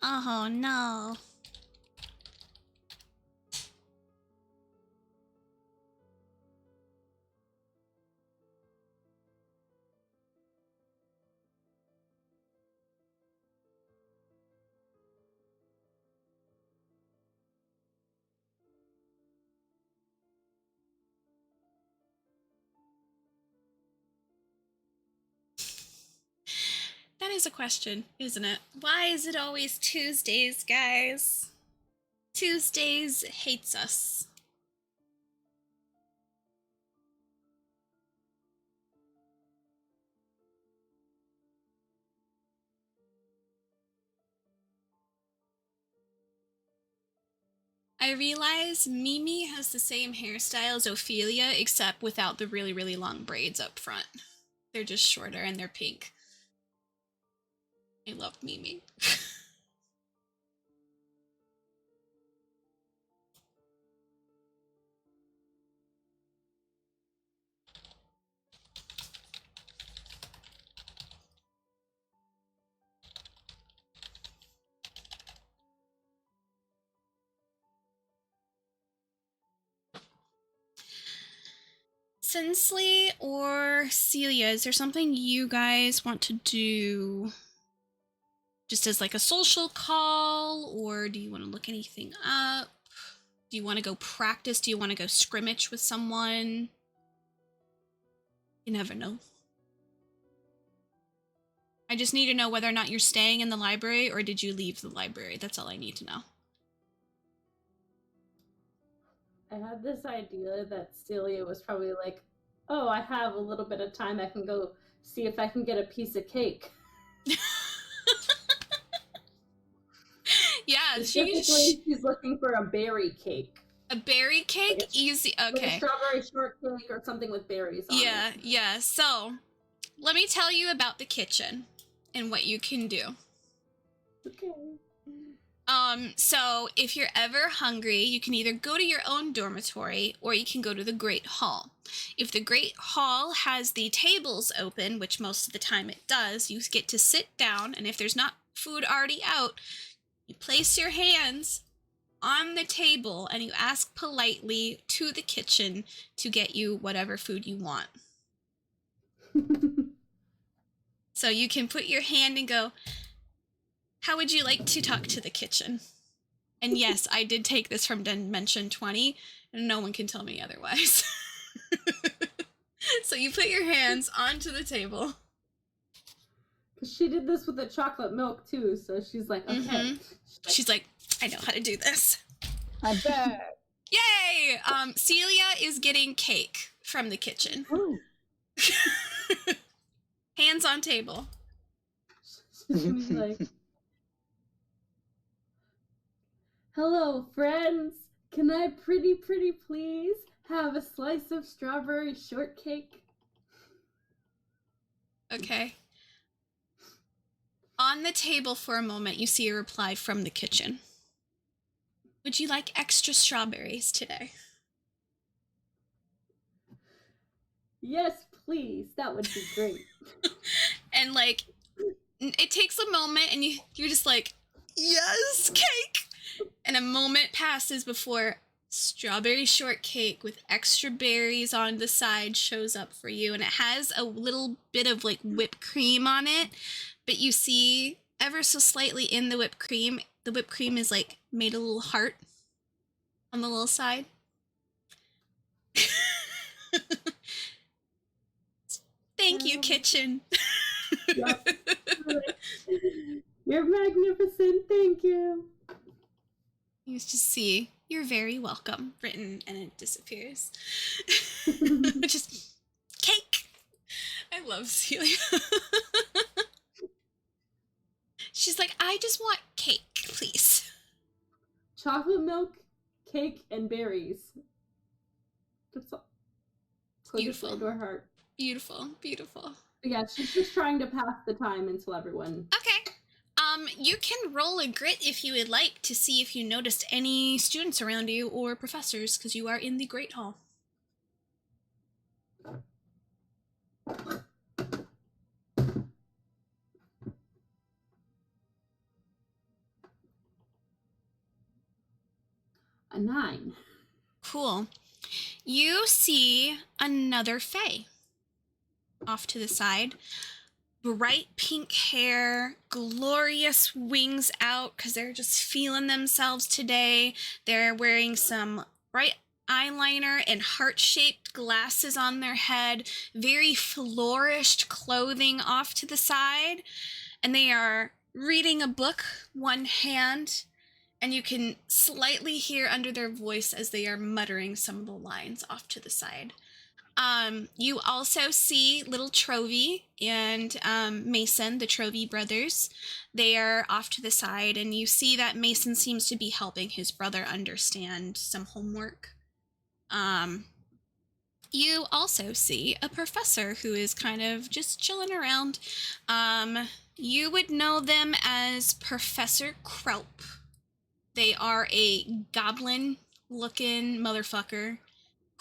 Oh no. That is a question, isn't it? Why is it always Tuesdays, guys? Tuesdays hates us. I realize Mimi has the same hairstyle as Ophelia, except without the really, really long braids up front. They're just shorter and they're pink. I love Mimi. Sensley or Celia, is there something you guys want to do just as like a social call, or do you want to look anything up? Do you want to go practice? Do you want to go scrimmage with someone? You never know. I just need to know whether or not you're staying in the library or did you leave the library? That's all I need to know. I had this idea that Celia was probably like, oh, I have a little bit of time. I can go see if I can get a piece of cake. Yeah, she's looking for a berry cake. A berry cake? Like easy. Okay. Like a strawberry shortcake or something with berries on it. Yeah. So, let me tell you about the kitchen and what you can do. Okay. So if you're ever hungry, you can either go to your own dormitory or you can go to the Great Hall. If the Great Hall has the tables open, which most of the time it does, you get to sit down, and if there's not food already out, you place your hands on the table and you ask politely to the kitchen to get you whatever food you want. So you can put your hand and go, how would you like to talk to the kitchen? And yes, I did take this from Dimension 20, and no one can tell me otherwise. So you put your hands onto the table. She did this with the chocolate milk too, so she's like, okay. Mm-hmm. She's like, I know how to do this. I bet. Yay! Celia is getting cake from the kitchen. Hands on table. She's like, hello, friends. Can I pretty please have a slice of strawberry shortcake? Okay. On the table for a moment, you see a reply from the kitchen. Would you like extra strawberries today? Yes, please. That would be great. And like, it takes a moment and you're just like, yes, cake! And a moment passes before strawberry shortcake with extra berries on the side shows up for you. And it has a little bit of like whipped cream on it. But you see ever so slightly in the whipped cream is like made a little heart on the little side. Thank you, kitchen. Yep. You're magnificent. Thank you. You just see, you're very welcome, written, and it disappears. Just cake. I love Celia. She's like, I just want cake, please. Chocolate milk, cake, and berries. That's all. Beautiful. To her heart. Beautiful. Yeah, she's just trying to pass the time until everyone. Okay. You can roll a grit if you would like to see if you noticed any students around you or professors, because you are in the Great Hall. A 9. Cool. You see another Fae off to the side. Bright pink hair, glorious wings out because they're just feeling themselves today. They're wearing some bright eyeliner and heart-shaped glasses on their head, very flourished clothing off to the side, and they are reading a book, one hand, and you can slightly hear under their voice as they are muttering some of the lines off to the side. You also see little Trovy and Mason, the Trovy brothers. They are off to the side, and you see that Mason seems to be helping his brother understand some homework. You also see a professor who is kind of just chilling around. You would know them as Professor Kraup. They are a goblin-looking motherfucker.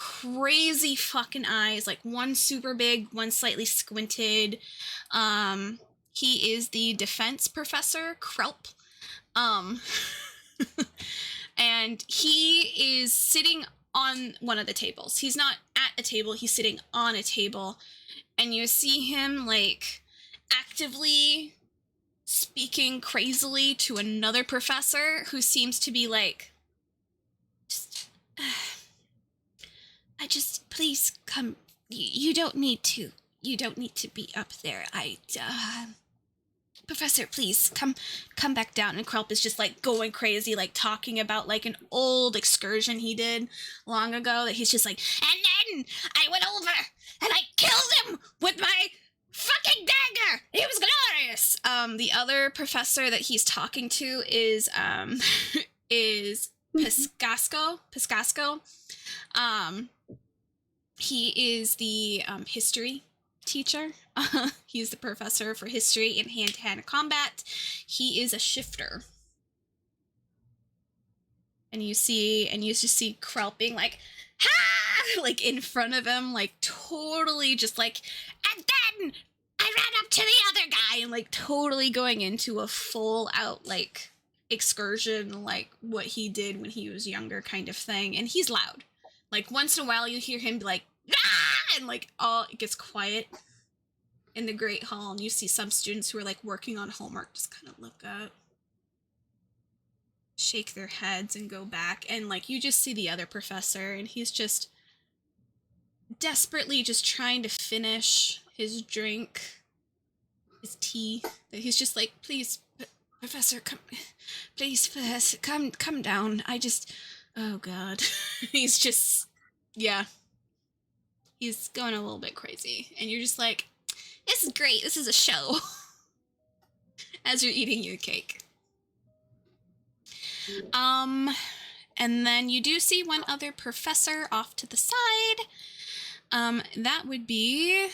Crazy fucking eyes, like one super big, one slightly squinted. He is the defense professor, Kraup. And he is sitting on one of the tables. He's not at a table, he's sitting on a table, and you see him, like, actively speaking crazily to another professor who seems to be like, just, I just, please come, you don't need to be up there. Professor, please come back down. And Krelp is just like going crazy, like talking about like an old excursion he did long ago that he's just like, and then I went over and I killed him with my fucking dagger. It was glorious. The other professor that he's talking to is Piscasco. He is the history teacher. He's the professor for history and hand-to-hand combat. He is a shifter. And you just see Krelp being like, ha! Like in front of him, like totally just like, and then I ran up to the other guy, and like totally going into a full out like excursion, like what he did when he was younger kind of thing. And he's loud. Like once in a while you hear him be like, ah! And like all it gets quiet in the Great Hall, and you see some students who are like working on homework just kind of look up, shake their heads, and go back. And like you just see the other professor, and he's just desperately just trying to finish his drink, his tea. He's just like, please, Professor, come down. Oh God. He's just, yeah. He's going a little bit crazy. And you're just like, this is great. This is a show. As you're eating your cake. And then you do see one other professor off to the side. That would be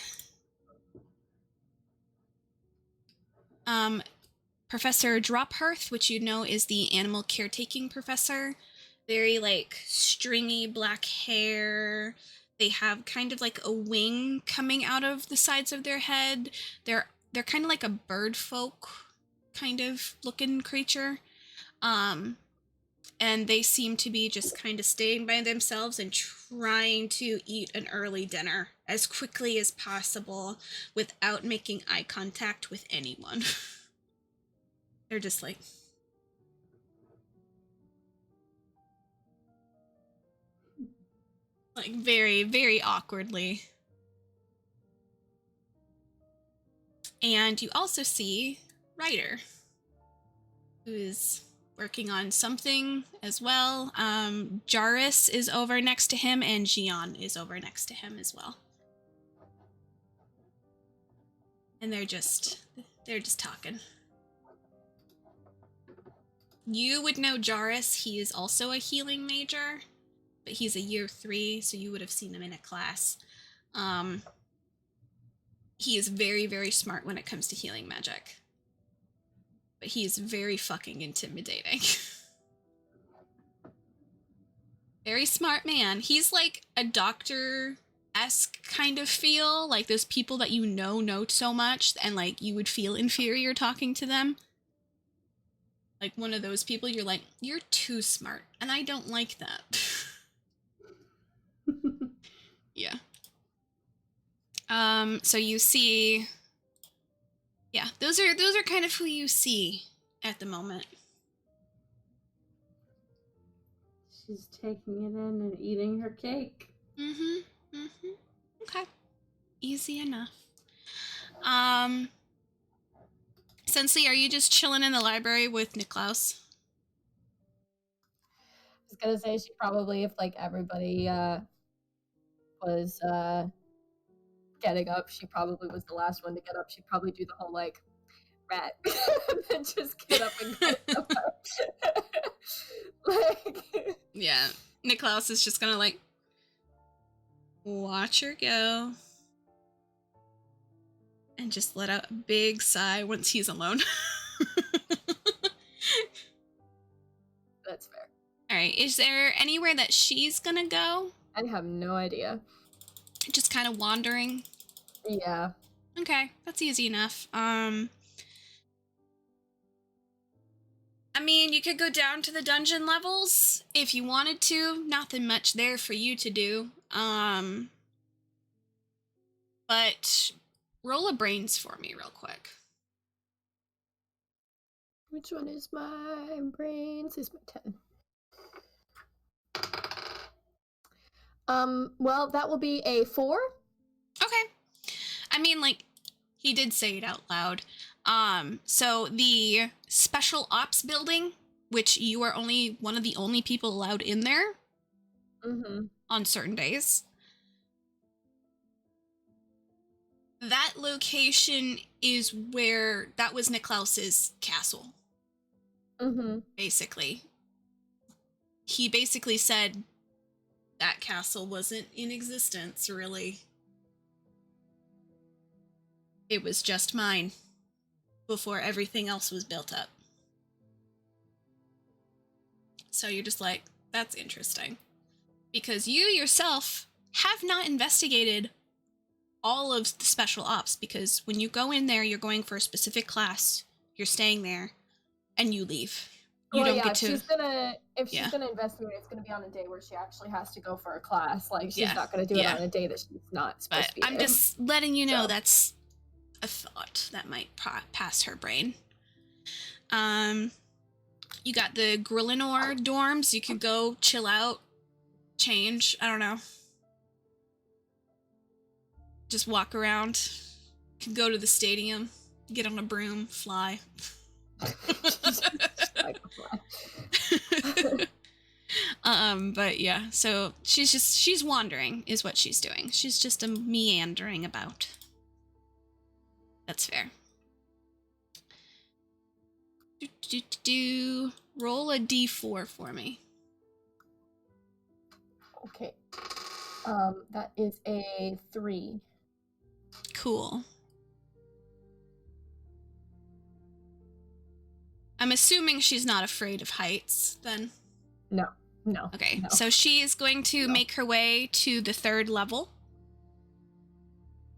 Professor Drophearth, which you know is the animal caretaking professor. Very like stringy black hair. They have kind of like a wing coming out of the sides of their head. They're kind of like a bird folk kind of looking creature. And they seem to be just kind of staying by themselves and trying to eat an early dinner as quickly as possible without making eye contact with anyone. They're just like... like very, very awkwardly. And you also see Ryder, who is working on something as well. Jaris is over next to him, and Gian is over next to him as well. And they're just talking. You would know Jaris. He is also a healing major, but he's a year 3, so you would have seen him in a class. He is very, very smart when it comes to healing magic. But he is very fucking intimidating. Very smart man. He's like a doctor-esque kind of feel, like those people that you know so much, and like you would feel inferior talking to them. Like one of those people you're like, you're too smart, and I don't like that. Yeah. So you see, yeah, those are kind of who you see at the moment. She's taking it in and eating her cake. Okay. Easy enough. Sensei, are you just chilling in the library with Niklaus? I was gonna say she probably, if like everybody was getting up, she probably was the last one to get up. She'd probably do the whole like rat and then just get up and get up. Like, yeah, Niklaus is just gonna like watch her go and just let out a big sigh once he's alone. that's fair. All right, is there anywhere that she's gonna go? I have no idea. Just kind of wandering. Yeah. Okay, that's easy enough. I mean, you could go down to the dungeon levels if you wanted to. Nothing much there for you to do. But roll a brains for me real quick. Which one is my brains? Is my 10. Well, that will be a 4. Okay. I mean, like, he did say it out loud. So the special ops building, which you are only one of the only people allowed in there on certain days, that location is where that was Niklaus's castle. Basically. He basically said that castle wasn't in existence, really. It was just mine before everything else was built up. So you're just like, that's interesting. Because you yourself have not investigated all of the special ops, because when you go in there, you're going for a specific class, you're staying there, and you leave. You don't get to... If she's gonna investigate, it's gonna be on a day where she actually has to go for a class. Like, she's not gonna do it on a day that she's not supposed to be I'm just letting you know that's a thought that might pass her brain. You got the Grillinor dorms. You could go chill out, change. I don't know. Just walk around. Could go to the stadium, get on a broom, fly. But yeah, so she's wandering is what she's doing. She's just a meandering about. That's fair. Roll a d4 for me. Okay. That is a 3. Cool. I'm assuming she's not afraid of heights, then? No. Okay, no. So she is going to make her way to the 3rd level,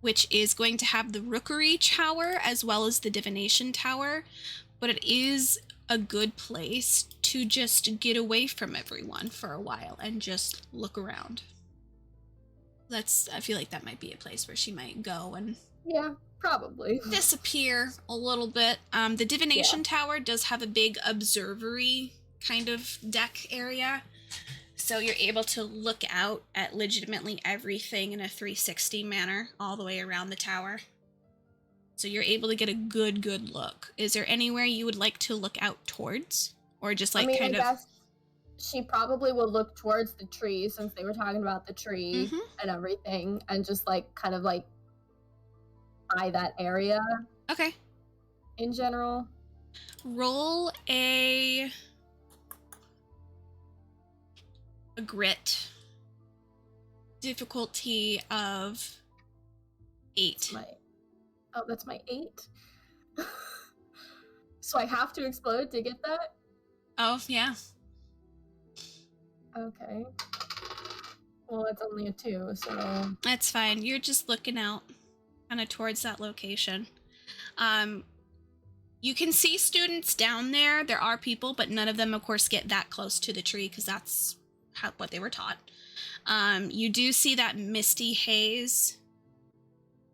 which is going to have the Rookery Tower as well as the Divination Tower, but it is a good place to just get away from everyone for a while and just look around. I feel like that might be a place where she might go and... Yeah, probably. Disappear a little bit. The Divination Tower does have a big observatory kind of deck area, so you're able to look out at legitimately everything in a 360 manner all the way around the tower. So you're able to get a good look. Is there anywhere you would like to look out towards? Or just like I guess she probably will look towards the tree, since they were talking about the tree and everything, and just like kind of like eye that area. Okay. In general. Roll a grit. Difficulty of 8. That's my 8? So I have to explode to get that? Oh, yeah. Okay. Well, it's only a 2, so... That's fine. You're just looking out kind of towards that location. You can see students down there. There are people, but none of them, of course, get that close to the tree because that's what they were taught. You do see that misty haze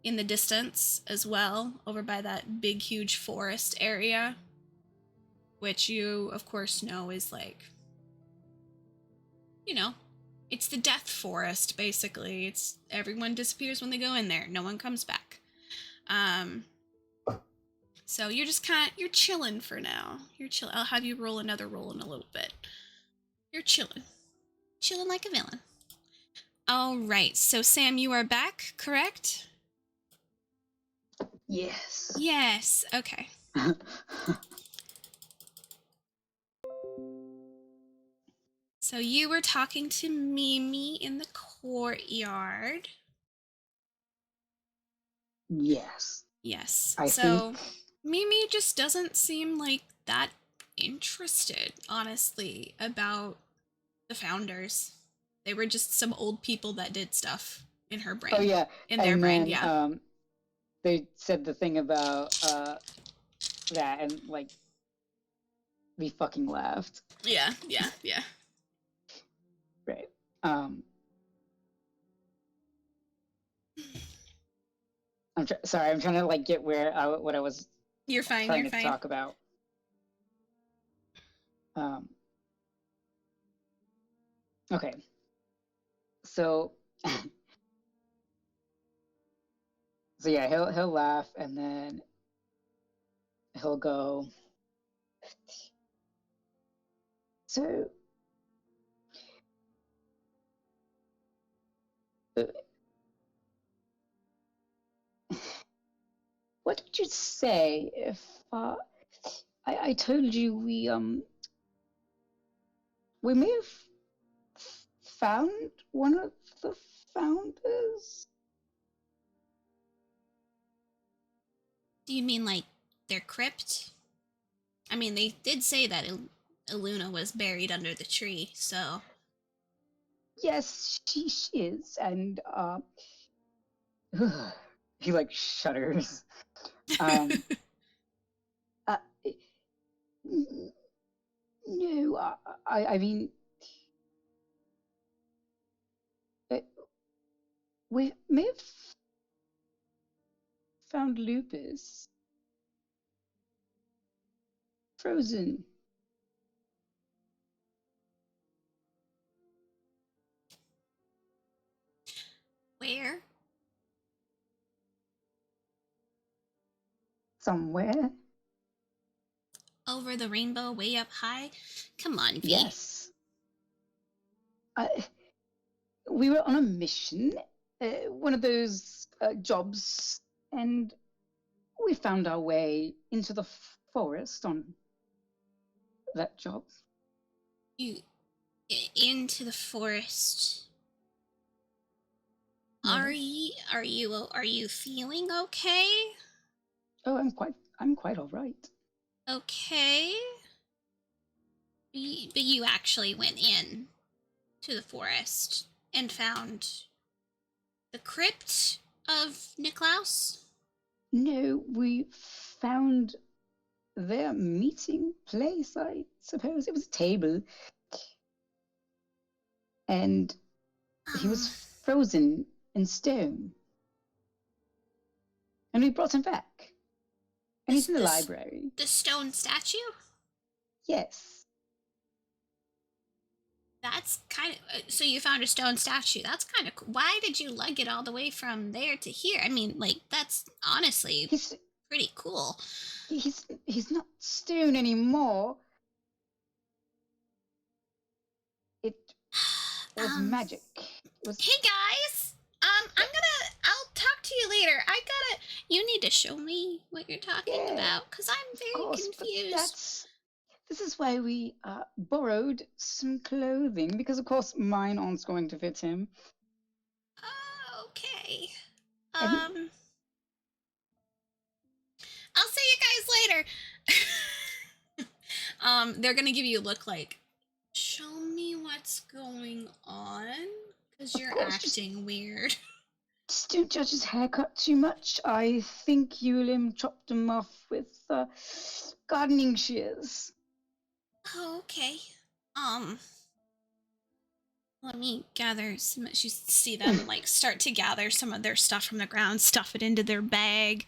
in the distance as well, over by that big, huge forest area, which you, of course, know is like, it's the death forest, basically. It's everyone disappears when they go in there. No one comes back. So you're just you're chilling for now. You're chill. I'll have you roll another roll in a little bit. You're chilling. Chilling like a villain. All right. So Sam, you are back, correct? Yes. Yes. Okay. So you were talking to Mimi in the courtyard. Yes. Yes. I so think... Mimi just doesn't seem like that interested, honestly, about the founders. They were just some old people that did stuff in her brain. Oh, yeah. In their brain, yeah. They said the thing about that, and, like, we fucking laughed. Yeah. Right. Sorry, I'm trying to like get what I was You're fine. trying You're to fine. talk about. Okay. So so yeah, he'll laugh and then he'll go. So uh, what would you say if I told you we may have found one of the founders? Do you mean like their crypt? I mean, they did say that Iluna was buried under the tree, so. Yes, she is, and he like shudders. Uh, no, I mean, uh, we may have found Lupus frozen. Where? Somewhere. Over the rainbow, way up high? Come on, V. Yes. We were on a mission, one of those jobs, and we found our way into the forest on that job. You into the forest. Yes. Are you feeling okay? Oh, I'm quite all right. Okay. But you actually went in to the forest and found the crypt of Niklaus? No, we found their meeting place, I suppose. It was a table. And he was frozen in stone. And we brought him back. And he's in the library. The stone statue? Yes. That's kind of. So you found a stone statue. That's kind of cool. Why did you lug it all the way from there to here? I mean, like, that's honestly pretty cool. He's not stone anymore. It was magic. It was... Hey guys! I'll talk to you later. You need to show me what you're talking about, because I'm very confused. This is why we borrowed some clothing, because of course mine aren't going to fit him. Okay. I'll see you guys later. They're gonna give you a look like, show me what's going on, because you're acting weird. Just don't judge his haircut too much. I think Yulim chopped him off with gardening shears. Oh, okay. Let me gather some. You see them like start to gather some of their stuff from the ground, stuff it into their bag,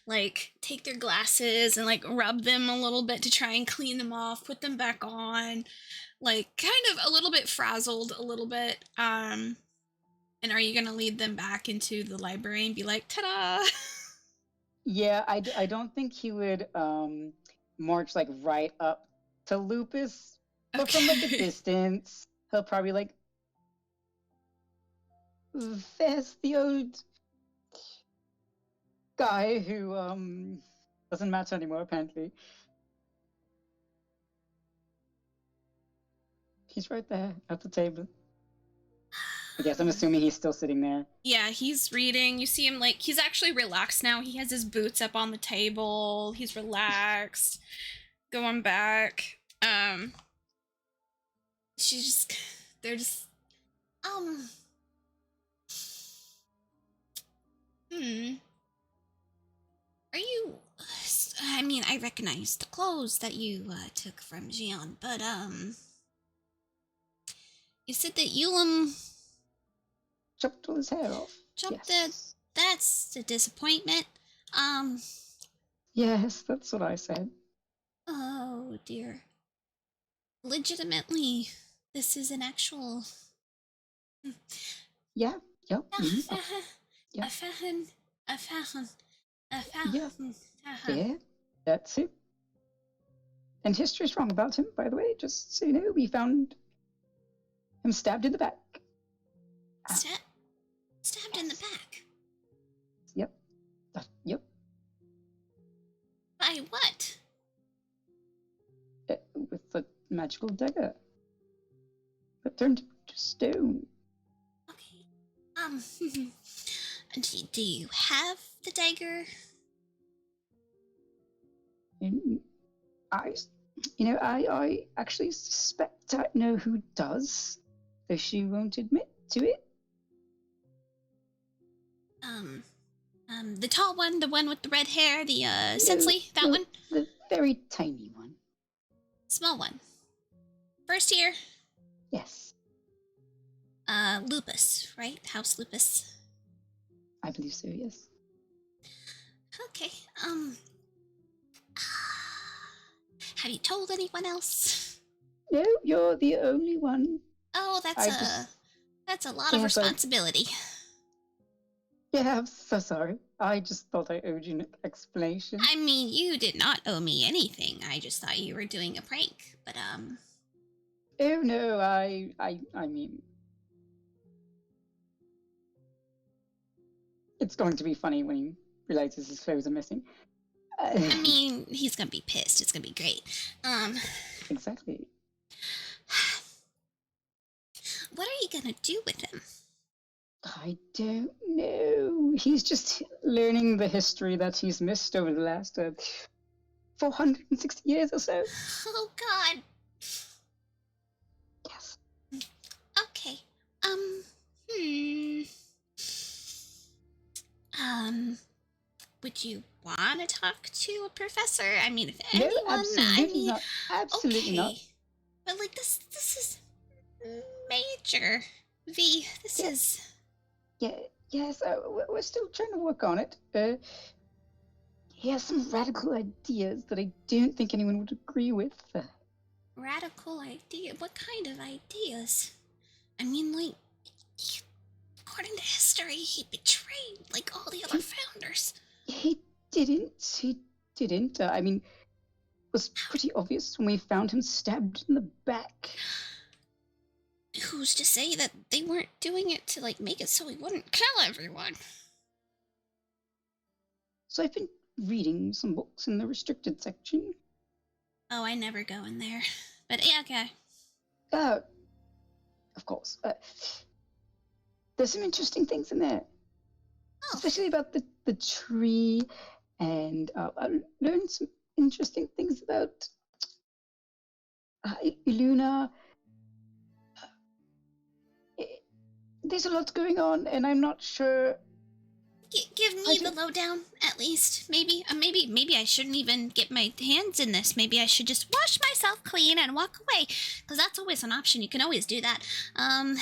like take their glasses and like rub them a little bit to try and clean them off, put them back on, like kind of a little bit frazzled, a little bit. And are you gonna lead them back into the library and be like, ta-da? Yeah, I don't think he would march like right up to Lupus, but from like a distance, he'll probably like, there's the old guy who doesn't matter anymore apparently. He's right there at the table. I guess I'm assuming he's still sitting there. Yeah, he's reading. You see him like he's actually relaxed now. He has his boots up on the table. He's relaxed. Going back. They're just Are you I mean, I recognize the clothes that you took from Jian, but you said that Yulim chopped all his hair off. chopped yes. that's a disappointment. Yes, that's what I said. Oh dear. Legitimately, this is an actual. Yeah, yep, yeah, A fahan, a fahan, a yeah, fahan. yeah, that's it. And history's wrong about him, by the way, just so you know, we found him stabbed in the back. Stabbed in the back. Yep, yep. By what? With the magical dagger that turned to stone. Okay. Do you have the dagger? And I actually suspect I know who does, though she won't admit to it. The tall one, the one with the red hair, the Sensley, that No, one? the very tiny one. Small one. First year, Yes, Lupus, right? House Lupus. I believe so, yes. Okay, have you told anyone else? No, you're the only one. Oh, that's a lot of Yes, responsibility. Yeah, I'm so sorry. I just thought I owed you an explanation. I mean, you did not owe me anything. I just thought you were doing a prank. But Oh no, I mean, it's going to be funny when he realizes his clothes are missing. I mean, he's gonna be pissed. It's gonna be great. Exactly. What are you gonna do with him? I don't know. He's just learning the history that he's missed over the last 460 years or so. Oh God. Yes. Okay. Hmm. Would you want to talk to a professor? I mean, if No, anyone, absolutely not. Absolutely okay. not. But like this is major. V, this is. Yeah, yes, we're still trying to work on it. He has some radical ideas that I don't think anyone would agree with. Radical idea? What kind of ideas? I mean, like, according to history, he betrayed, like, all the other founders. He didn't. I mean, it was pretty obvious when we found him stabbed in the back. Who's to say that they weren't doing it to, like, make it so he wouldn't kill everyone? So I've been reading some books in the restricted section. Oh, I never go in there. But yeah, okay. Of course. There's some interesting things in there. Oh. Especially about the tree, and I learned some interesting things about Iluna. There's a lot going on, and I'm not sure. Give me the lowdown, at least. Maybe I shouldn't even get my hands in this. Maybe I should just wash myself clean and walk away, because that's always an option. You can always do that. I'm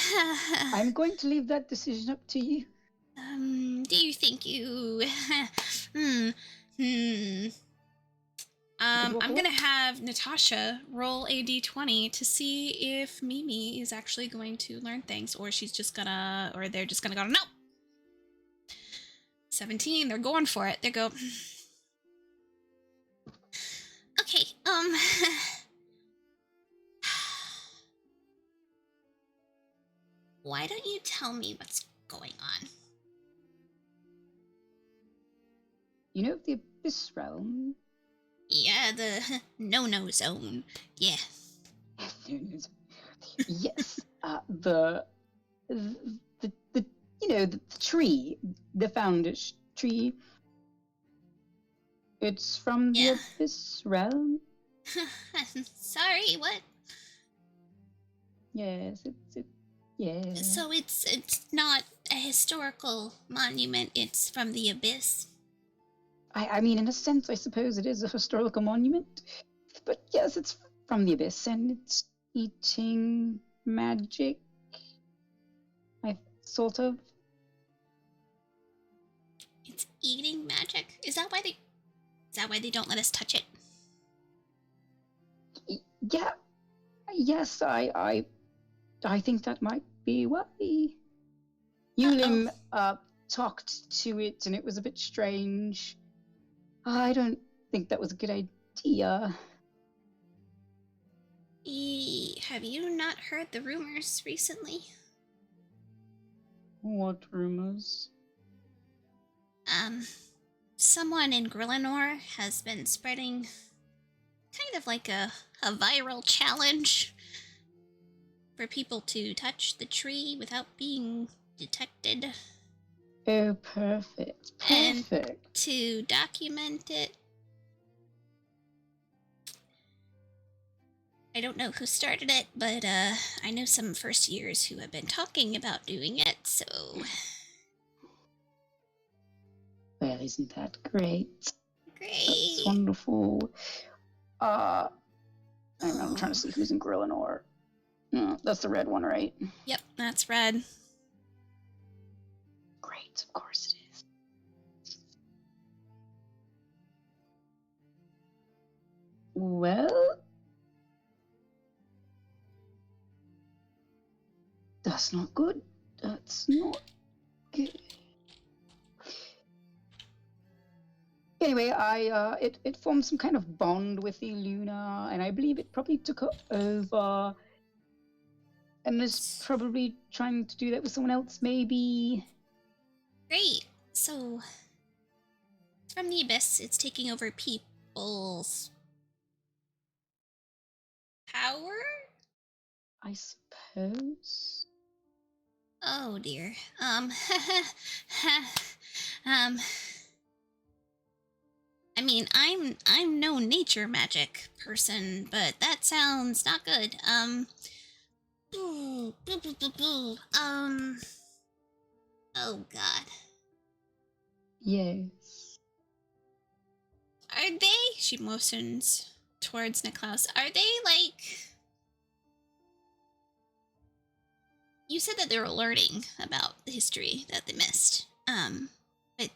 going to leave that decision up to you. Do you think you? I'm gonna have Natasha roll a d20 to see if Mimi is actually going to learn things, or she's just gonna, or they're just gonna go, no. 17, they're going for it. They go. Okay, why don't you tell me what's going on? You know the Abyss Realm? Yeah, the no-no zone. Yeah. Yes, the tree, the founder's tree. It's from the Abyss Realm. Sorry, what? Yes, yeah. So it's not a historical monument. It's from the Abyss. I mean, in a sense, I suppose it is a historical monument. But yes, it's from the Abyss, and it's eating magic. I sort of. It's eating magic. Is that why they don't let us touch it? Yeah. Yes, I think that might be why. Yulim talked to it, and it was a bit strange. I don't think that was a good idea. Have you not heard the rumors recently? What rumors? Someone in Grillinor has been spreading kind of like a viral challenge for people to touch the tree without being detected. Oh, perfect. And Perfect. to document it, I don't know who started it, but I know some first years who have been talking about doing it, so... Well, isn't that great? Great! That's wonderful. I'm trying to see who's in Grillinor. No, that's the red one, right? Yep, that's red. Great, of course it is. Well, that's not good. That's not good. Anyway, it formed some kind of bond with the Luna, and I believe it probably took her over, and is probably trying to do that with someone else, maybe. Great. So, from the Abyss, it's taking over people's power? I suppose. Oh dear. I mean, I'm no nature magic person, but that sounds not good. Oh god. Yes. Are they? She motions towards Niklaus. Are they like? You said that they were learning about the history that they missed. But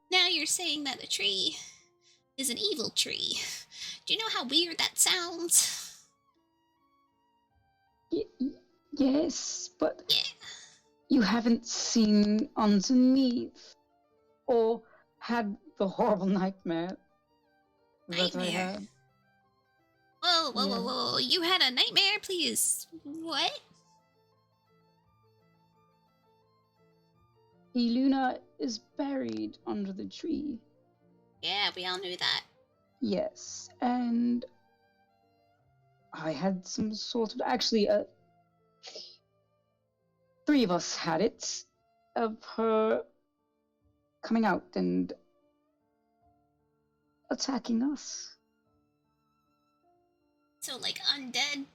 now you're saying that the tree is an evil tree. Do you know how weird that sounds? Yes, but Yeah. you haven't seen underneath or had the horrible nightmare that I had. Whoa. You had a nightmare, please. What? The Luna is buried under the tree. Yeah, we all knew that. Yes, and I had some sort of... Actually, 3 of us had it, of her coming out and attacking us. So, like, undead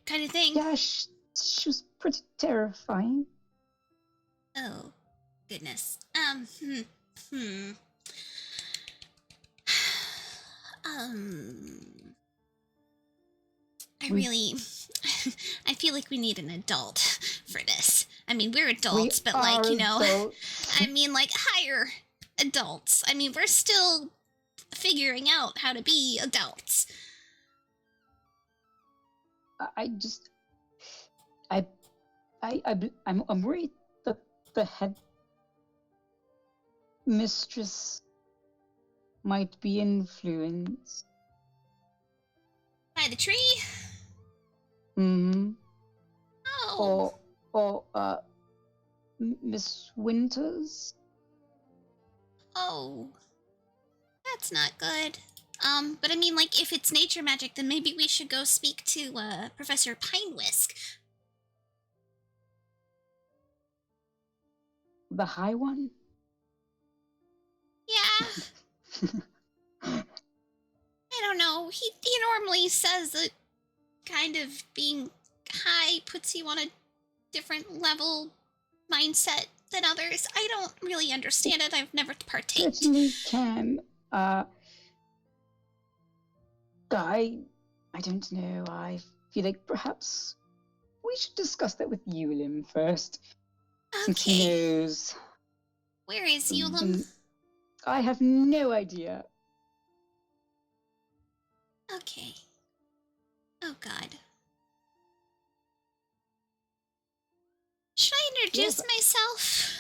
kind of thing? Yeah, she was pretty terrifying. Oh, goodness. I feel like we need an adult for this. I mean, we're adults, but like, you know, adults. I mean, like, higher adults. I mean, we're still figuring out how to be adults. I'm worried that the head mistress might be influenced by the tree. Mm-hmm. Oh. Or Miss Winters. Oh, that's not good. But I mean, like, if it's nature magic, then maybe we should go speak to Professor Pinewhisk. The high one? Yeah. I don't know. He normally says that kind of being high puts you on a different level mindset than others. I don't really understand it. I've never partaken. Certainly can. I don't know. I feel like perhaps we should discuss that with Yulim first. Okay. Since he knows Where is Eulum? I have no idea. Okay. Oh god. Should I introduce Yes. myself?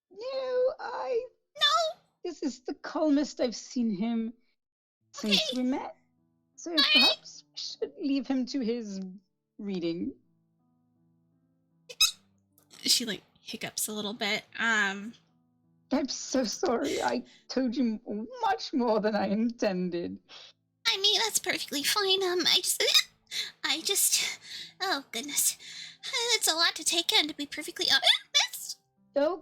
No, No? this is the calmest I've seen him since Okay. we met. So Alright. perhaps we should leave him to his reading. She, like, hiccups a little bit. I'm so sorry. I told you much more than I intended. I mean, that's perfectly fine. I just, oh goodness. It's a lot to take in, to be perfectly honest. Oh,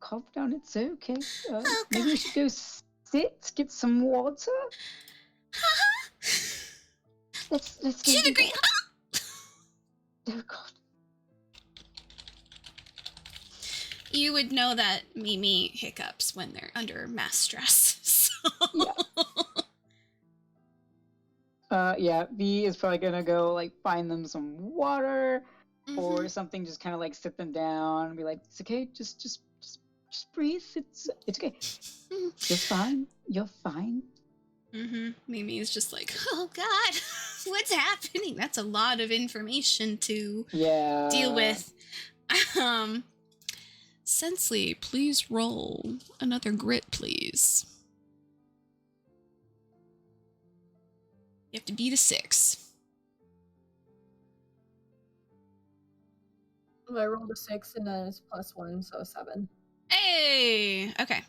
calm down. It's okay. Oh, Maybe we God. should go sit, get some water. Let's go To the do great. that. Oh God. You would know that Mimi hiccups when they're under mass stress. So. Yeah, V is probably gonna go like find them some water or Mhm. something, just kind of like sit them down and be like, "It's okay, just breathe. It's okay. You're fine. You're fine." Mimi is just like, oh God, what's happening? That's a lot of information to deal with. Sensley, please roll another grit, please. You have to beat a 6. I rolled a 6 and then it's +1, so 7. Hey! Okay.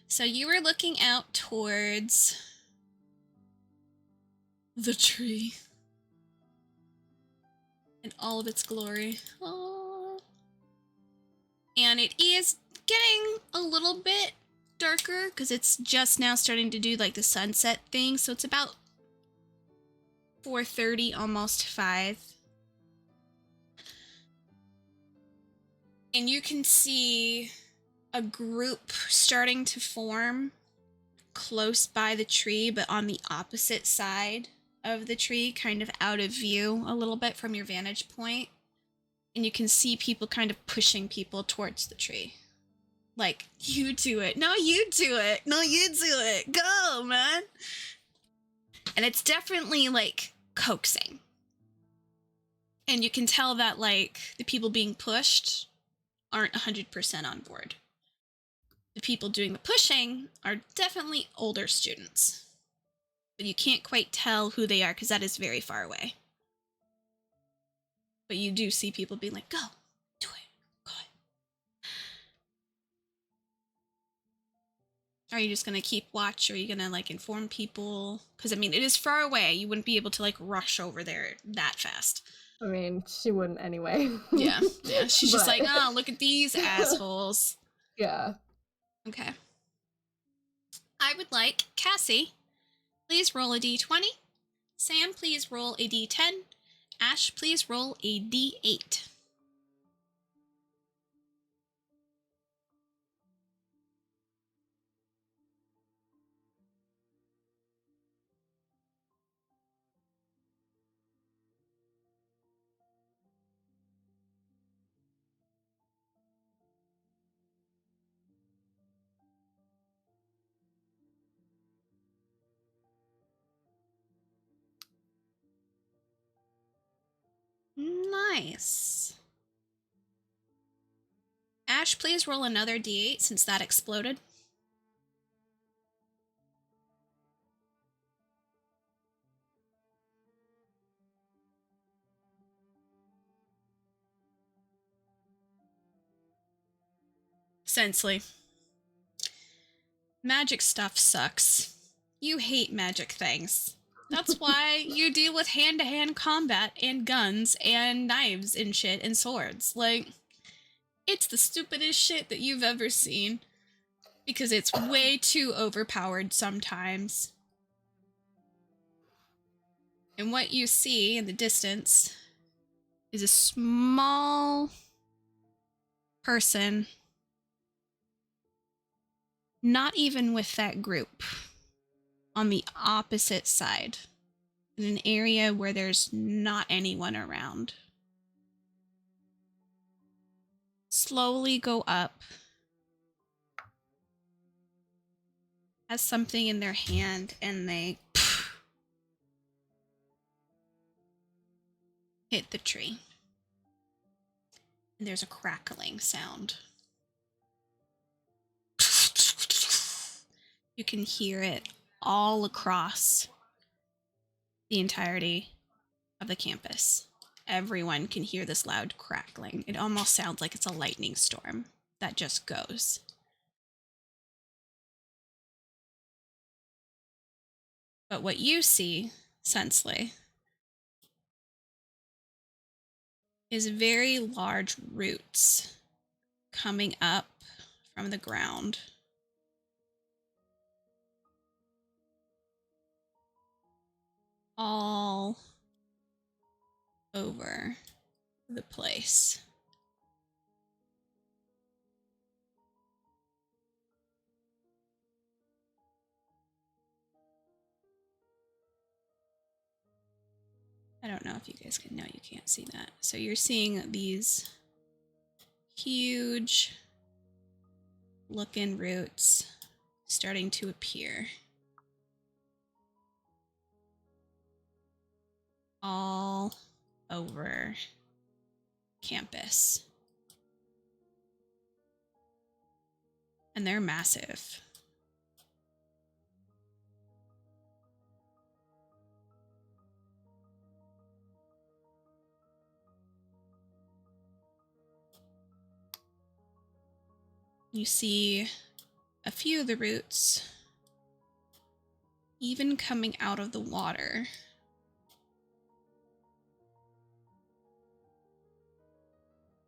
So you were looking out towards the tree in all of its glory. Oh. And it is getting a little bit darker because it's just now starting to do like the sunset thing. So it's about 4:30, almost 5. And you can see a group starting to form close by the tree, but on the opposite side of the tree, kind of out of view a little bit from your vantage point. And you can see people kind of pushing people towards the tree. Like, you do it. No, you do it. No, you do it. Go, man. And it's definitely like coaxing. And you can tell that like the people being pushed aren't 100% on board. The people doing the pushing are definitely older students. But you can't quite tell who they are because that is very far away. But you do see people being like, go, do it, go. Are you just going to keep watch, or are you going to like inform people? Because I mean, it is far away. You wouldn't be able to like rush over there that fast. I mean, she wouldn't anyway. Yeah. She's just like, oh, look at these assholes. Yeah. Okay. I would like Cassie, please roll a d20. Sam, please roll a d10. Ash, please roll a d8. Nice. Ash, please roll another d8 since that exploded. Sensley. Magic stuff sucks. You hate magic things. That's why you deal with hand-to-hand combat and guns and knives and shit and swords. Like, it's the stupidest shit that you've ever seen. Because it's way too overpowered sometimes. And what you see in the distance is a small person, not even with that group, on the opposite side, in an area where there's not anyone around. slowly go up, has something in their hand, and they hit the tree. And there's a crackling sound. You can hear it all across the entirety of the campus. Everyone can hear this loud crackling. It almost sounds like it's a lightning storm that just goes. But what you see, Sensley, is very large roots coming up from the ground. All over the place. I don't know if you guys can. No, you can't see that. So you're seeing these huge looking roots starting to appear all over campus. And they're massive. You see a few of the roots even coming out of the water.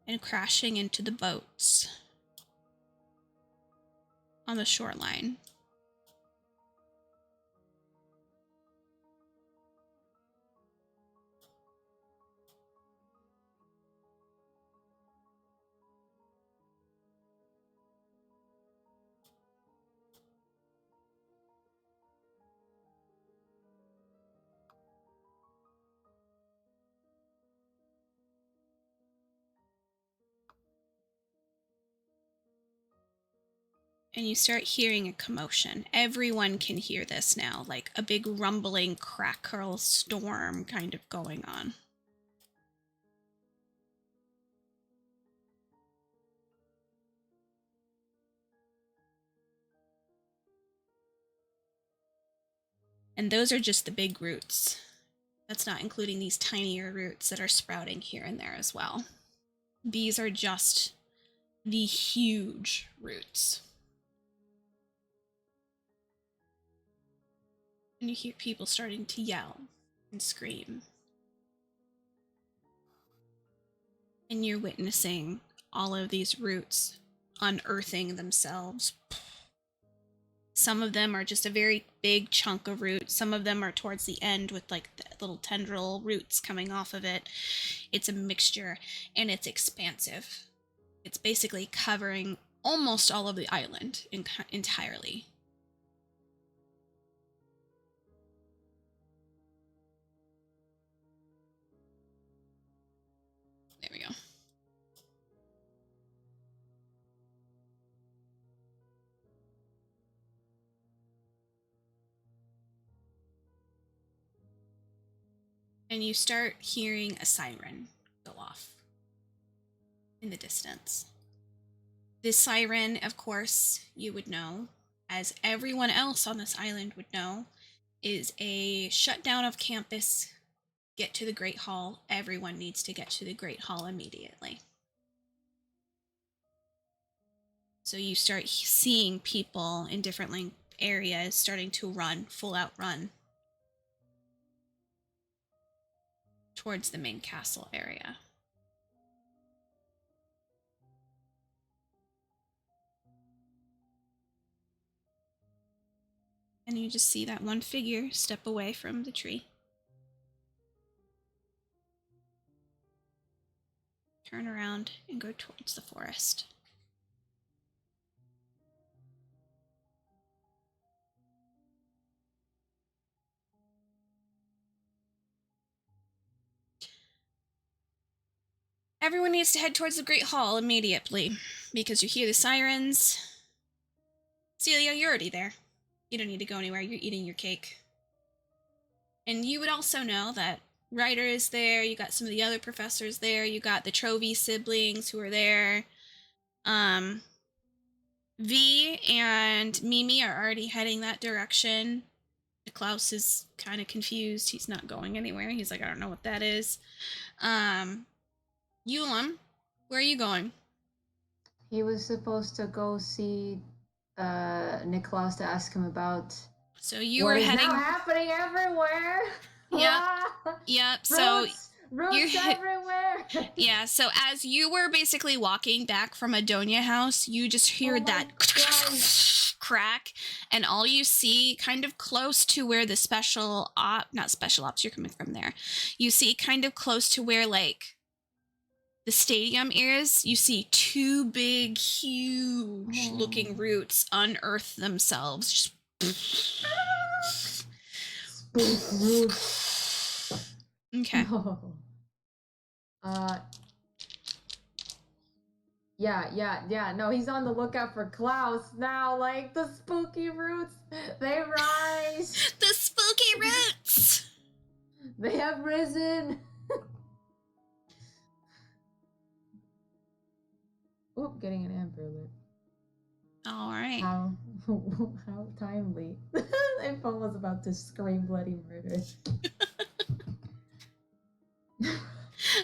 And crashing into the boats on the shoreline. And you start hearing a commotion. Everyone can hear this now, like a big rumbling, crackle storm kind of going on. And those are just the big roots. That's not including these tinier roots that are sprouting here and there as well. These are just the huge roots. And you hear people starting to yell and scream. And you're witnessing all of these roots unearthing themselves. Some of them are just a very big chunk of root. Some of them are towards the end with like the little tendril roots coming off of it. It's a mixture and it's expansive. It's basically covering almost all of the island entirely. There we go. And you start hearing a siren go off in the distance. This siren, of course, you would know, as everyone else on this island would know, is a shutdown of campus. Get to the Great Hall. Everyone needs to get to the Great Hall immediately. So you start seeing people in different areas starting to run, full out run towards the main castle area. And you just see that one figure step away from the tree. Turn around and go towards the forest. Everyone needs to head towards the Great Hall immediately, because you hear the sirens. Celia, you're already there. You don't need to go anywhere. You're eating your cake. And you would also know that Ryder is there. You got some of the other professors there. You got the Trovy siblings who are there. V and Mimi are already heading that direction. Klaus is kind of confused. He's not going anywhere. He's like, I don't know what that is. Eulum, where are you going? He was supposed to go see Niklaus to ask him about So you what were is heading. now happening everywhere. Yep. So roots everywhere. Yeah. So as you were basically walking back from Adonia House, you just heard that crack, and all you see, kind of close to where the not special ops, you're coming from there. You see kind of close to where like the stadium is, you see two big, huge looking roots unearth themselves. Spook roots. Okay. No. Yeah. No, he's on the lookout for Klaus now. Like the spooky roots, they rise. The spooky roots. They have risen. Oop, getting an Amber Alert. All right. How timely. My phone was about to scream bloody murder.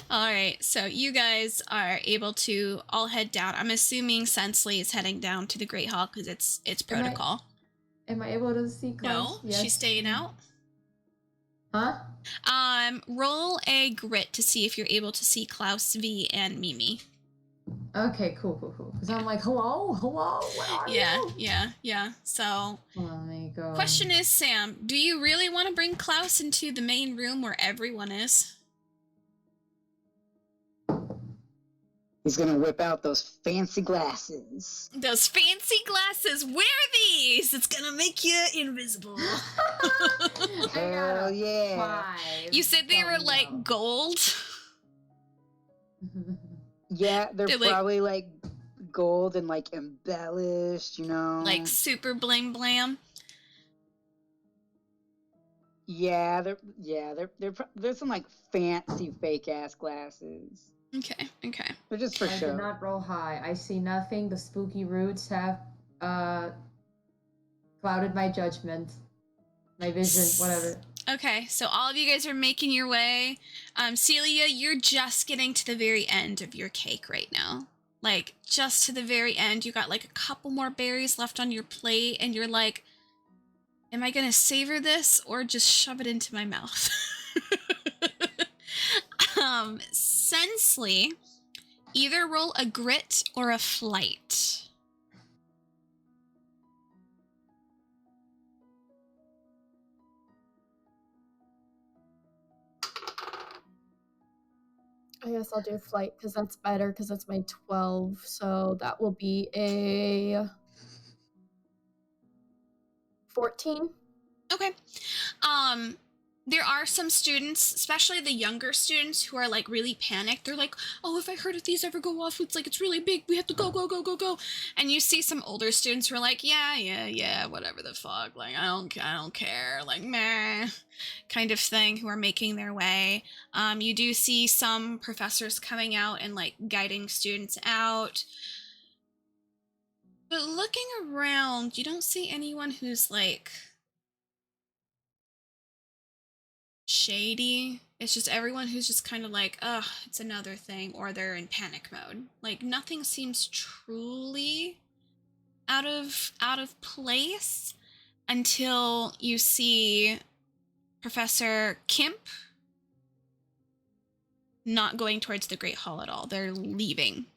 All right, so you guys are able to all head down. I'm assuming Sensley is heading down to the Great Hall because it's protocol. Am I able to see Klaus? No, yes. She's staying out. Huh? Roll a grit to see if you're able to see Klaus, V, and Mimi. Okay, cool. Because I'm like, hello, where are you? Yeah. So, let me go. Question is, Sam, do you really want to bring Klaus into the main room where everyone is? He's gonna whip out those fancy glasses. Those fancy glasses. Wear these. It's gonna make you invisible. Hell yeah! You said they were like gold. Yeah, they're probably like gold and like embellished, you know. Like super bling blam. Yeah, they're some like fancy fake ass glasses. Okay. They're just for show. I did not roll high. I see nothing. The spooky roots have clouded my judgment, my vision, whatever. Okay, so all of you guys are making your way. Celia, you're just getting to the very end of your cake right now. Like, just to the very end. You got like a couple more berries left on your plate, and you're like, am I gonna savor this or just shove it into my mouth? Sensley, either roll a grit or a flight. I guess I'll do flight because that's better because that's my 12. So that will be a 14. Okay. There are some students, especially the younger students, who are like really panicked. They're like, oh, if I heard if these ever go off, it's like, it's really big. We have to go. And you see some older students who are like, yeah, whatever the fuck. Like, I don't care. Like, meh, kind of thing, who are making their way. You do see some professors coming out and like guiding students out. But looking around, you don't see anyone who's like shady. It's just everyone who's just kind of like, ugh, it's another thing, or they're in panic mode. Like, nothing seems truly out of place until you see Professor Kemp not going towards the Great Hall at all. They're leaving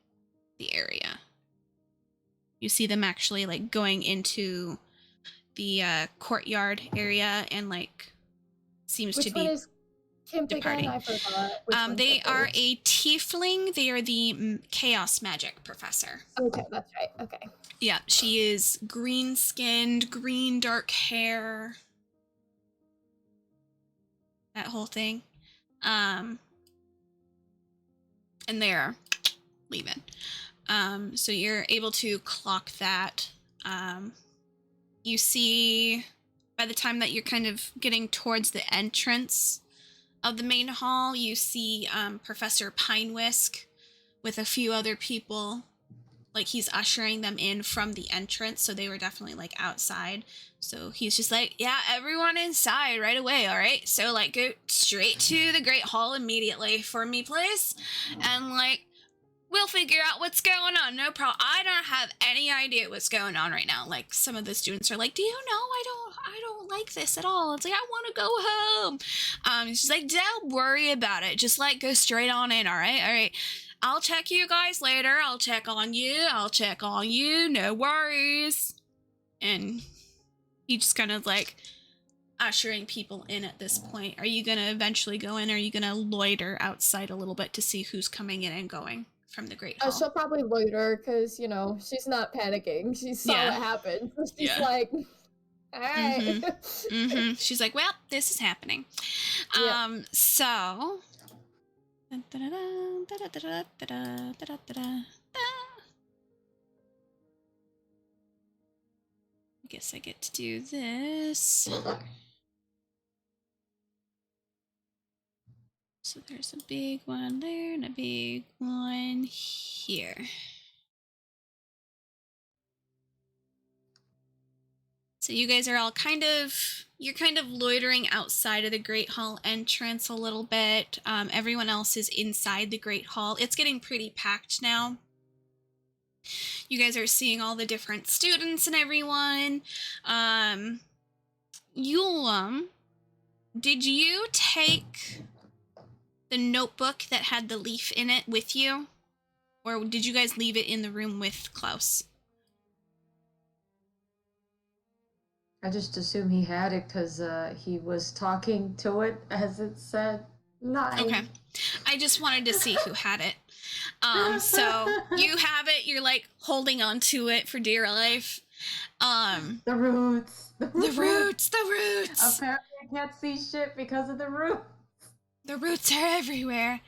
the area. You see them actually like going into the courtyard area and like seems Which to be one is Kemp departing. Again? I forgot. They are a tiefling. They are the chaos magic professor. Okay, that's right. Okay. Yeah, she is green-skinned, green dark hair. That whole thing. and they're leaving. So you're able to clock that. You see, by the time that you're kind of getting towards the entrance of the main hall, you see Professor Pinewhisk with a few other people. Like, he's ushering them in from the entrance, so they were definitely, like, outside. So he's just like, yeah, everyone inside right away, all right? So, like, go straight to the Great Hall immediately for me, please. And, like, we'll figure out what's going on. No problem. I don't have any idea what's going on right now. Like, some of the students are like, do you know, I don't like this at all. It's like, I want to go home. She's like, don't worry about it. Just, like, go straight on in, all right? All right. I'll check you guys later. I'll check on you. No worries. And he just kind of, like, ushering people in at this point. Are you going to eventually go in, or are you going to loiter outside a little bit to see who's coming in and going from the Great Hall? She'll probably loiter because, you know, she's not panicking. She saw what happened. So she's like, all right. She's like, well, this is happening. So... I guess I get to do this. So there's a big one there and a big one here. So you guys are all you're kind of loitering outside of the Great Hall entrance a little bit. Everyone else is inside the Great Hall. It's getting pretty packed now. You guys are seeing all the different students and everyone. Yulum, did you take the notebook that had the leaf in it with you? Or did you guys leave it in the room with Klaus? I just assume he had it because he was talking to it as it said live. Okay. I just wanted to see who had it. So you have it, you're like holding on to it for dear life. The roots. The roots. Apparently I can't see shit because of the roots. The roots are everywhere.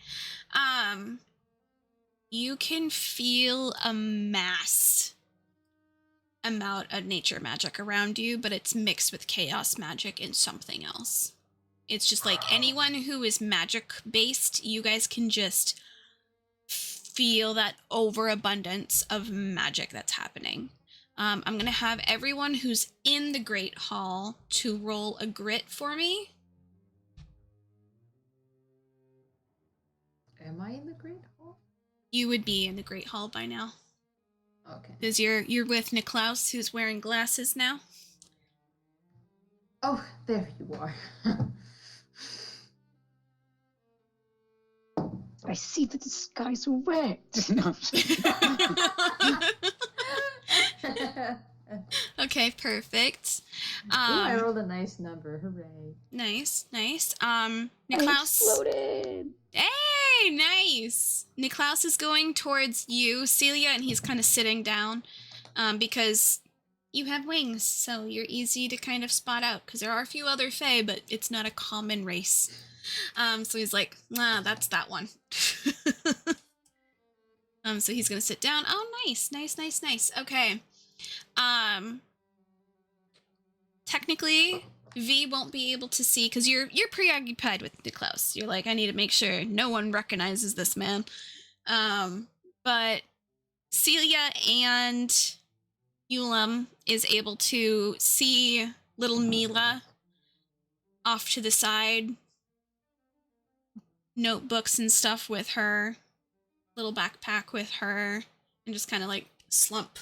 You can feel a mass amount of nature magic around you, but it's mixed with chaos magic and something else. It's just like anyone who is magic based, you guys can just feel that overabundance of magic that's happening. I'm gonna have everyone who's in the Great Hall to roll a grit for me. Am I in the Great Hall? You would be in the Great Hall by now. Okay. Because you're with Niklaus, who's wearing glasses now. Oh, there you are. I see that the skies are red. No, Okay, perfect. I rolled a nice number. Hooray. Nice. I Niklaus. exploded. Hey, nice. Niklaus is going towards you, Celia, and he's kind of sitting down because you have wings, so you're easy to kind of spot out because there are a few other Fae, but it's not a common race. So he's like, nah, that's that one. So he's gonna sit down. Oh, nice. Okay. Technically, V won't be able to see because you're preoccupied with Niklaus. You're like, I need to make sure no one recognizes this man. But Celia and Yulum is able to see little Mila off to the side, notebooks and stuff with her, little backpack with her, and just kind of like slump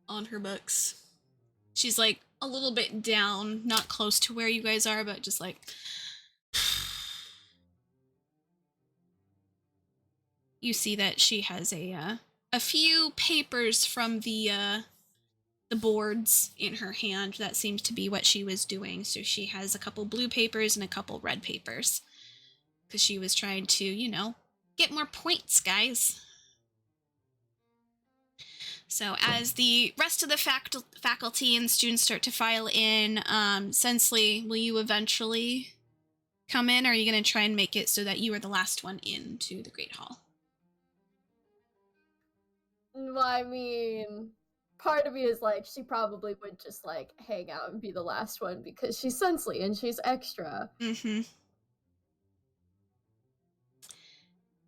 on her books. She's like a little bit down, not close to where you guys are, but just like you see that she has a few papers from the boards in her hand. That seems to be what she was doing. So she has a couple blue papers and a couple red papers because she was trying to, you know, get more points, guys. So as the rest of the faculty and students start to file in, Sensley, will you eventually come in, or are you going to try and make it so that you are the last one into the Great Hall? Well, I mean, part of me is like, she probably would just like hang out and be the last one because she's Sensley and she's extra. Mm-hmm.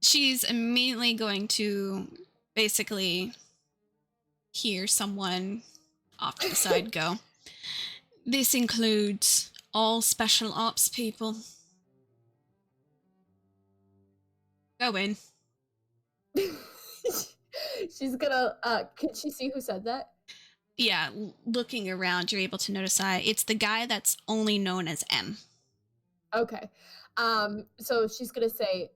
She's immediately going to basically hear someone off to the side go, "This includes all special ops people. Go in." She's gonna, could she see who said that? Yeah, looking around, you're able to notice it's the guy that's only known as M. Okay. So she's gonna say,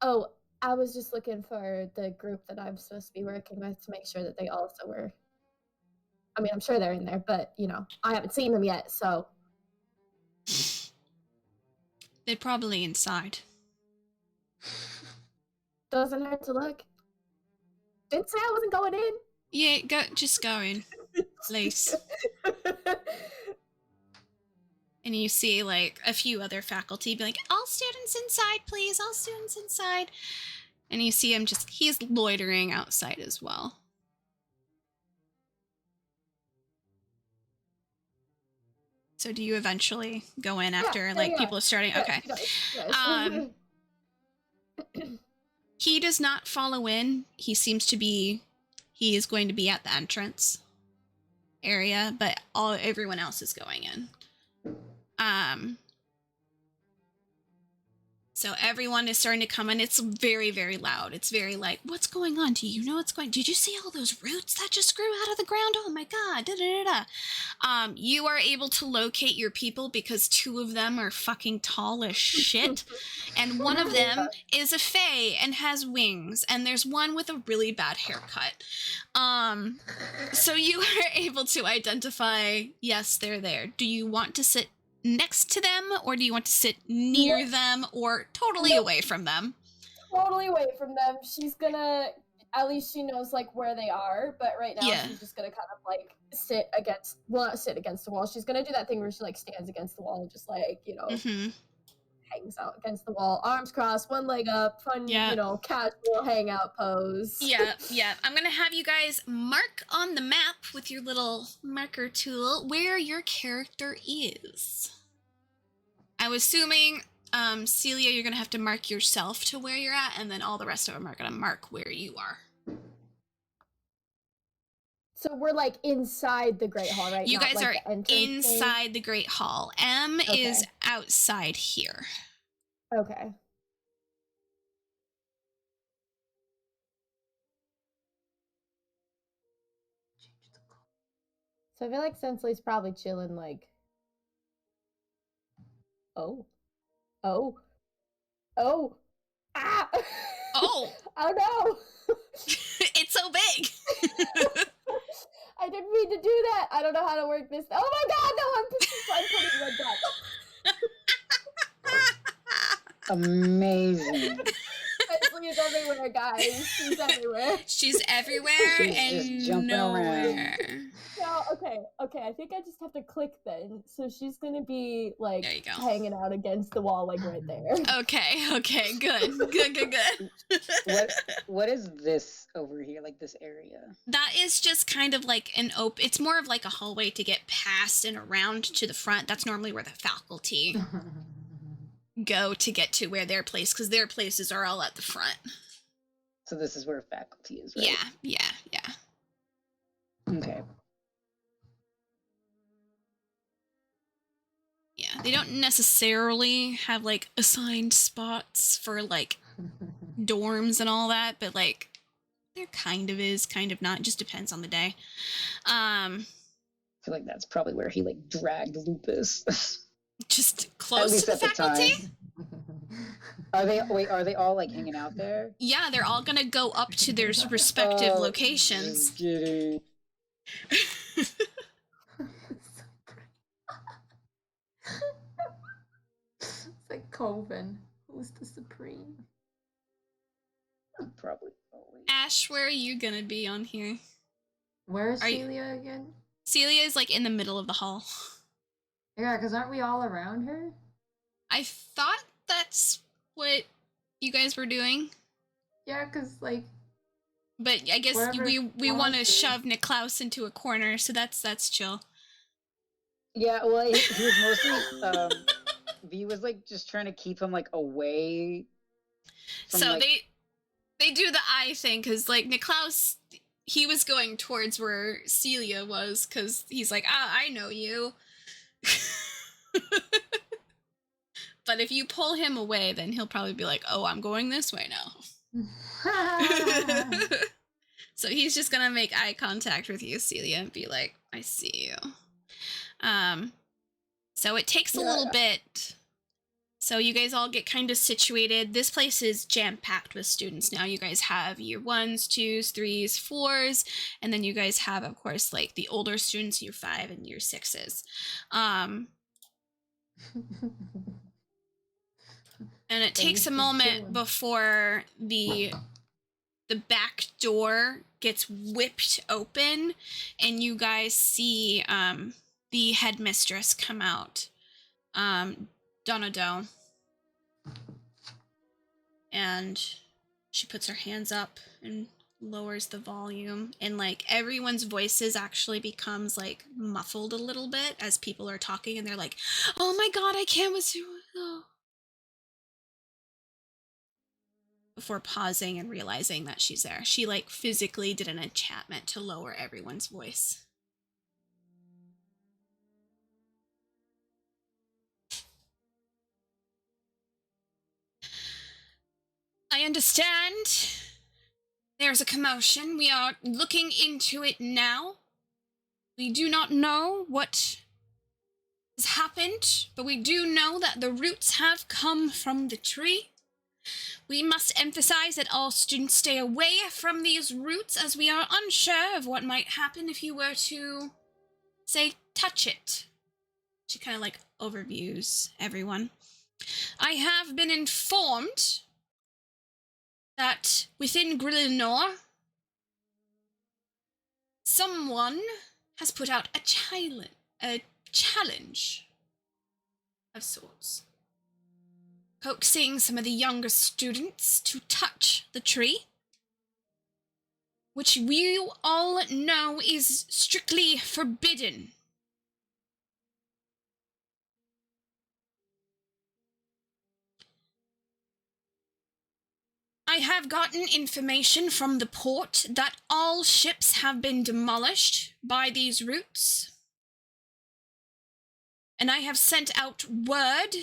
"Oh, I was just looking for the group that I'm supposed to be working with to make sure that they also were. I mean, I'm sure they're in there, but you know, I haven't seen them yet, so." They're probably inside. Doesn't hurt to look. Didn't say I wasn't going in. Yeah, just go in, please. And you see, like, a few other faculty be like, "All students inside, please, all students inside." And you see him he's loitering outside as well. So do you eventually go in after, people are starting? Yeah, Okay. yes. He does not follow in. He is going to be at the entrance area, but everyone else is going in. So everyone is starting to come in. It's very, very loud. It's very like, "What's going on? Do you know what's going on? Did you see all those roots that just grew out of the ground? Oh my god, da da da da." You are able to locate your people because 2 of them are fucking tall as shit. And one of them is a fae and has wings. And there's one with a really bad haircut. So you are able to identify, yes, they're there. Do you want to sit next to them, or do you want to sit near them, or totally away from them? Totally away from them. She's gonna, at least she knows like where they are, but right now she's just gonna kind of like not sit against the wall. She's gonna do that thing where she like stands against the wall and just like, you know, hangs out against the wall, arms crossed, one leg up, fun, you know, casual hangout pose. Yeah. I'm gonna have you guys mark on the map with your little marker tool where your character is. I'm assuming, Celia, you're gonna have to mark yourself to where you're at, and then all the rest of them are gonna mark where you are. So we're like inside the Great Hall, right? You Not, guys like, are inside the Great Hall. M is Okay. outside here. Okay. So I feel like Sensley's probably chilling like, oh, ah! Oh! Oh no! It's so big! I didn't mean to do that. I don't know how to work this. Oh my god, no, I'm putting red dots. Amazing. Sensley is everywhere, guys. She's everywhere. She's everywhere She's and just jumping nowhere. No, okay. I think I just have to click then. So she's gonna be like There you go. hanging out against the wall, like right there. Okay, good. What is this over here, like this area? That is just kind of like it's more of like a hallway to get past and around to the front. That's normally where the faculty go to get to where their place, because their places are all at the front. So this is where faculty is, right? Yeah. Okay. Yeah, they don't necessarily have like assigned spots for like dorms and all that, but like there kind of is, kind of not. It just depends on the day. I feel like that's probably where he like dragged Lupus. Just close to the faculty? Are they all like hanging out there? Yeah, they're all gonna go up to their respective locations. Just kidding. It's like Coven. Who's the supreme? Probably. Ash, where are you gonna be on here? Where is Celia again? Celia is like in the middle of the hall. Yeah, because aren't we all around her? I thought that's what you guys were doing. Yeah, because, like... But I guess Wherever we want to Klaus is. shove Niklaus into a corner, so that's chill. Yeah, well, he was mostly V was like just trying to keep him like away from So like they do the eye thing because like Niklaus, he was going towards where Celia was because he's like, I know you. But if you pull him away, then he'll probably be like, oh, I'm going this way now. So he's just gonna make eye contact with you, Celia, and be like, I see you. So it takes a little bit. So you guys all get kind of situated. This place is jam-packed with students now. You guys have year 1s, 2s, 3s, 4s, and then you guys have, of course, like the older students, year 5 and year 6s. And it takes a moment before the back door gets whipped open and you guys see the headmistress come out, Donado, and she puts her hands up and lowers the volume, and like everyone's voices actually becomes like muffled a little bit as people are talking, and they're like, oh my god, I can't was before pausing and realizing that she's there. She like physically did an enchantment to lower everyone's voice. I understand. There's a commotion. We are looking into it now. We do not know what has happened, but we do know that the roots have come from the tree. We must emphasize that all students stay away from these roots, as we are unsure of what might happen if you were to, say, touch it. She kind of like overviews everyone. I have been informed that within Grillinor, someone has put out a challenge of sorts, coaxing some of the younger students to touch the tree, which we all know is strictly forbidden. I have gotten information from the port that all ships have been demolished by these roots, and I have sent out word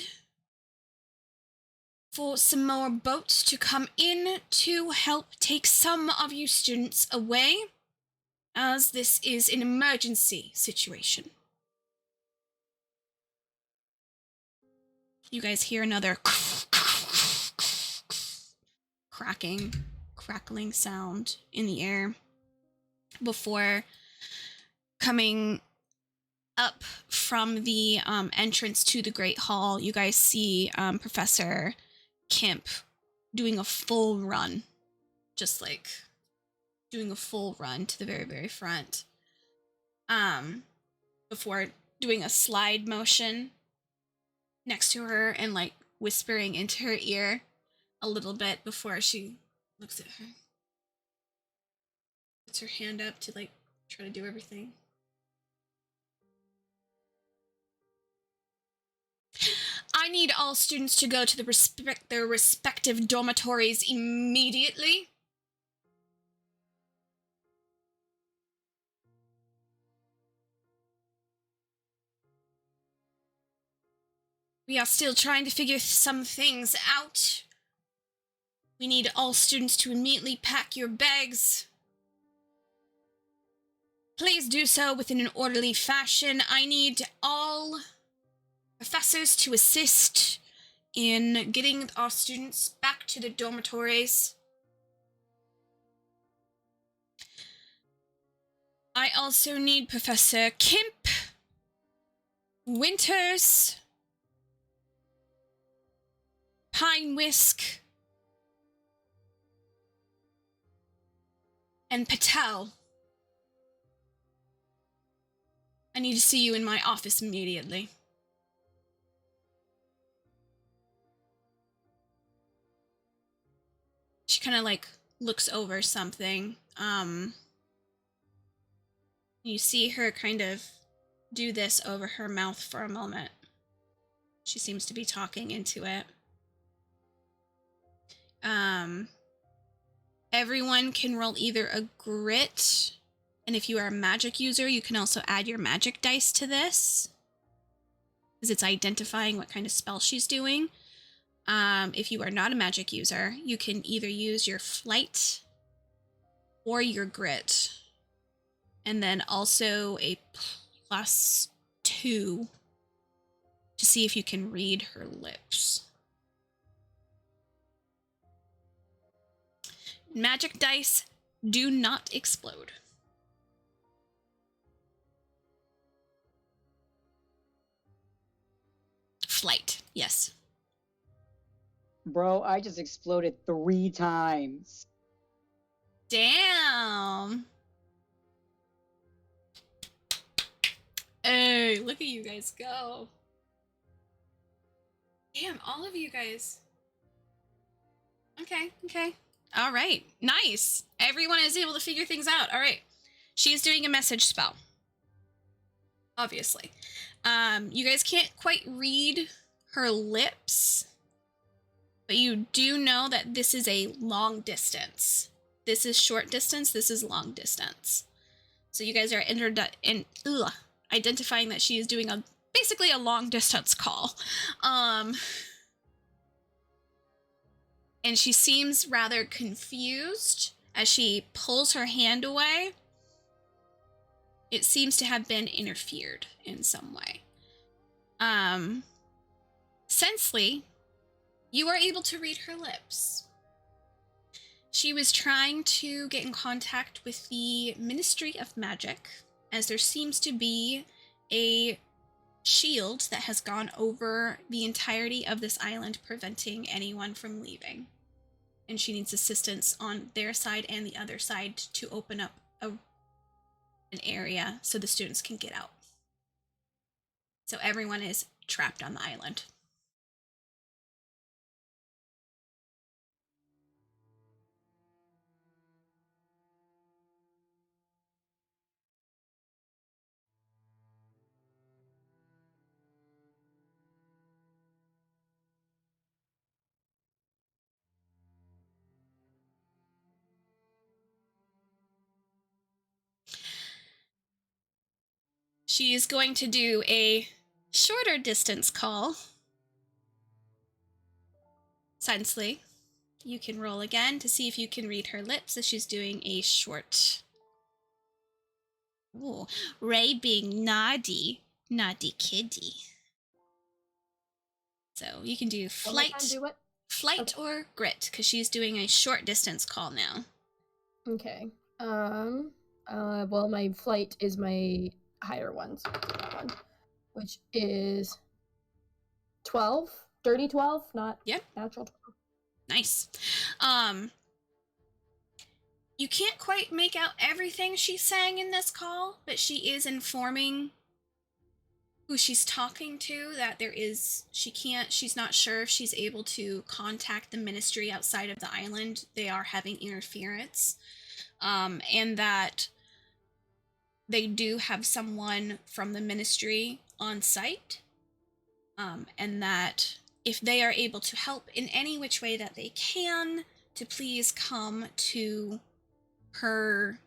for some more boats to come in to help take some of you students away, as this is an emergency situation. You guys hear another crackling sound in the air before coming up from the entrance to the Great Hall. You guys see Professor Kemp doing a full run, just like doing a full run to the very, very front, before doing a slide motion next to her and like whispering into her ear a little bit before she looks at her, puts her hand up to like try to do everything. I need all students to go to their respective dormitories immediately. We are still trying to figure some things out. We need all students to immediately pack your bags. Please do so within an orderly fashion. I need all professors to assist in getting our students back to the dormitories. I also need Professor Kemp, Winters, Pine Whisk, and Patel. I need to see you in my office immediately. She kind of like looks over something. You see her kind of do this over her mouth for a moment. She seems to be talking into it. Everyone can roll either a grit, and if you are a magic user, you can also add your magic dice to this, because it's identifying what kind of spell she's doing. If you are not a magic user, you can either use your flight or your grit, and then also a +2 to see if you can read her lips. Magic dice do not explode. Flight, yes. Bro, I just exploded 3 times. Damn. Hey, look at you guys go. Damn, all of you guys. Okay. All right, nice. Everyone is able to figure things out. All right. She's doing a message spell. Obviously. You guys can't quite read her lips, but you do know that this is a long distance. This is short distance, this is long distance. So you guys are identifying that she is doing basically a long distance call. And she seems rather confused as she pulls her hand away. It seems to have been interfered in some way. Sensley, you are able to read her lips. She was trying to get in contact with the Ministry of Magic, as there seems to be a shield that has gone over the entirety of this island, preventing anyone from leaving. And she needs assistance on their side and the other side to open up an area so the students can get out. So everyone is trapped on the island. She is going to do a shorter distance call. Sensley, you can roll again to see if you can read her lips as she's doing a short. Ooh, Ray being naughty kitty. So you can do flight or grit, because she's doing a short distance call now. Okay. Well, my flight is my higher one, so that one, which is 12, dirty 12, not natural 12. Nice. You can't quite make out everything she's saying in this call, but she is informing who she's talking to that she's not sure if she's able to contact the ministry outside of the island. They are having interference. And that they do have someone from the ministry on site, and that if they are able to help in any which way that they can, to please come to her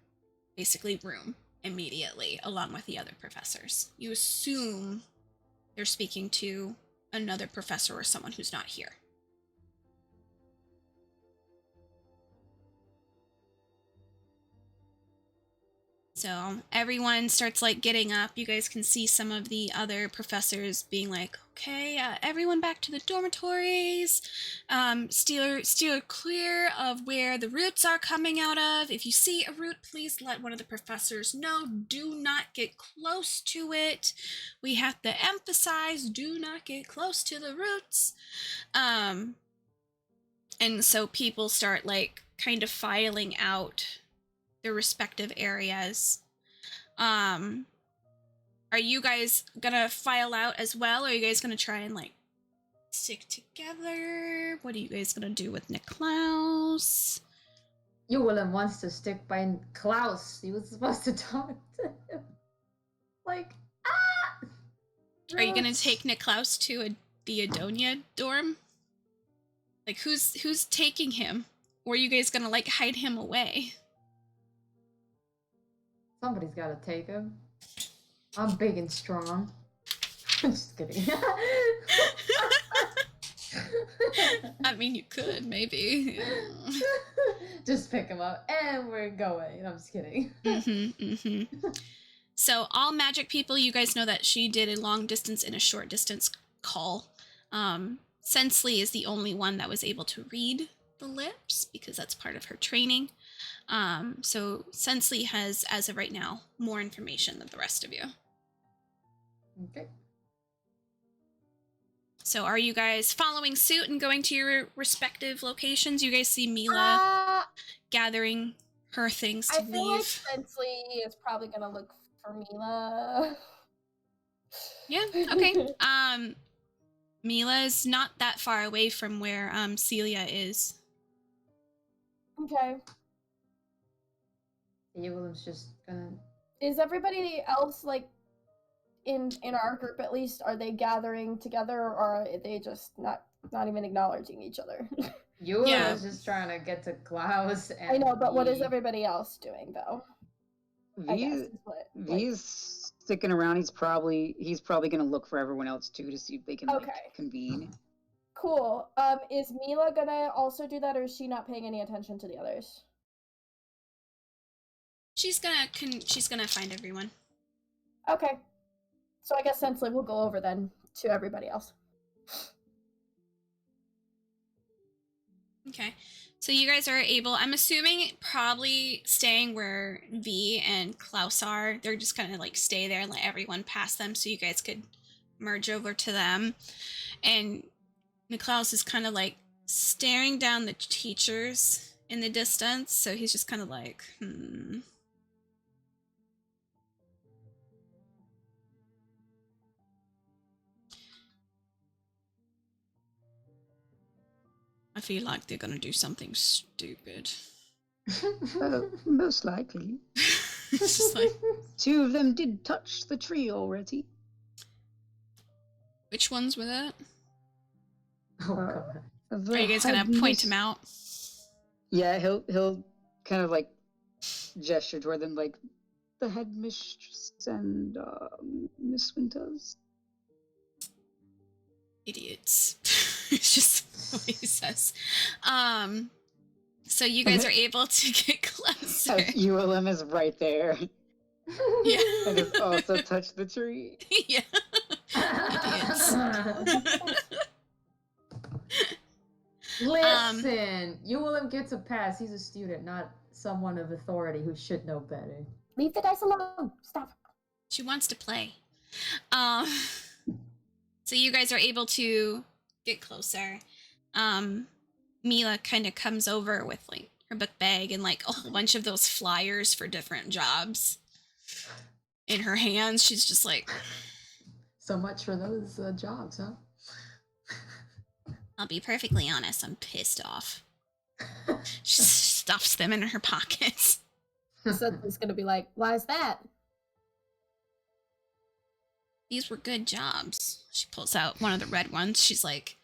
basically room immediately along with the other professors. You assume they're speaking to another professor or someone who's not here. So everyone starts like getting up. You guys can see some of the other professors being like, okay, everyone back to the dormitories. Steer clear of where the roots are coming out of. If you see a root, please let one of the professors know. Do not get close to it. We have to emphasize, do not get close to the roots. And so people start like kind of filing out their respective areas. Are you guys gonna file out as well, or are you guys gonna try and like stick together. What are you guys gonna do with Niklaus? You Willem wants to stick by Klaus. He was supposed to talk to him. Like, ah! Are you gonna Roots. take Niklaus to the Adonia dorm? Like, who's taking him? Or are you guys gonna, like, hide him away? Somebody's gotta take him. I'm big and strong. I'm just kidding. I mean, you could, maybe. Just pick him up and we're going. I'm just kidding. So, all magic people, you guys know that she did a long distance and a short distance call. Sensley is the only one that was able to read the lips because that's part of her training. So Sensley has, as of right now, more information than the rest of you. Okay. So are you guys following suit and going to your respective locations? You guys see Mila gathering her things to I feel like leave. Sensley is probably gonna look for Mila. Yeah, okay. Mila is not that far away from where Celia is. Okay. Yeah, Willem's just gonna. Is everybody else like in our group at least? Are they gathering together, or are they just not even acknowledging each other? Eula Yeah. is just trying to get to Klaus. And I know, but what is V. everybody else doing though? I guess is what. V's sticking around. He's probably gonna look for everyone else too to see if they can like Okay. convene. Cool. Is Mila gonna also do that, or is she not paying any attention to the others? She's gonna find everyone. Okay. So I guess Sensley will go over then to everybody else. Okay. So you guys are able, I'm assuming, probably staying where V and Klaus are. They're just gonna like stay there and let everyone pass them so you guys could merge over to them. And Niklaus is kind of like staring down the teachers in the distance. So he's just kind of like, I feel like they're gonna do something stupid. Most likely. It's just like, Two of them did touch the tree already. which ones were that? Oh god. Are you guys gonna point them out? Yeah, he'll kind of like gesture toward them, like the headmistress and Miss Winters. Idiots. It's just what he says. So you guys are able to get closer. ULM is right there. Yeah. And has also touched the tree. Yeah. Idiots. Listen, Willem gets a pass. He's a student, not someone of authority who should know better. Leave the dice alone. Stop. She wants to play. So you guys are able to get closer. Mila kind of comes over with like her book bag and like a whole bunch of those flyers for different jobs in her hands. She's just like, So much for those jobs, huh? I'll be perfectly honest, I'm pissed off. She stuffs them in her pockets. Sensley's gonna be like, why is that? These were good jobs. She pulls out one of the red ones. She's like,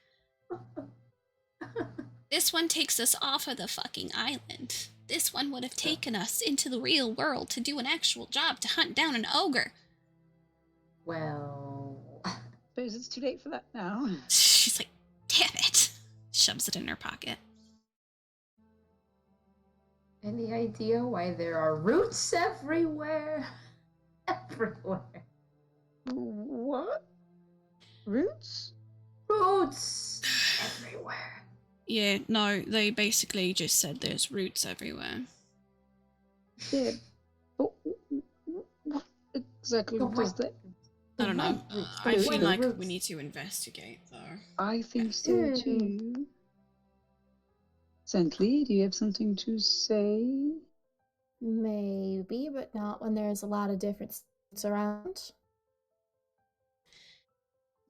this one takes us off of the fucking island. This one would have taken us into the real world to do an actual job to hunt down an ogre. Well, Suppose it's too late for that now. She's like, damn it. Shoves it in her pocket. any idea why there are roots everywhere? Everywhere. What? Roots? Roots everywhere. Yeah, no, they basically just said there's roots everywhere. Yeah. What exactly does that? I don't know. I Roots. feel like Roots. we need to investigate, though. I think so too. Sentley, do you have something to say? Maybe, but not when there's a lot of different states around.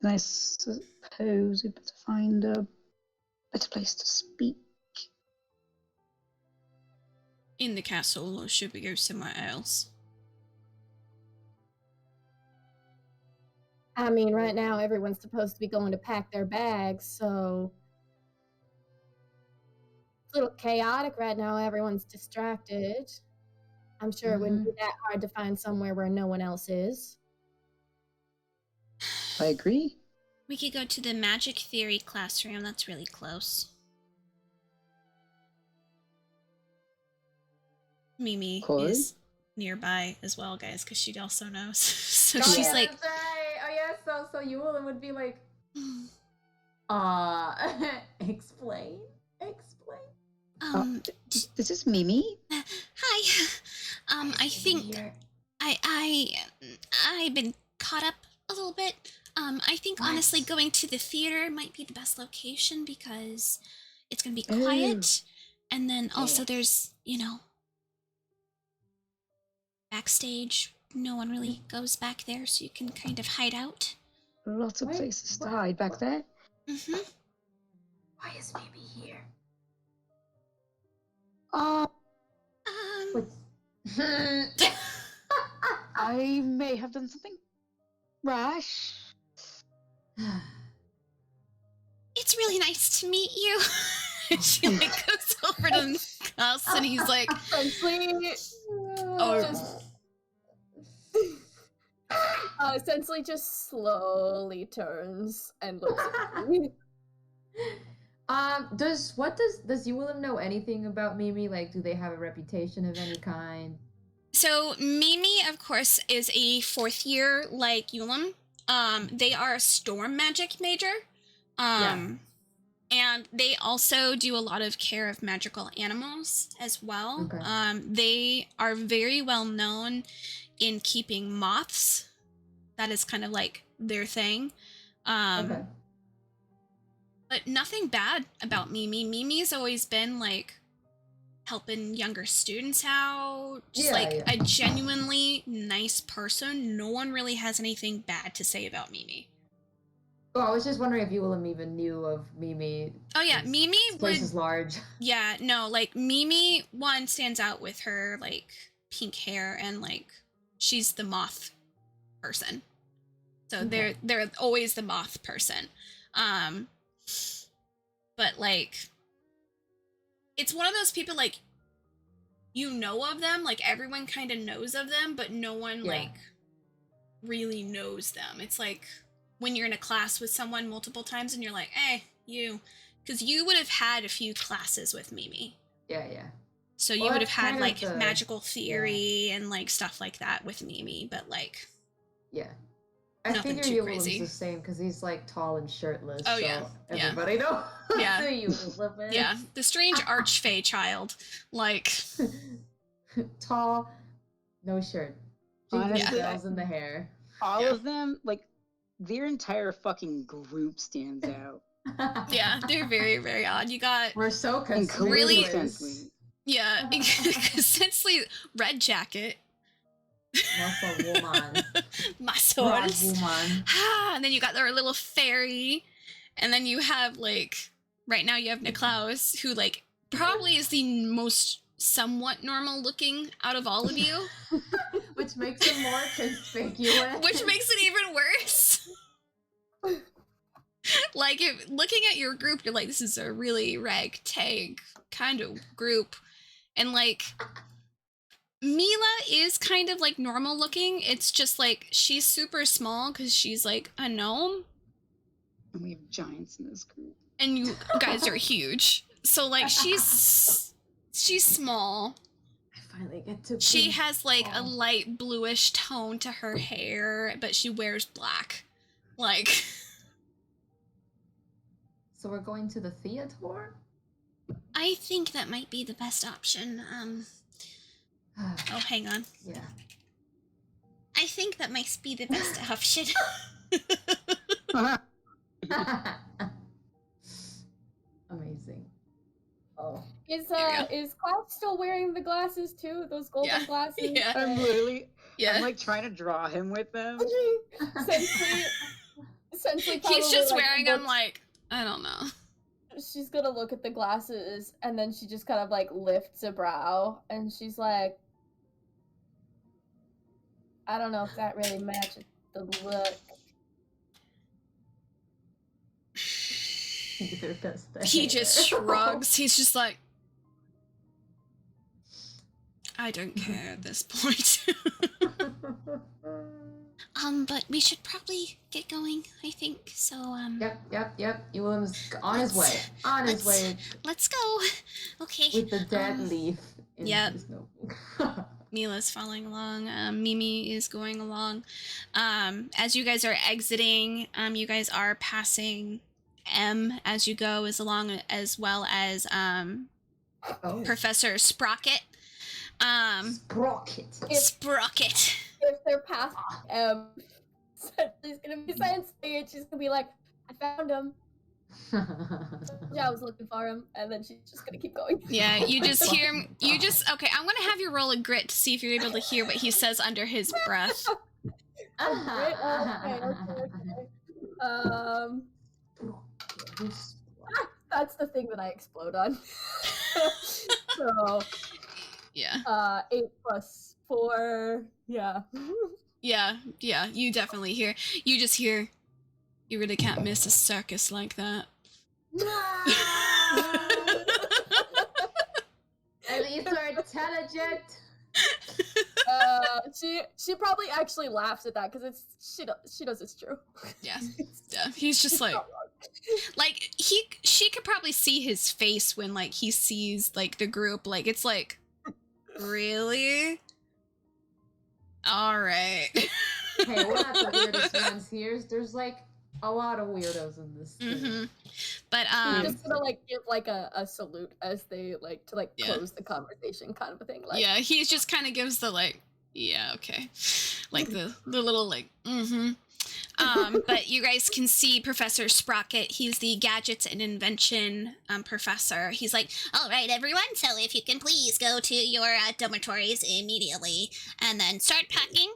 And I suppose we better find a better place to speak. In the castle, or should we go somewhere else? I mean, right now everyone's supposed to be going to pack their bags, so it's a little chaotic right now. Everyone's distracted. I'm sure it wouldn't be that hard to find somewhere where no one else is. I agree. We could go to the magic theory classroom. That's really close. Mimi is nearby as well, guys, because she also knows. So she's like, that's right. Oh yeah, so Yulin would be like, explain. This is Mimi. Hi. I think I've been caught up a little bit. I think honestly going to the theater might be the best location because it's gonna be quiet, and then also there's, you know, backstage. No one really goes back there, so you can kind of hide out. Lots of places to hide back there. Mm-hmm. Why is Mimi here? I may have done something rash. It's really nice to meet you. And she like goes over to the class and he's like, Essentially just slowly turns and looks at me. Does Yulin know anything about Mimi? Like, do they have a reputation of any kind? So Mimi, of course, is a 4th year like Yulam. They are a storm magic major. And they also do a lot of care of magical animals as well. Okay. They are very well known in keeping moths. That is kind of like their thing. Okay. But nothing bad about Mimi. Mimi's always been like helping younger students out. Just a genuinely nice person. No one really has anything bad to say about Mimi. Oh, I was just wondering if Yulin even knew of Mimi. Oh yeah, Mimi this place is large. Yeah, no, like Mimi one stands out with her like pink hair and like she's the moth person. So they're always the moth person. But like it's one of those people like you know of them, like everyone kind of knows of them, but no one like really knows them. It's like when you're in a class with someone multiple times and you're like, hey, you, because you would have had a few classes with Mimi. Yeah. So you would have had like magical theory and like stuff like that with Mimi, but like I nothing figure too crazy. Yulin's the same because he's like tall and shirtless. Oh so everybody knows who Yulin is. Yeah, the strange archfey child, like tall, no shirt, gels in the hair. All of them, like their entire fucking group stands out. Yeah, they're very, very odd. You got we're so really conspicuous. Yeah, essentially red jacket. Muscle woman. Muscles. Woman. And then you got their little fairy, and then you have like right now you have Niklaus, who like probably is the most somewhat normal looking out of all of you. Which makes him more conspicuous. Which makes it even worse. Like, if looking at your group, you're like, this is a really ragtag kind of group. And like, Mila is kind of like normal looking. It's just like, she's super small because she's like a gnome. And we have giants in this group. And you guys are huge. So like, she's small. Finally get to she has like a light bluish tone to her hair, but she wears black. Like so we're going to the theater? I think that might be the best option. Oh, hang on. Yeah. I think that might be the best option. Amazing. Oh. Is Cloud still wearing the glasses too? Those golden glasses? Yeah. I'm literally I'm like trying to draw him with them. Essentially, He's just probably, wearing them like, I don't know. she's gonna look at the glasses, and then she just kind of like lifts a brow, and she's like, I don't know if that really matches the look. He just shrugs. He's just like, I don't care at this point. But we should probably get going, I think. So, Yep. Ewan's on his way. Let's go. Okay. With the dead leaf in yep. his notebook. Mila's following along. Mimi is going along. As you guys are exiting, you guys are passing M as you go, as well as Professor Sprocket. Sprocket. If they're past she's gonna be saying she's gonna be like, I found him. I was looking for him, and then she's just gonna keep going. Yeah, you just hear him. Okay, I'm gonna have you roll a grit to see if you're able to hear what he says under his breath. Okay. That's the thing that I explode on. So yeah. 8 plus 4. Yeah. Yeah, you definitely hear. You just hear, you really can't miss a circus like that. At least we're intelligent. She probably actually laughs at that because she knows it's true. Yeah. He's just like she could probably see his face when like he sees like the group. Like it's like, really? All right. Hey, we're not the weirdest ones here. There's like a lot of weirdos in this thing. Mm-hmm. But I'm just gonna like give like a salute as they like to like close the conversation, kind of a thing. Like, yeah, he just kind of gives the like, yeah, okay, like the little like, mm-hmm. But you guys can see Professor Sprocket. He's the gadgets and invention professor. He's like, all right, everyone, so if you can please go to your dormitories immediately and then start packing.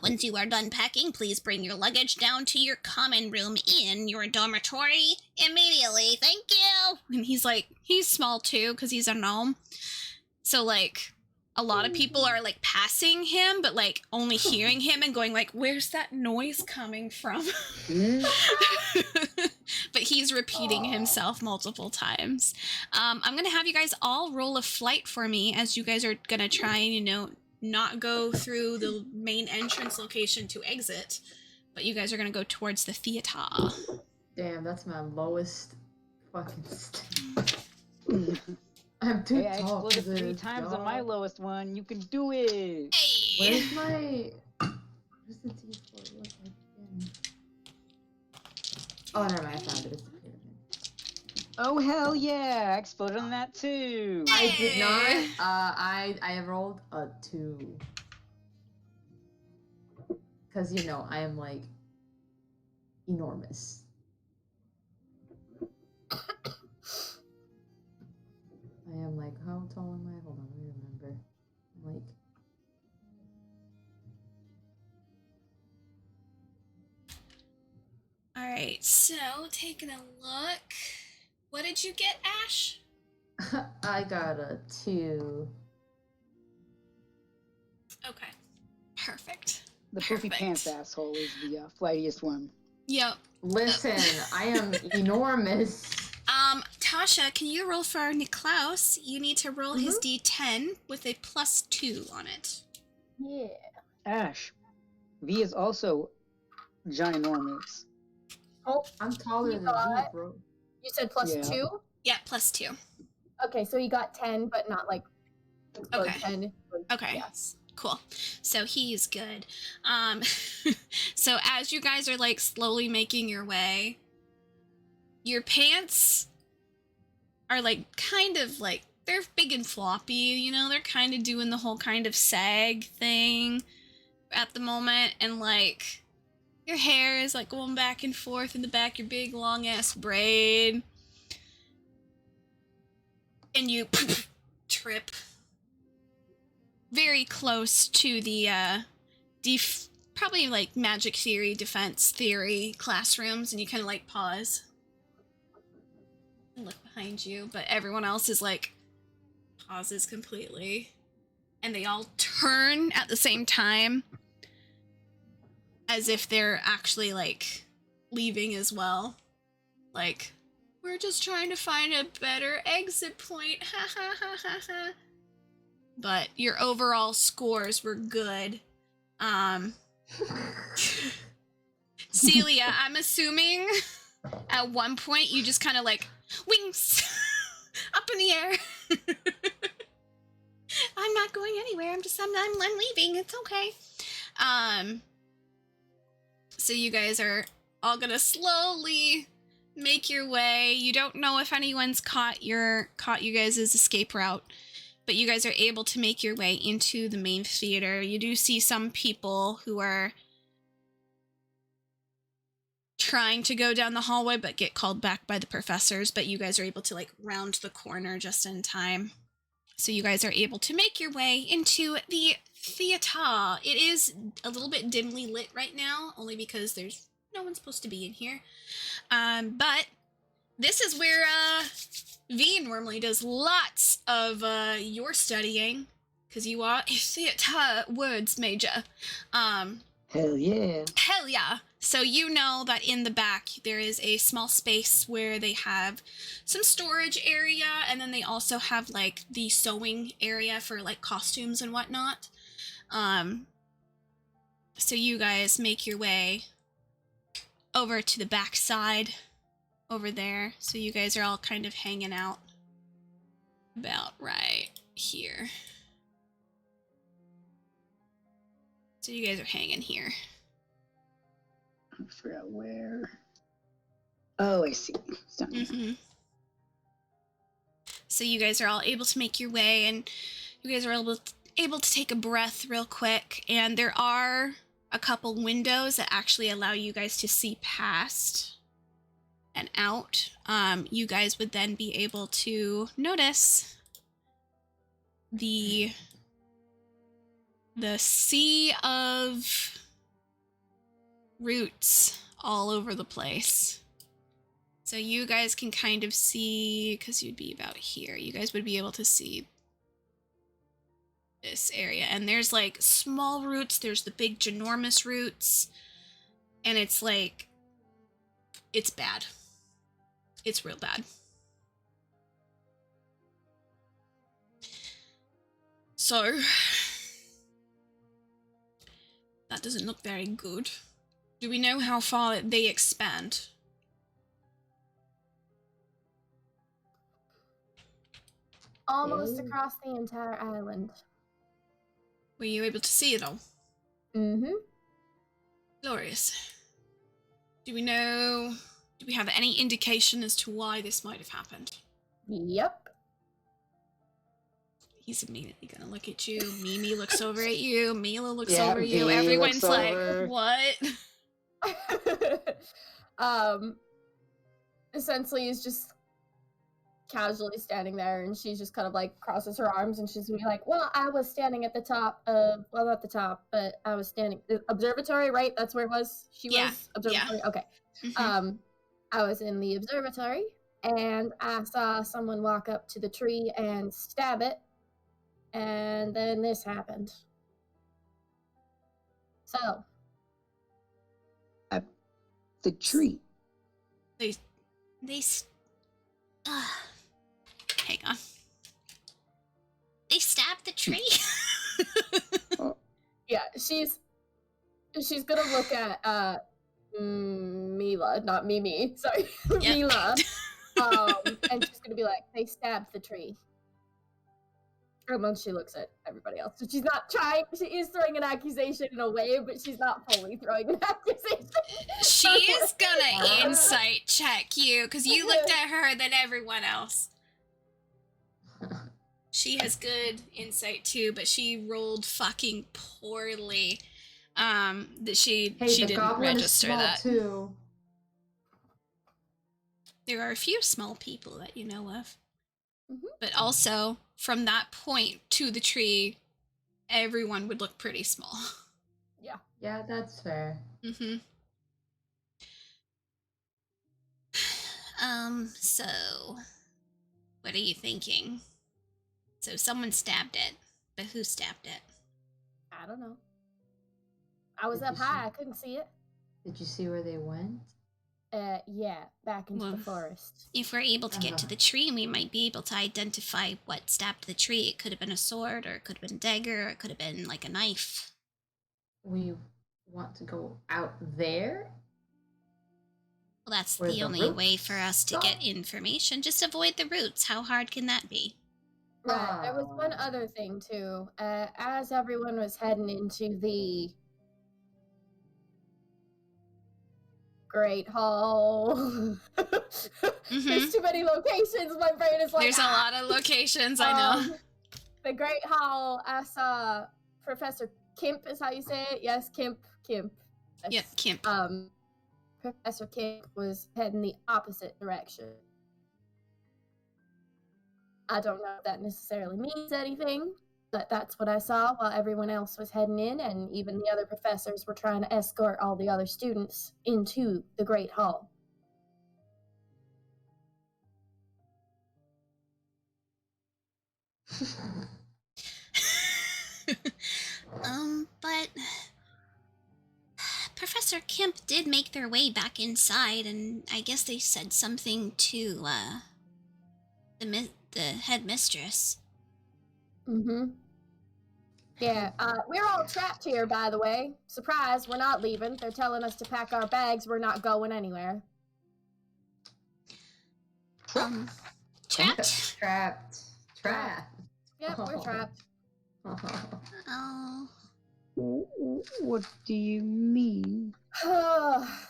Once you are done packing, please bring your luggage down to your common room in your dormitory immediately. Thank you. And he's like, he's small too because he's a gnome. So like, a lot of people are like passing him, but like only hearing him and going like, where's that noise coming from? But he's repeating himself multiple times. I'm going to have you guys all roll a flight for me as you guys are going to try and, not go through the main entrance location to exit, but you guys are going to go towards the theater. Damn, that's my lowest fucking I'm too I tall for exploded this. 3 times on my lowest one. You can do it. Hey! Where's the T4 look like again? Oh, never mind. I found it. It's the pyramid. Oh hell yeah! I exploded on that too. I did not. I rolled a 2. Cause I am like enormous. I am like, how tall am I? Hold on, let me remember. I'm like, All right, so taking a look. What did you get, Ash? I got a 2. Okay, perfect. The poopy pants asshole is the flightiest one. Yep. Listen, I am enormous. Tasha, can you roll for Niklaus? You need to roll his D10 with a +2 on it. Yeah. Ash, V is also ginormous. Oh, I'm taller than you, bro. You said +2? Yeah, +2. Okay, so you got 10, but not like okay. 10. Okay. Yes. Cool. So he's good. So as you guys are like slowly making your way, your pants are like kind of like, they're big and floppy, they're kind of doing the whole kind of sag thing at the moment, and like your hair is like going back and forth in the back, your big long ass braid, and you trip very close to the probably like magic theory, defense theory classrooms, and you kind of like pause and look behind you, but everyone else is like pauses completely, and they all turn at the same time as if they're actually like leaving as well. Like, we're just trying to find a better exit point. Ha ha ha ha ha. But your overall scores were good. Celia, I'm assuming at one point you just kind of like wings up in the air. I'm not going anywhere. I'm leaving. It's okay. So you guys are all gonna slowly make your way. You don't know if anyone's caught you guys' escape route, but you guys are able to make your way into the main theater. You do see some people who are trying to go down the hallway but get called back by the professors, but you guys are able to like round the corner just in time. So you guys are able to make your way into the theater. It is a little bit dimly lit right now, only because there's no one's supposed to be in here. But this is where V normally does lots of your studying, because you are a theater words major. Hell yeah. Hell yeah. So you know that in the back there is a small space where they have some storage area, and then they also have like the sewing area for like costumes and whatnot. So you guys make your way over to the back side over there. So you guys are all kind of hanging out about right here. So you guys are hanging here. I forgot where. Oh, I see. It's down here. Mm-hmm. So you guys are all able to make your way, and you guys are able to take a breath real quick. And there are a couple windows that actually allow you guys to see past and out. You guys would then be able to notice the sea of roots all over the place. So you guys can kind of see, because you'd be about here, you guys would be able to see this area. And there's like small roots, there's the big ginormous roots, and it's like, it's bad. It's real bad. So, that doesn't look very good. Do we know how far they expand? Almost across the entire island. Were you able to see it all? Mm-hmm. Glorious. Do we have any indication as to why this might have happened? Yep. He's immediately gonna look at you. Mimi looks over at you. Mila looks Yeah, over at you. Mimi Everyone's looks like, over. what? Essentially is just casually standing there, and she's just kind of like crosses her arms, and she's gonna be like, well, I was standing at the top of, well, not the top, but I was standing observatory, right? That's where it was. Yeah, Was observatory. yeah. Okay. Mhm. I was in the observatory, and I saw someone walk up to the tree and stab it, and then this happened. So The tree. Hang on. They stabbed the tree? yeah, she's gonna look at Mila, not Mimi, sorry, Yep. Mila, and she's gonna be like, they stabbed the tree. And then she looks at everybody else. So she's not trying, she is throwing an accusation in a way, but she's not fully throwing an accusation. She is gonna insight check you, because you looked at her than everyone else. She has good insight too, but she rolled fucking poorly. That she Hey, the didn't goblin is register small that. too. There are a few small people that you know of. Mhm. But also, from that point to the tree, everyone would look pretty small. Yeah, that's fair. Mm-hmm. So what are you thinking? So someone stabbed it, but who stabbed it? I don't know. I was Did up you see- high. I couldn't see it. Did you see where they went? Yeah, back into Well, the forest. If we're able to get to the tree, we might be able to identify what stabbed the tree. It could have been a sword, or it could have been a dagger, or it could have been like a knife. We want to go out there? Well, that's Where the the only way roots for us to stop? get information. Just avoid the roots. How hard can that be? Right. There was one Ah. other thing too. As everyone was heading into the Great Hall. There's too many locations. My brain is like. There's a lot of locations, I know. The Great Hall. I saw Professor Kemp. Is how you say it? Yes, Kemp. Yep, Kemp. Professor Kemp was heading the opposite direction. I don't know if that necessarily means anything, but that's what I saw while everyone else was heading in, and even the other professors were trying to escort all the other students into the Great Hall. But Professor Kemp did make their way back inside, and I guess they said something to the headmistress. Mm-hmm. Yeah, we're all trapped here, by the way. Surprise, we're not leaving. They're telling us to pack our bags. We're not going anywhere. Trapped? Trapped. Yep, we're trapped. Oh. What do you mean?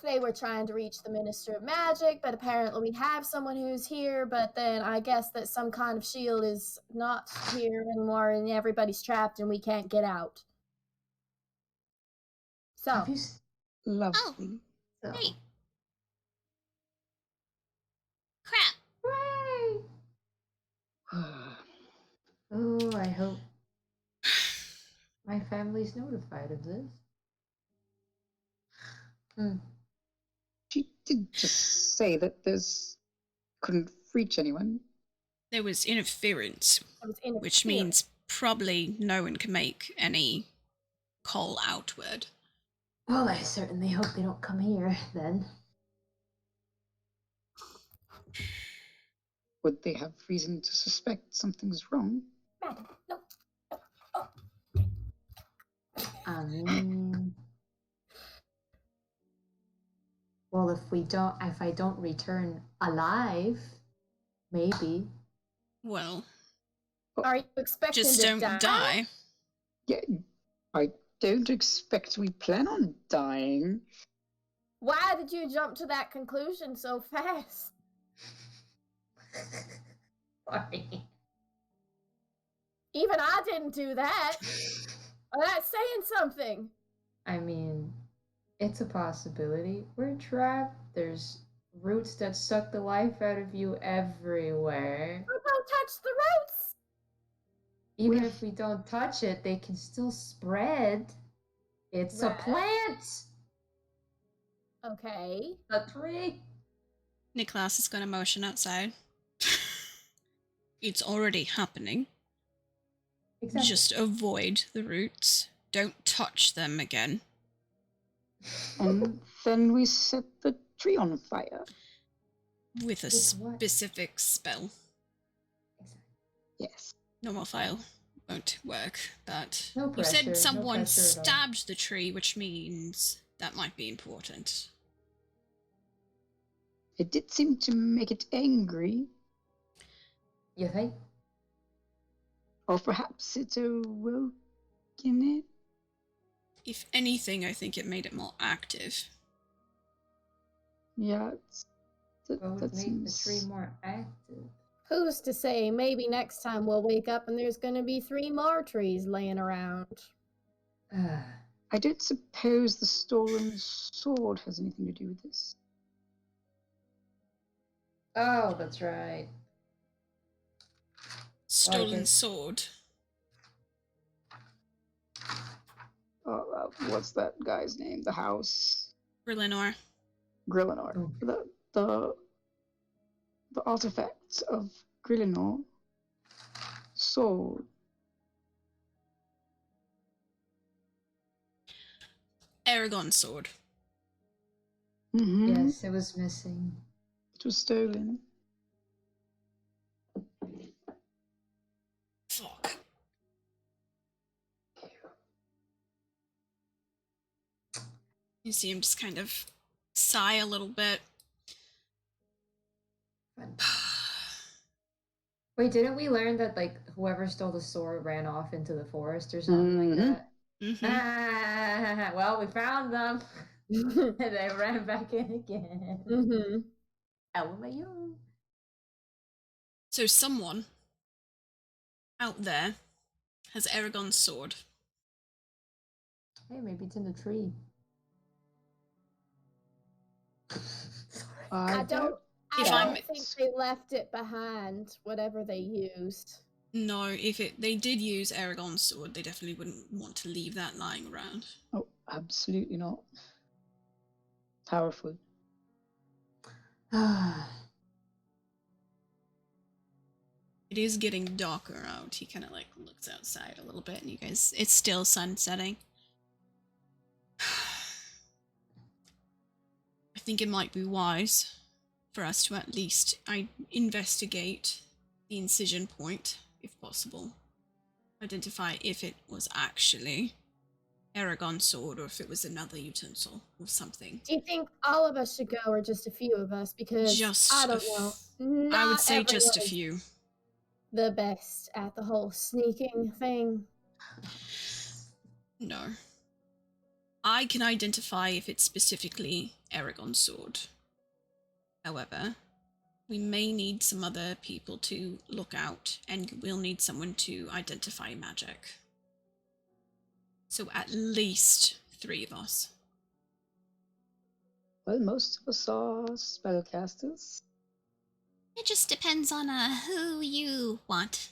They were trying to reach the Minister of Magic, but apparently we have someone who's here, but then I guess that some kind of shield is not here anymore and everybody's trapped and we can't get out. So, Have you Lovely. Hey. Crap. Hooray! Oh, I hope my family's notified of this. She did just say that there's couldn't reach anyone. There was interference, it was interference. which means probably no one can make any call outward. Well, I certainly hope they don't come here then. Would they have reason to suspect something's wrong? No. I mean, well, if I don't return alive, maybe. Well, Are you expecting just to don't die. Yeah, I don't expect we plan on dying. Why did you jump to that conclusion so fast? Sorry. Even I didn't do that. That's saying something. I mean, it's a possibility. We're trapped. There's roots that suck the life out of you everywhere. Well, don't touch the roots. Even if we don't touch it, they can still spread. It's a Right. plant. Okay. A tree. Nicholas is going to motion outside. It's already happening. Exactly. Just avoid the roots. Don't touch them again. And then we set the tree on fire. With a With what? specific spell. Exactly. Yes. Normal file won't work, but No you pressure, said no someone pressure at all. stabbed the tree, which means that might be important. It did seem to make it angry. You think? Or perhaps it awoke in it. If anything, I think it made it more active. Yeah, What would that make the tree seems... more active? Who's to say? Maybe next time we'll wake up and there's gonna be 3 more trees laying around. I don't suppose the stolen sword has anything to do with this. Oh, that's right. Stolen guess- sword. what's that guy's name? The house. Berlinor. Grillinor. Oh. The artifacts of Grillinor sword. Aragon's sword. Mm-hmm. Yes, it was missing. It was stolen. Fuck. You see him just kind of sigh a little bit. Wait, didn't we learn that like whoever stole the sword ran off into the forest or something like that? Ah, well, we found them. And they ran back in again. LMAO. So someone out there has Aragon's sword. Hey, maybe it's in the tree. I don't think they left it behind, whatever they used. No, if they did use Aragon's sword, they definitely wouldn't want to leave that lying around. Oh, absolutely not. Powerful. It is getting darker out. He kind of like looks outside a little bit, and you guys, it's still sun setting. I think it might be wise for us to at least investigate the incision point, if possible. Identify if it was actually Aragon's sword or if it was another utensil or something. Do you think all of us should go or just a few of us? Because I don't know. I would say Not just a everyone is few. the best at the whole sneaking thing. No. I can identify if it's specifically Aragon's sword. However, we may need some other people to look out, and we'll need someone to identify magic. So at least 3 of us. Well, most of us are spellcasters. It just depends on who you want.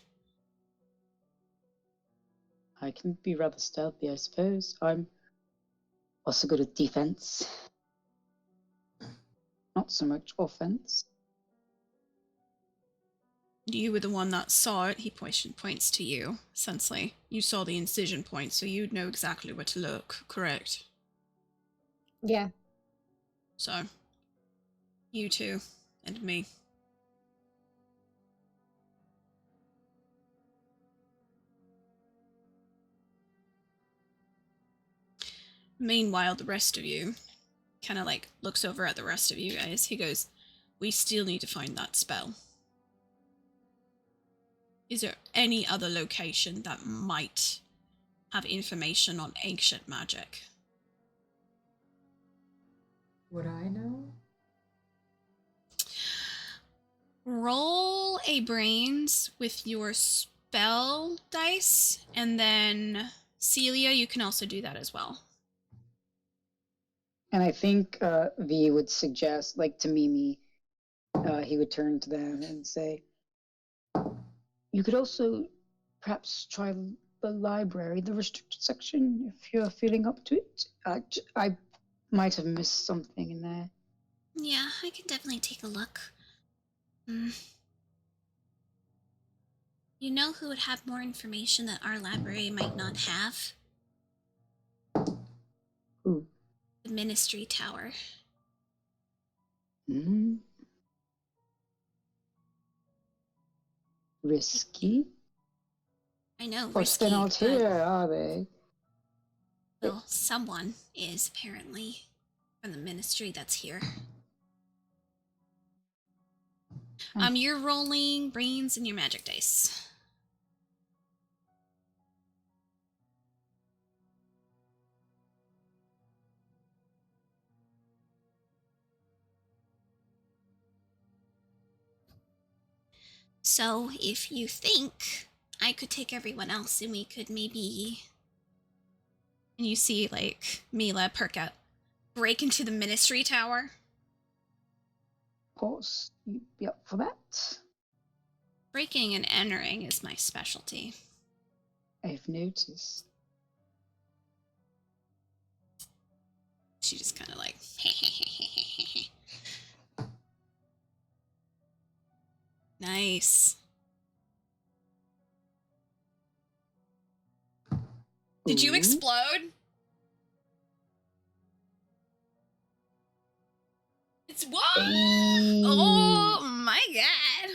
I can be rather stealthy, I suppose. I'm also good at defense. Not so much offense. You were the one that saw it. He points to you, Sensley. You saw the incision point, so you'd know exactly where to look, correct? Yeah. So, you two and me. Meanwhile, the rest of you kind of like looks over at the rest of you guys. He goes, we still need to find that spell. Is there any other location that might have information on ancient magic? Would I know? Roll a brains with your spell dice, and then Celia, you can also do that as well. And I think V would suggest, like to Mimi, he would turn to them and say, you could also perhaps try the library, the restricted section, if you're feeling up to it. I might have missed something in there. Yeah, I can definitely take a look. You know who would have more information that our library might not have? Who? The Ministry Tower. Risky? I know, But risky, they're not here, are they? Well, someone is, apparently, from the Ministry that's here. You're rolling brains and your magic dice. So, if you think I could take everyone else and we could maybe... And you see, like, Mila perk up. Break into the Ministry Tower. Of course, you'd be up for that. Breaking and entering is my specialty. I've noticed. She just kind of like, nice. Did you Ooh. explode? It's what? Hey. Oh my god.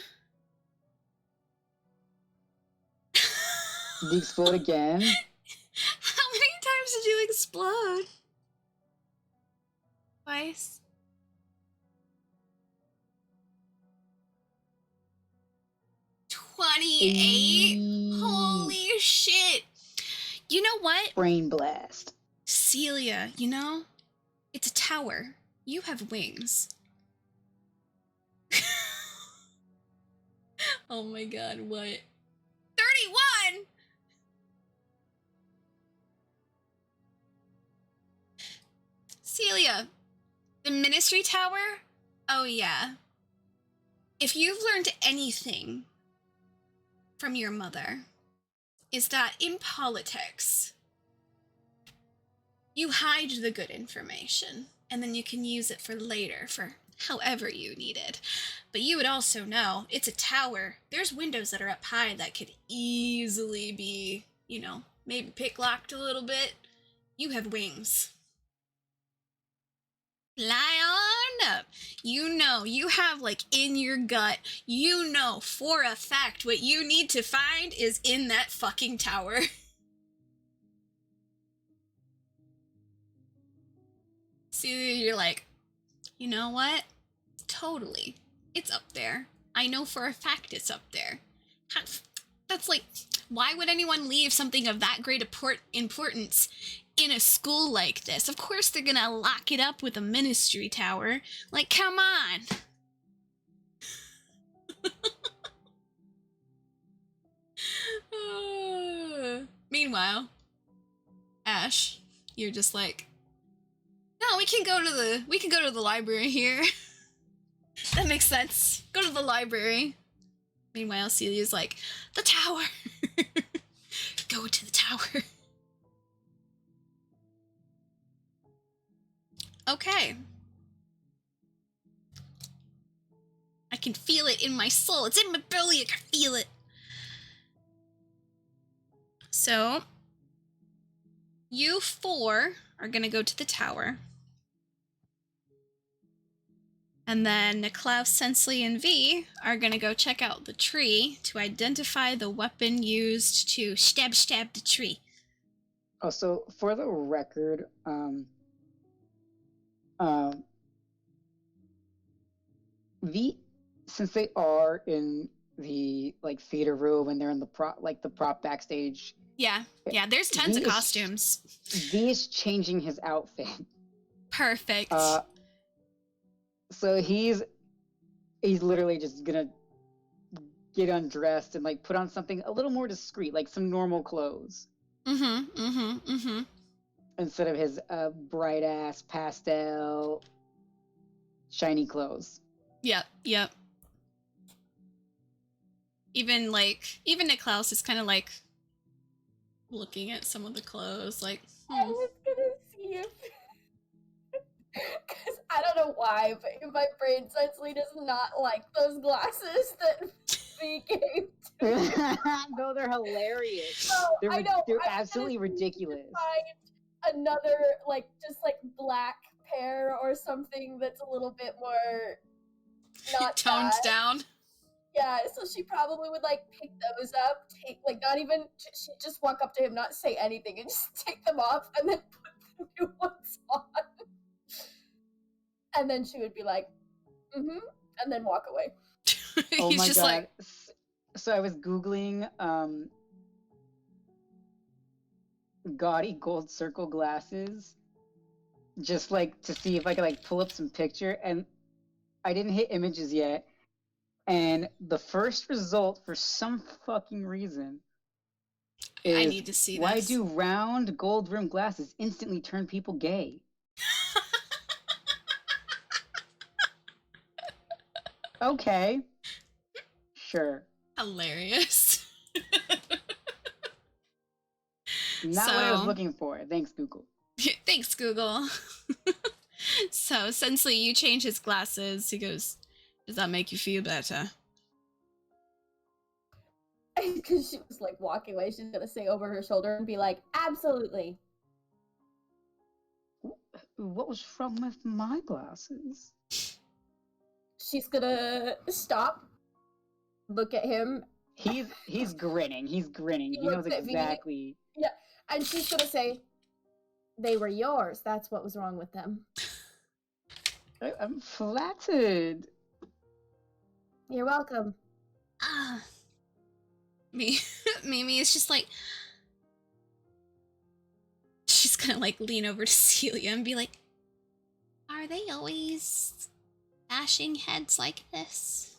Did you explode again? How many times did you explode? Twice? $28? Holy shit. You know what? Brain blast. Celia, you know, it's a tower. You have wings. Oh my god, what? 31? Celia, the Ministry Tower? Oh yeah. If you've learned anything from your mother, is that in politics, you hide the good information, and then you can use it for later, for however you need it. But you would also know, it's a tower. There's windows that are up high that could easily be, you know, maybe picklocked a little bit. You have wings. Fly on up. You know, you have like in your gut, you know for a fact what you need to find is in that fucking tower. See, you're like, you know what? Totally. It's up there. I know for a fact it's up there. That's like, why would anyone leave something of that great importance in a school like this? Of course they're gonna lock it up with a ministry tower. Like, come on. Meanwhile, Ash, you're just like, no, we can go to the library here. That makes sense. Go to the library. Meanwhile, Celia's like, the tower. Go to the tower. Okay. I can feel it in my soul. It's in my belly. I can feel it. So, you four are gonna go to the tower. And then Niklaus, Sensley, and V are gonna go check out the tree to identify the weapon used to stab the tree. Also, for the record, V, since they are in the like theater room and they're in the prop backstage. Yeah, there's tons of costumes. V is changing his outfit. Perfect. So he's literally just gonna get undressed and like put on something a little more discreet, like some normal clothes. Instead of his bright ass pastel shiny clothes. Yep. Even Niklaus is kind of like looking at some of the clothes, like, I was gonna see if, because I don't know why, but in my brain, Sensley does not like those glasses that V gave to me. No, they're hilarious. No, I know. They're absolutely ridiculous. Find another, like, just like black pair or something that's a little bit more not toned bad. down. Yeah, so she probably would like pick those up, take like not even she'd just walk up to him, not say anything, and just take them off and then put the new ones on. And then she would be like, and then walk away. Oh He's my just god. like, so I was Googling gaudy gold circle glasses just like to see if I could like pull up some picture, and I didn't hit images yet. And the first result, for some fucking reason, is I need to see why this. do round gold rimmed glasses instantly turn people gay? Okay. Sure. Hilarious. Not what I was looking for. Thanks, Google. Thanks, Google. So essentially, you change his glasses. He goes, "Does that make you feel better?" Because she was like walking away, she's gonna say over her shoulder and be like, "Absolutely." What was wrong with my glasses? She's gonna stop, look at him. He's grinning. He's grinning. He He knows looks at me. exactly. Yeah, and she's gonna say, "They were yours. That's what was wrong with them." I'm flattered. You're welcome. Ah, Mimi is just like, she's gonna like lean over to Celia and be like, "Are they always bashing heads like this?"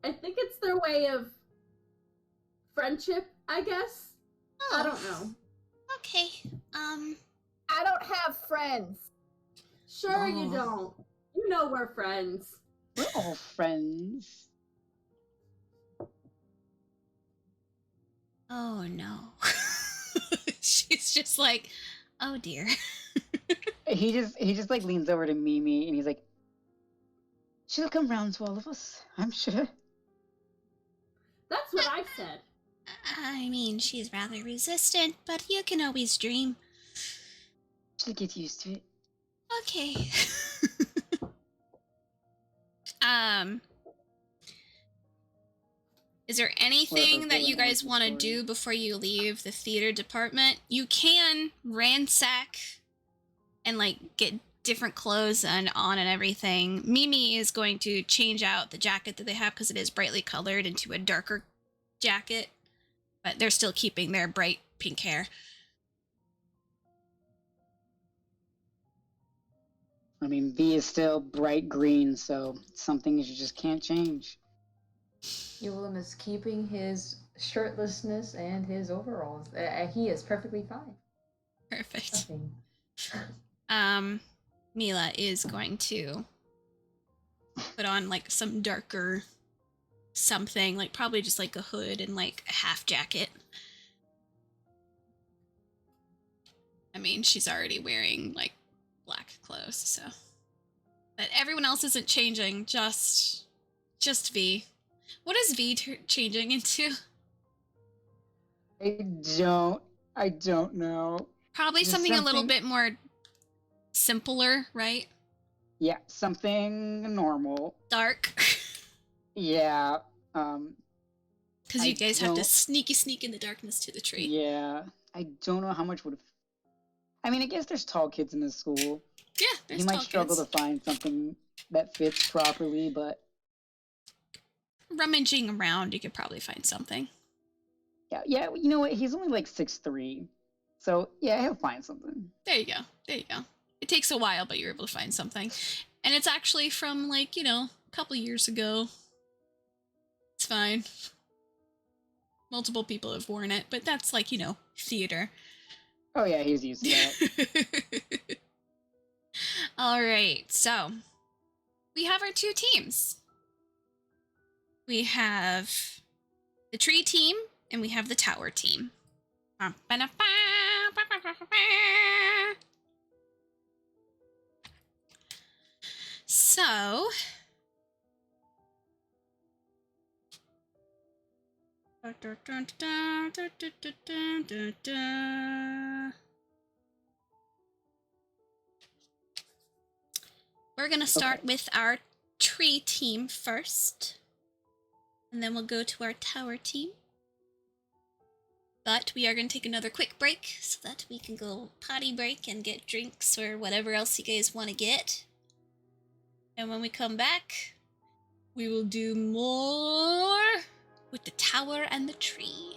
I think it's their way of friendship, I guess. Oh, I don't know. Okay. I don't have friends. Sure you Oh. don't. You know we're friends. We're all friends. Oh no. She's just like, oh dear. He just like leans over to Mimi and he's like, "She'll come round to all of us, I'm sure." That's what I said. I mean, she's rather resistant, but you can always dream. She'll get used to it. Okay. Is there anything that you guys want to do before you leave the theater department? You can ransack and like get different clothes and on and everything. Mimi is going to change out the jacket that they have because it is brightly colored into a darker jacket, but they're still keeping their bright pink hair. I mean, V is still bright green, so some things you just can't change. Eulum is keeping his shirtlessness and his overalls. He is perfectly fine. Perfect. Nothing. Mila is going to put on like some darker something, like probably just like a hood and like a half jacket. I mean, she's already wearing like black clothes, so. But everyone else isn't changing, just V. What is V changing into? I don't know. Probably Just something a little bit more simpler, right? Yeah, something normal. Dark. Yeah. Because you guys have to sneak in the darkness to the tree. Yeah, I don't know how much would. I mean, I guess there's tall kids in this school. Yeah, there's he might struggle to find something that fits properly, but rummaging around, you could probably find something. Yeah. You know what? He's only like 6'3", so yeah, he'll find something. There you go. It takes a while, but you're able to find something, and it's actually from like a couple years ago. It's fine. Multiple people have worn it, but that's like theater. Oh yeah, he's used to that. All right, so we have our two teams. We have the tree team and we have the tower team. So we're gonna start with our tree team first, and then we'll go to our tower team. But we are going to take another quick break so that we can go potty break and get drinks or whatever else you guys want to get. And when we come back, we will do more with the tower and the tree.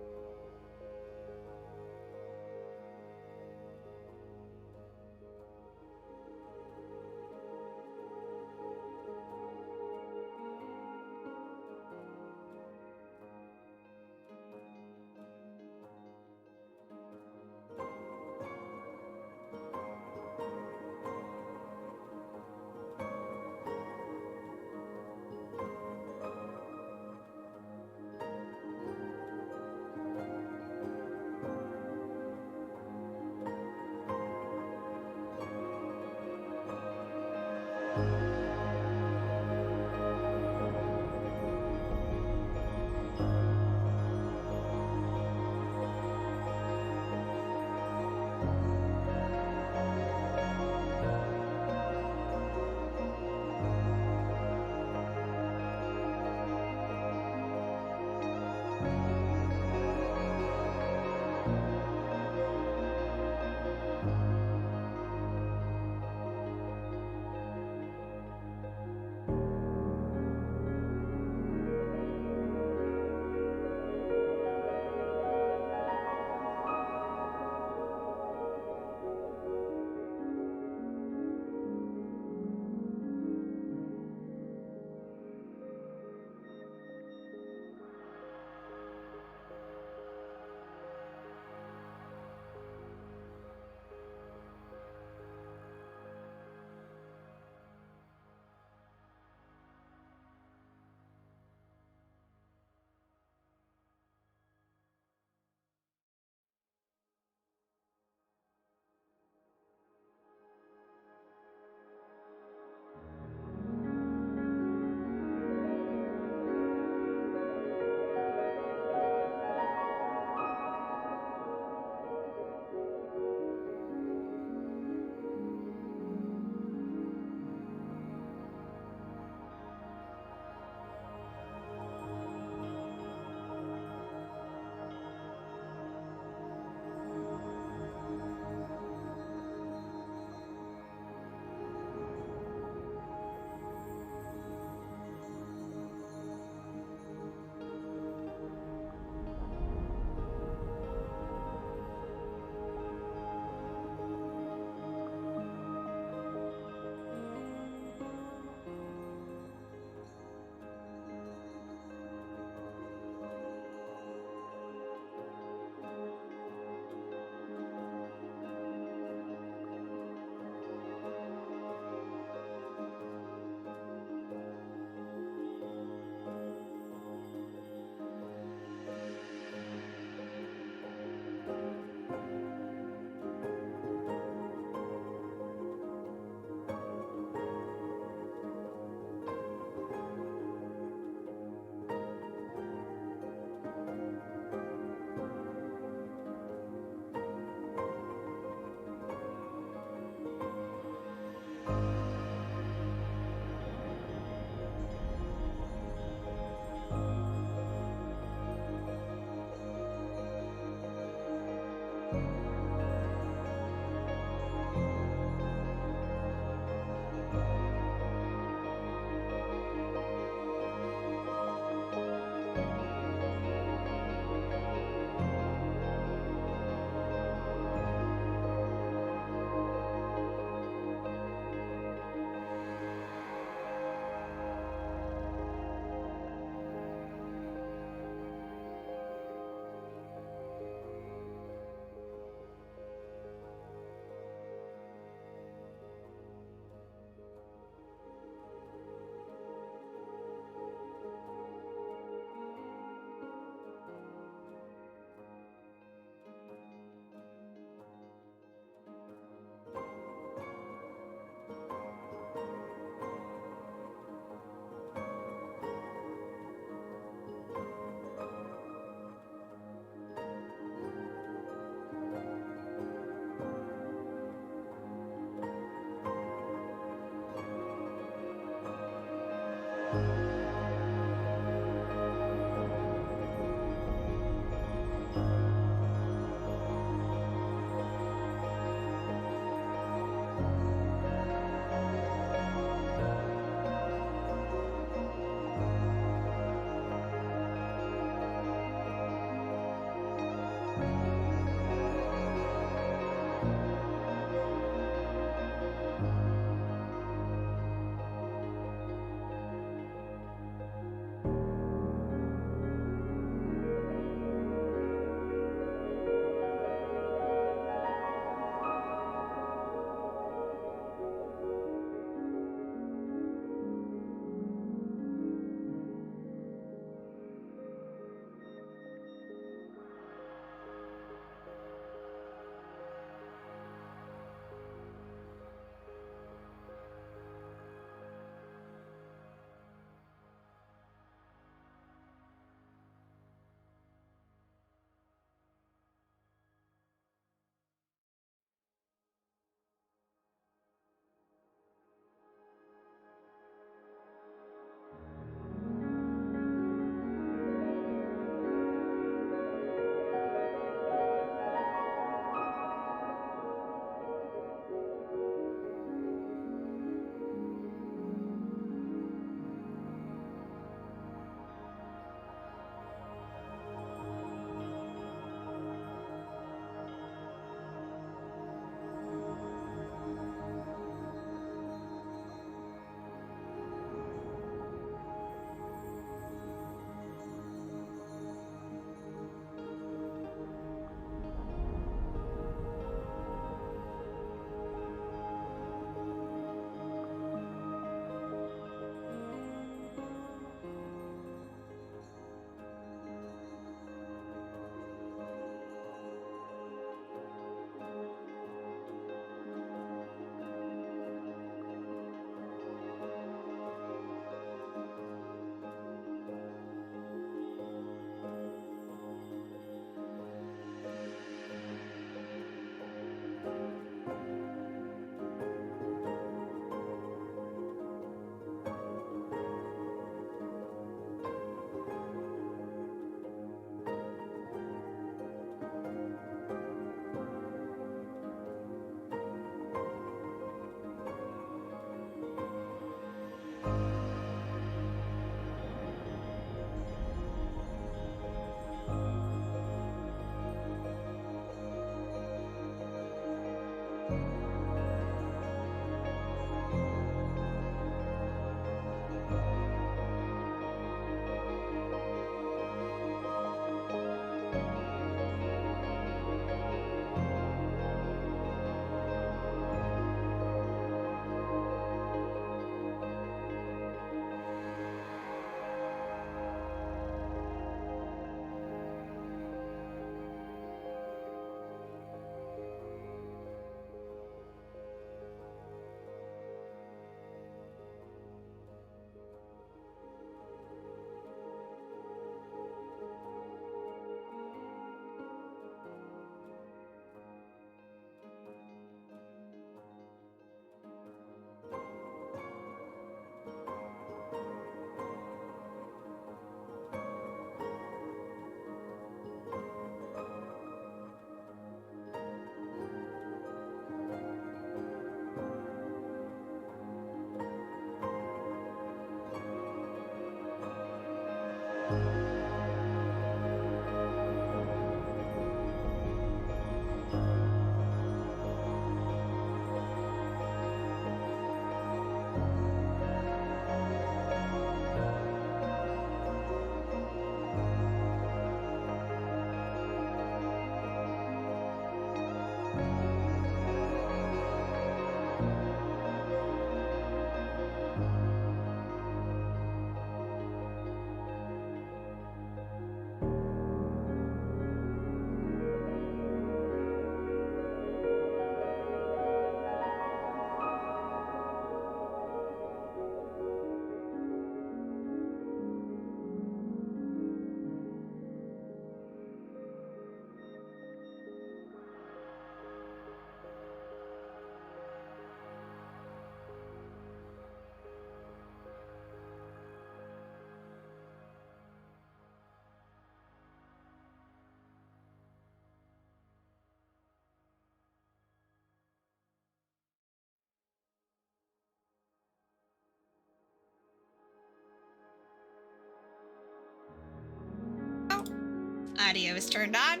audio is turned on.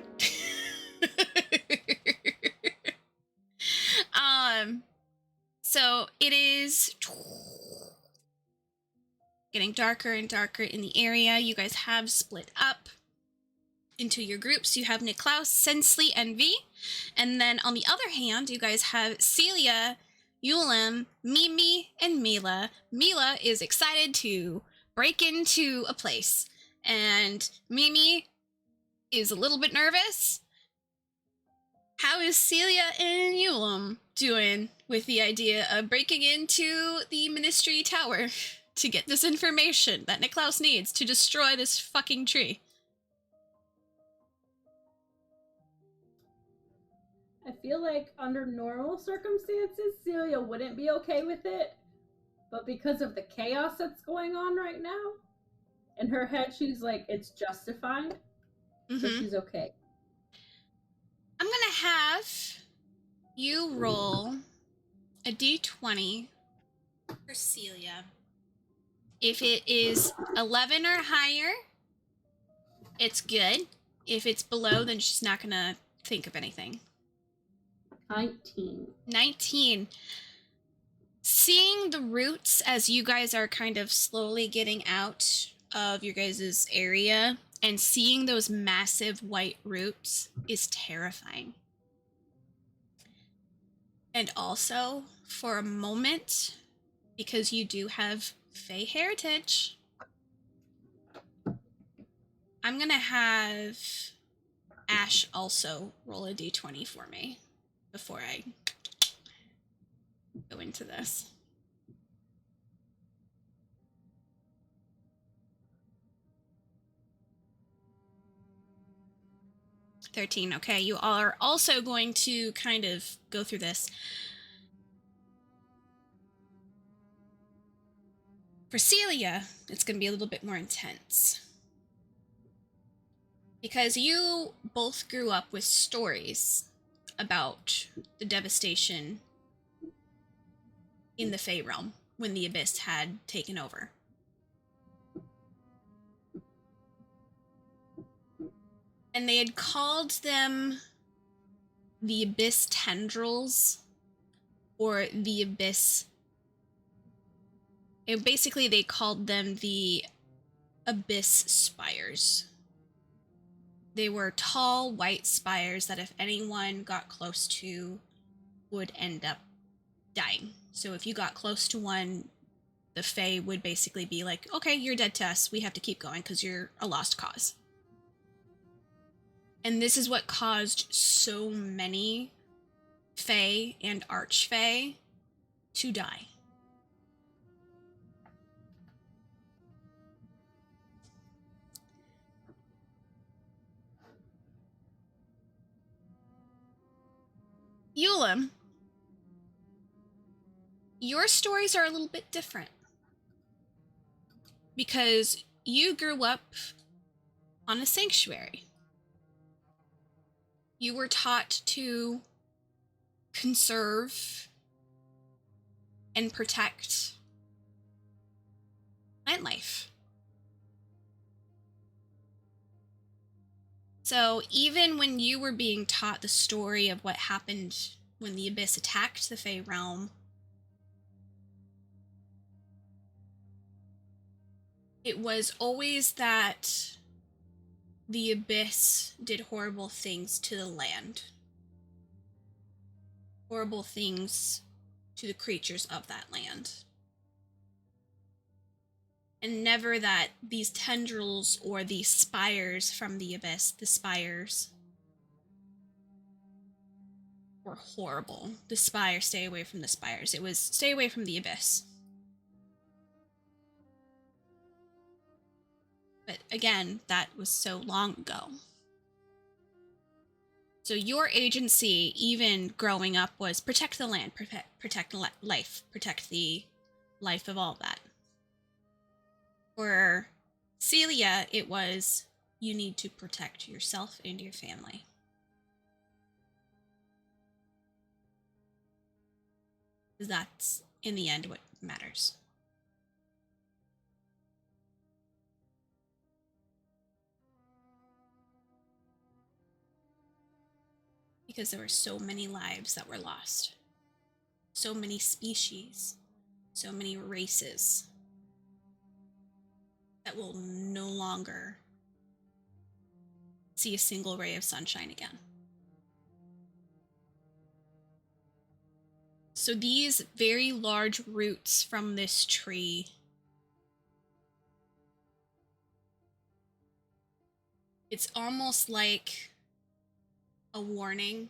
So it is getting darker and darker in the area. You guys have split up into your groups. You have Niklaus, Sensley, and V. And then on the other hand, you guys have Celia, Yulem, Mimi, and Mila. Mila is excited to break into a place. And Mimi is a little bit nervous. How is Celia and Yulem doing with the idea of breaking into the Ministry Tower to get this information that Niklaus needs to destroy this fucking tree? I feel like under normal circumstances, Celia wouldn't be okay with it. But because of the chaos that's going on right now, in her head, she's like, it's justified. So she's okay. I'm gonna have you roll a d20 for Celia. If it is 11 or higher, it's good. If it's below, then she's not gonna think of anything. 19. Seeing the roots as you guys are kind of slowly getting out of your guys' area and seeing those massive white roots is terrifying. And also, for a moment, because you do have Fey heritage, I'm gonna have Ash also roll a d20 for me before I go into this. $13. Okay, you all are also going to kind of go through this. For Celia, it's going to be a little bit more intense. Because you both grew up with stories about the devastation in the Fey realm when the Abyss had taken over. And they had called them the Abyss Tendrils, or the Abyss... basically, they called them the Abyss Spires. They were tall, white spires that if anyone got close to, would end up dying. So if you got close to one, the Fae would basically be like, okay, you're dead to us. We have to keep going because you're a lost cause. And this is what caused so many Fae and Archfae to die. Yulem, your stories are a little bit different. Because you grew up on a sanctuary. You were taught to conserve and protect plant life. So even when you were being taught the story of what happened when the Abyss attacked the Fey realm, it was always that the Abyss did horrible things to the land. Horrible things to the creatures of that land. And never that these tendrils or these spires from the Abyss, the spires, were horrible. The spire, stay away from the spires. It was, stay away from the Abyss. But again, that was so long ago. So your agency, even growing up, was protect the land, protect life, protect the life of all that. For Celia, it was, you need to protect yourself and your family. That's, in the end, what matters. because there were so many lives that were lost. So many species, so many races that will no longer see a single ray of sunshine again. So these very large roots from this tree, it's almost like a warning,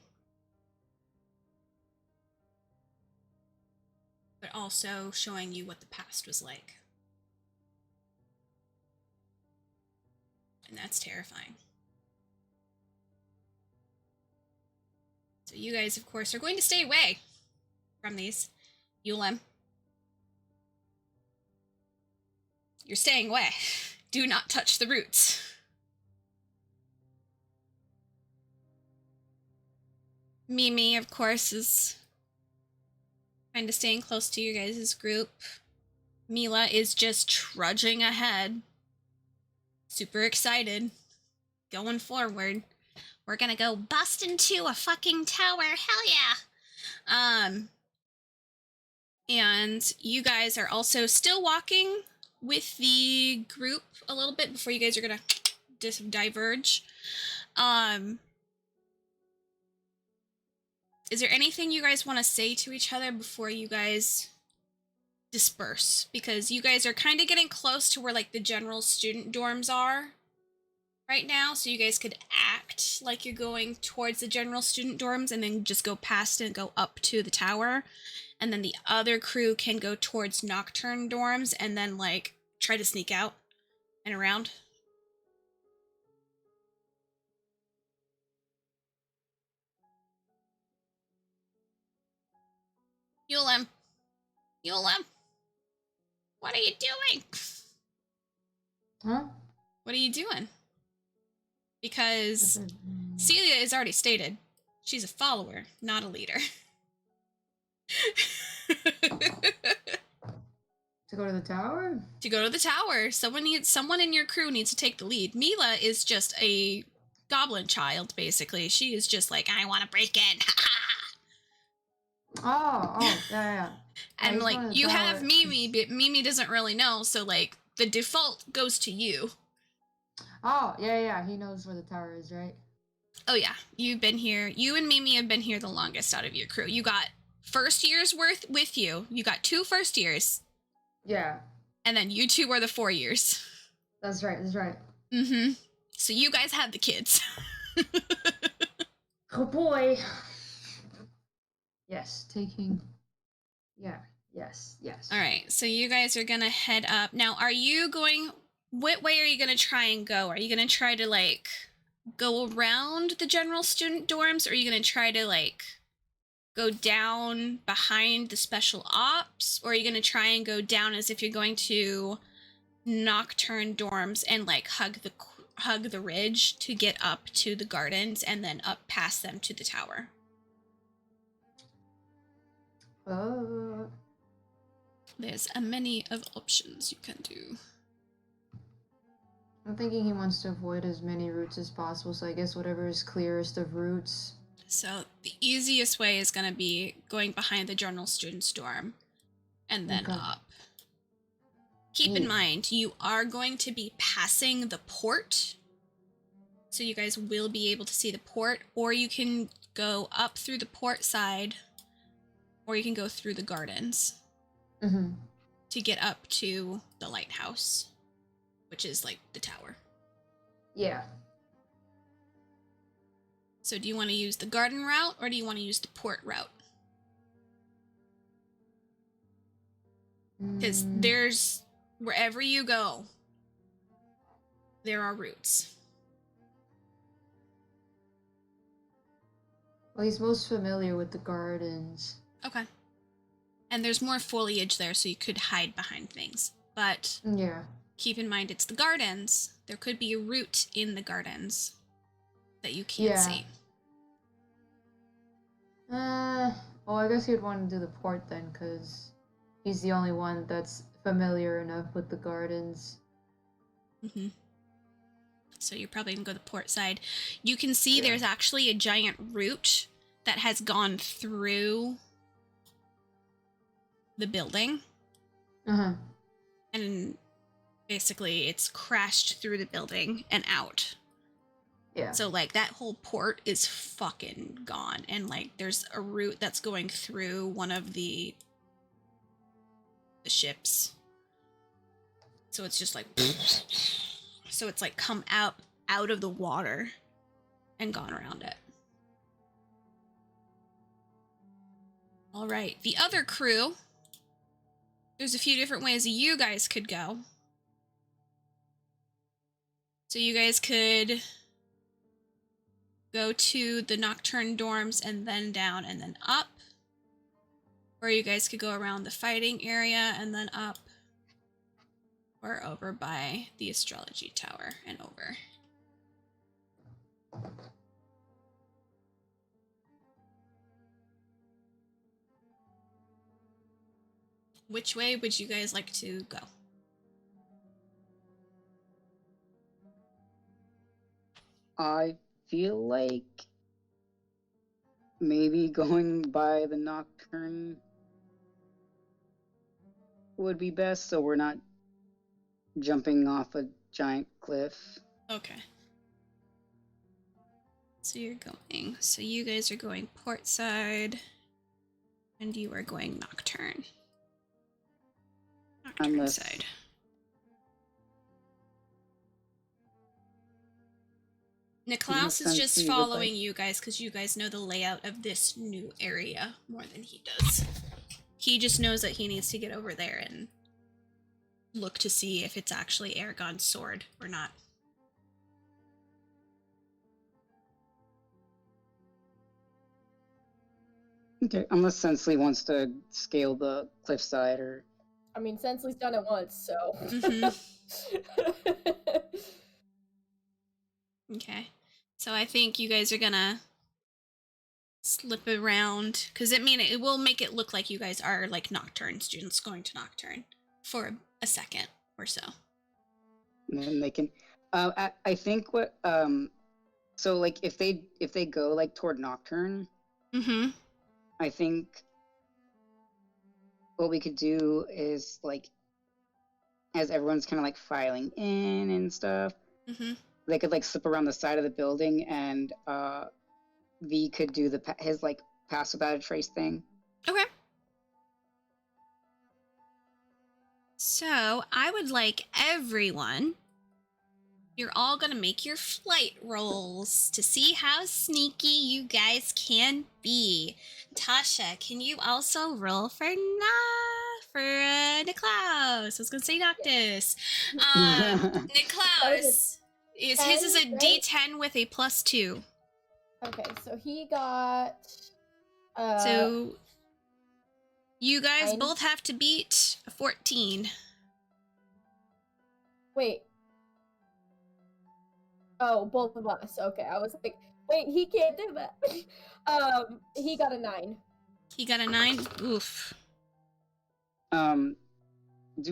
but also showing you what the past was like. And that's terrifying. So you guys, of course, are going to stay away from these. Yulem, you're staying away. Do not touch the roots. Mimi, of course, is kind of staying close to you guys' group. Mila is just trudging ahead. Super excited. Going forward. We're gonna go bust into a fucking tower. Hell yeah! And you guys are also still walking with the group a little bit before you guys are gonna diverge. Is there anything you guys want to say to each other before you guys disperse? Because you guys are kind of getting close to where like the general student dorms are right now, so you guys could act like you're going towards the general student dorms and then just go past it and go up to the tower, and then the other crew can go towards Nocturne dorms and then like try to sneak out and around. Yulem, what are you doing? Huh? What are you doing? Because Celia is already stated, she's a follower, not a leader. To go to the tower? To go to the tower. Someone in your crew needs to take the lead. Mila is just a goblin child, basically. She is just like, I want to break in. Yeah. And like, you have Mimi, but Mimi doesn't really know, so like, the default goes to you. Oh, yeah, he knows where the tower is, right? Oh yeah, you've been here. You and Mimi have been here the longest out of your crew. You got first year's worth with you. You got 2 first years. Yeah. And then you 2 are the 4 years. That's right. Mm-hmm. So you guys have the kids. Oh boy. Yes, taking... Yeah, yes. All right, so you guys are gonna head up. Now, are you going... What way are you gonna try and go? Are you gonna try to, like, go around the general student dorms? Or are you gonna try to, like, go down behind the special ops? Or are you gonna try and go down as if you're going to Nocturne dorms and, like, hug the ridge to get up to the gardens and then up past them to the tower? There's a many of options you can do. I'm thinking he wants to avoid as many routes as possible, so I guess whatever is clearest of routes. So the easiest way is going to be going behind the general student's dorm and then up. Keep in mind, you are going to be passing the port, so you guys will be able to see the port, or you can go up through the port side, or you can go through the gardens to get up to the lighthouse, which is like the tower. Yeah. So do you want to use the garden route, or do you want to use the port route? Because there's, wherever you go, there are routes. Well, he's most familiar with the gardens. Okay. And there's more foliage there, so you could hide behind things. But yeah, keep in mind, it's the gardens. There could be a route in the gardens that you can't see. Well, I guess you'd want to do the port then, because he's the only one that's familiar enough with the gardens. So you're probably going to go the port side. You can see there's actually a giant root that has gone through the building. Uh-huh. And basically it's crashed through the building and out. Yeah. So, like, that whole port is fucking gone. And, like, there's a route that's going through one of the ships. So it's just like... So it's, like, come out of the water and gone around it. All right. The other crew... There's a few different ways you guys could go. So you guys could go to the Nocturne dorms and then down and then up. Or you guys could go around the fighting area and then up. Or over by the astrology tower and over. Which way would you guys like to go? I feel like maybe going by the Nocturne would be best, so we're not jumping off a giant cliff. Okay. So you're going. So you guys are going port side. And you are going Nocturne. Nocturne side. Niklaus is just following you guys because you guys know the layout of this new area more than he does. He just knows that he needs to get over there and look to see if it's actually Aragon's sword or not. Okay, unless Sensley wants to scale the cliffside or... I mean, Sensley's done it once, so... Okay. So I think you guys are gonna slip around, because it will make it look like you guys are like Nocturne students going to Nocturne for a second or so. And then they can... I think what... So, like, if they go, like, toward Nocturne... Mm-hmm. I think what we could do is, like, as everyone's kind of, like, filing in and stuff, they could, like, slip around the side of the building and V could do his, like, pass without a trace thing. Okay. So, I would like everyone... You're all gonna make your flight rolls to see how sneaky you guys can be. Tasha, can you also roll for Niklaus? I was gonna say Noctis. Niklaus, his is a D10 with a +2. Okay, so he got... so you guys 9. both have to beat a 14. Wait. Oh, both of us. Okay, I was like, wait, he can't do that. He got a 9. He got a 9? Oof. Do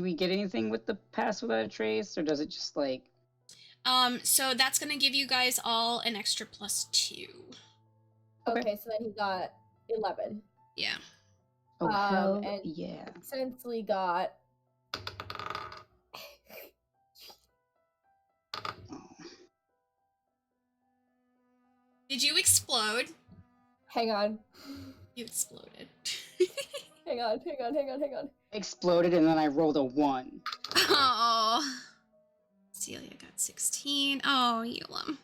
we get anything with the pass without a trace, or does it just, like... So that's gonna give you guys all an extra +2. Okay, so then he got 11. Yeah. Oh, hell and yeah. Sensley got... Did you explode? Hang on. You exploded. Hang on. Exploded and then I rolled a 1. Oh. Celia got 16. Oh, Elam.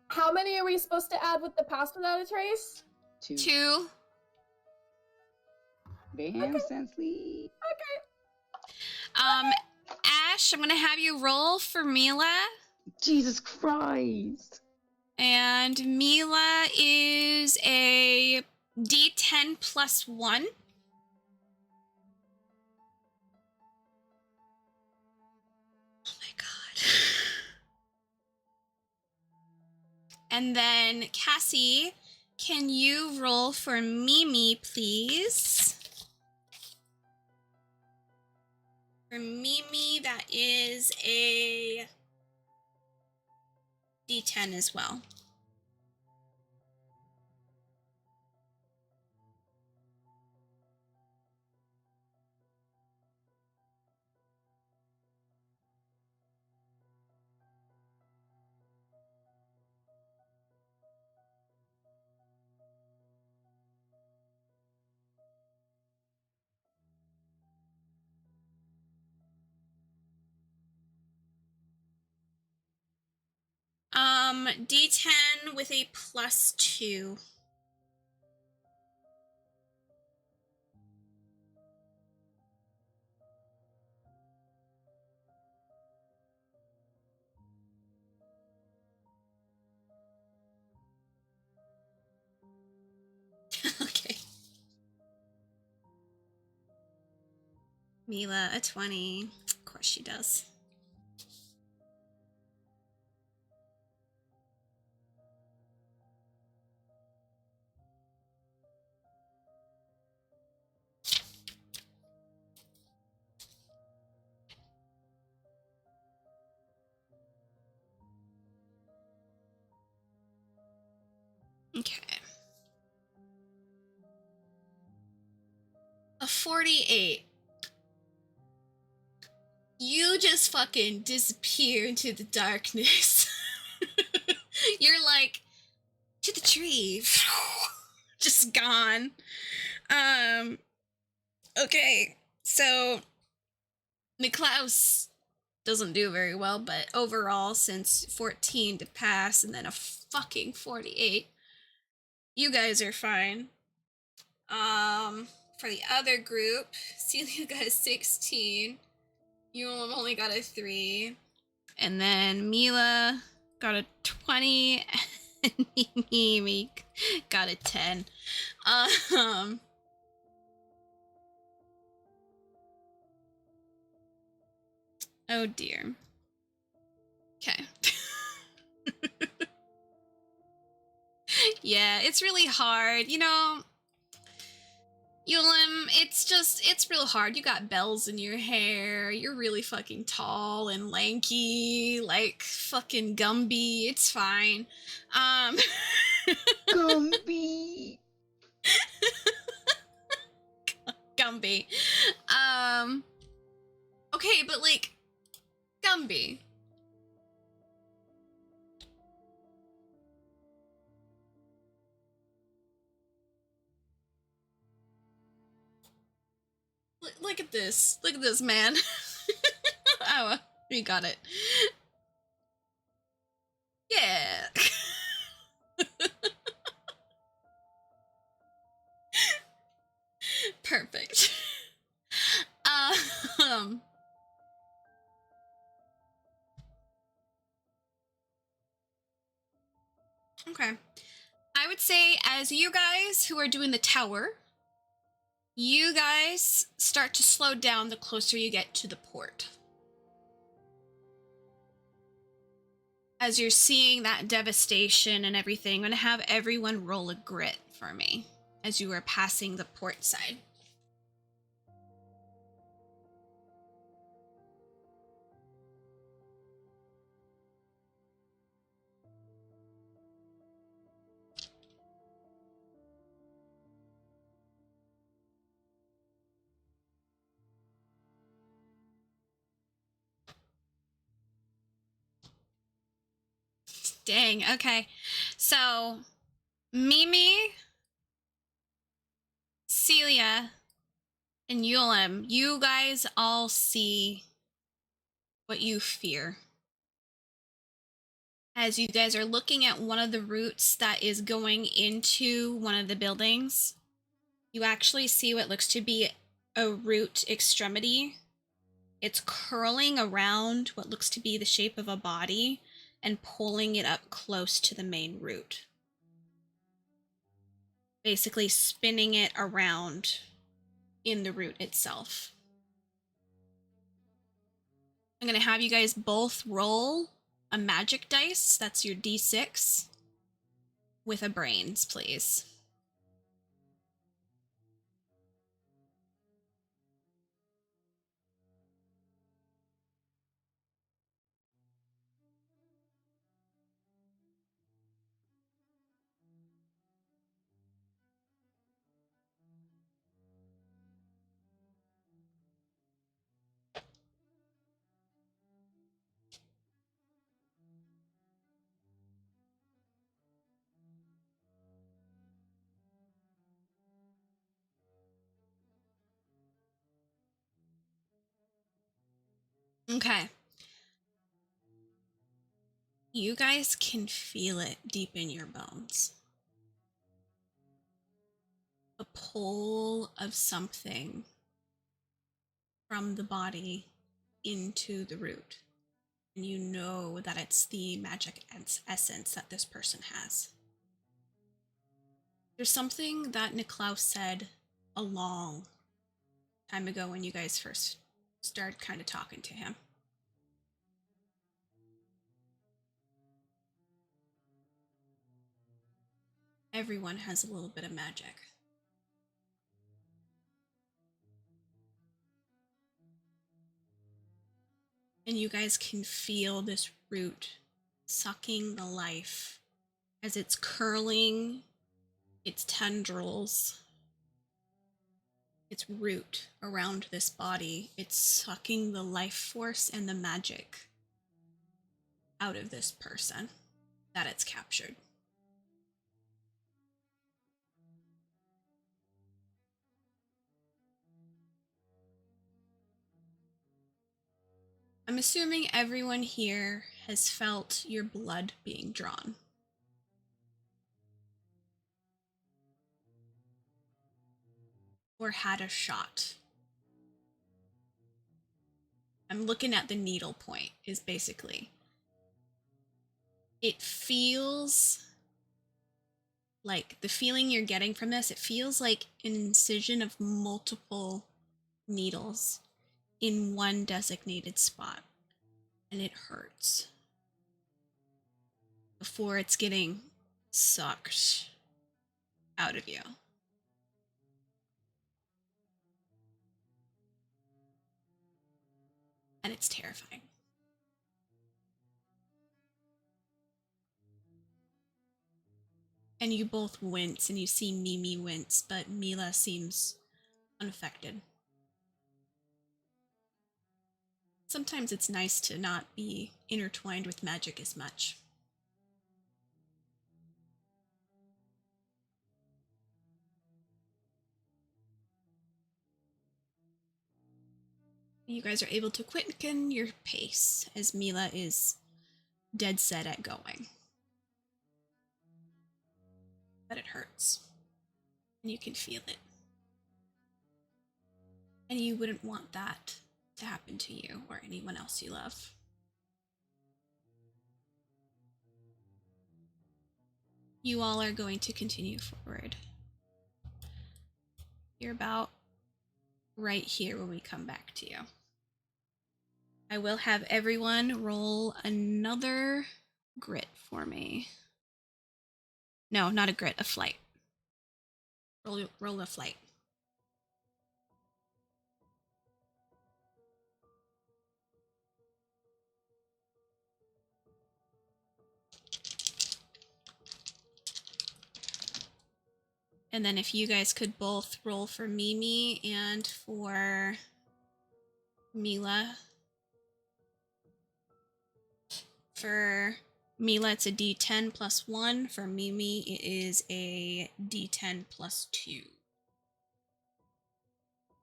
How many are we supposed to add with the pass without a trace? 2. Damn, Sensley. Okay. Ash, I'm gonna have you roll for Mila. Jesus Christ. And Mila is a D10 +1. Oh my god. And then Cassie, can you roll for Mimi, please? For Mimi, that is a D10 as well. D10 with a +2. Okay. Mila, a 20. Of course she does. Okay. A 48. You just fucking disappear into the darkness. You're like, to the tree. Just gone. Okay. So, Niklaus doesn't do very well, but overall, since 14 to pass and then a fucking 48, you guys are fine. For the other group, Celia got a 16. You only got a 3. And then Mila got a 20. And Mimi got a 10. Oh dear. Okay. Yeah, it's really hard. You know, Yulim, it's real hard. You got bells in your hair. You're really fucking tall and lanky, like fucking Gumby. It's fine. Gumby. Gumby. Okay, but like, Gumby. Look at this. Look at this, man. Oh, we got it. Yeah. Perfect. Okay. I would say, as you guys who are doing the tower, you guys start to slow down the closer you get to the port. As you're seeing that devastation and everything, I'm going to have everyone roll a grit for me as you are passing the port side. Dang, okay. So, Mimi, Celia, and Yulim, you guys all see what you fear. As you guys are looking at one of the routes that is going into one of the buildings, you actually see what looks to be a root extremity. It's curling around what looks to be the shape of a body and pulling it up close to the main root. Basically spinning it around in the root itself. I'm going to have you guys both roll a magic dice. That's your D6 with a brains, please. Okay. You guys can feel it deep in your bones. A pull of something from the body into the root. And you know that it's the magic essence that this person has. There's something that Niklaus said a long time ago when you guys first started kind of talking to him. Everyone has a little bit of magic. And you guys can feel this root sucking the life as it's curling its tendrils, its root around this body. It's sucking the life force and the magic out of this person that it's captured. I'm assuming everyone here has felt your blood being drawn. Or had a shot. I'm looking at the needle point, is basically. It feels like, the feeling you're getting from this, it feels like an incision of multiple needles in one designated spot. And it hurts. Before it's getting sucked out of you. And it's terrifying. And you both wince, and you see Mimi wince, but Mila seems unaffected. Sometimes it's nice to not be intertwined with magic as much. You guys are able to quicken your pace as Mila is dead set at going. But it hurts. And you can feel it. And you wouldn't want that to happen to you or anyone else you love. You all are going to continue forward. You're about right here when we come back to you. I will have everyone roll another grit for me. No, not a grit, a flight. Roll a flight. And then if you guys could both roll for Mimi and for Mila. For Mila, it's a d10 plus 1. For Mimi, it is a d10 plus 2.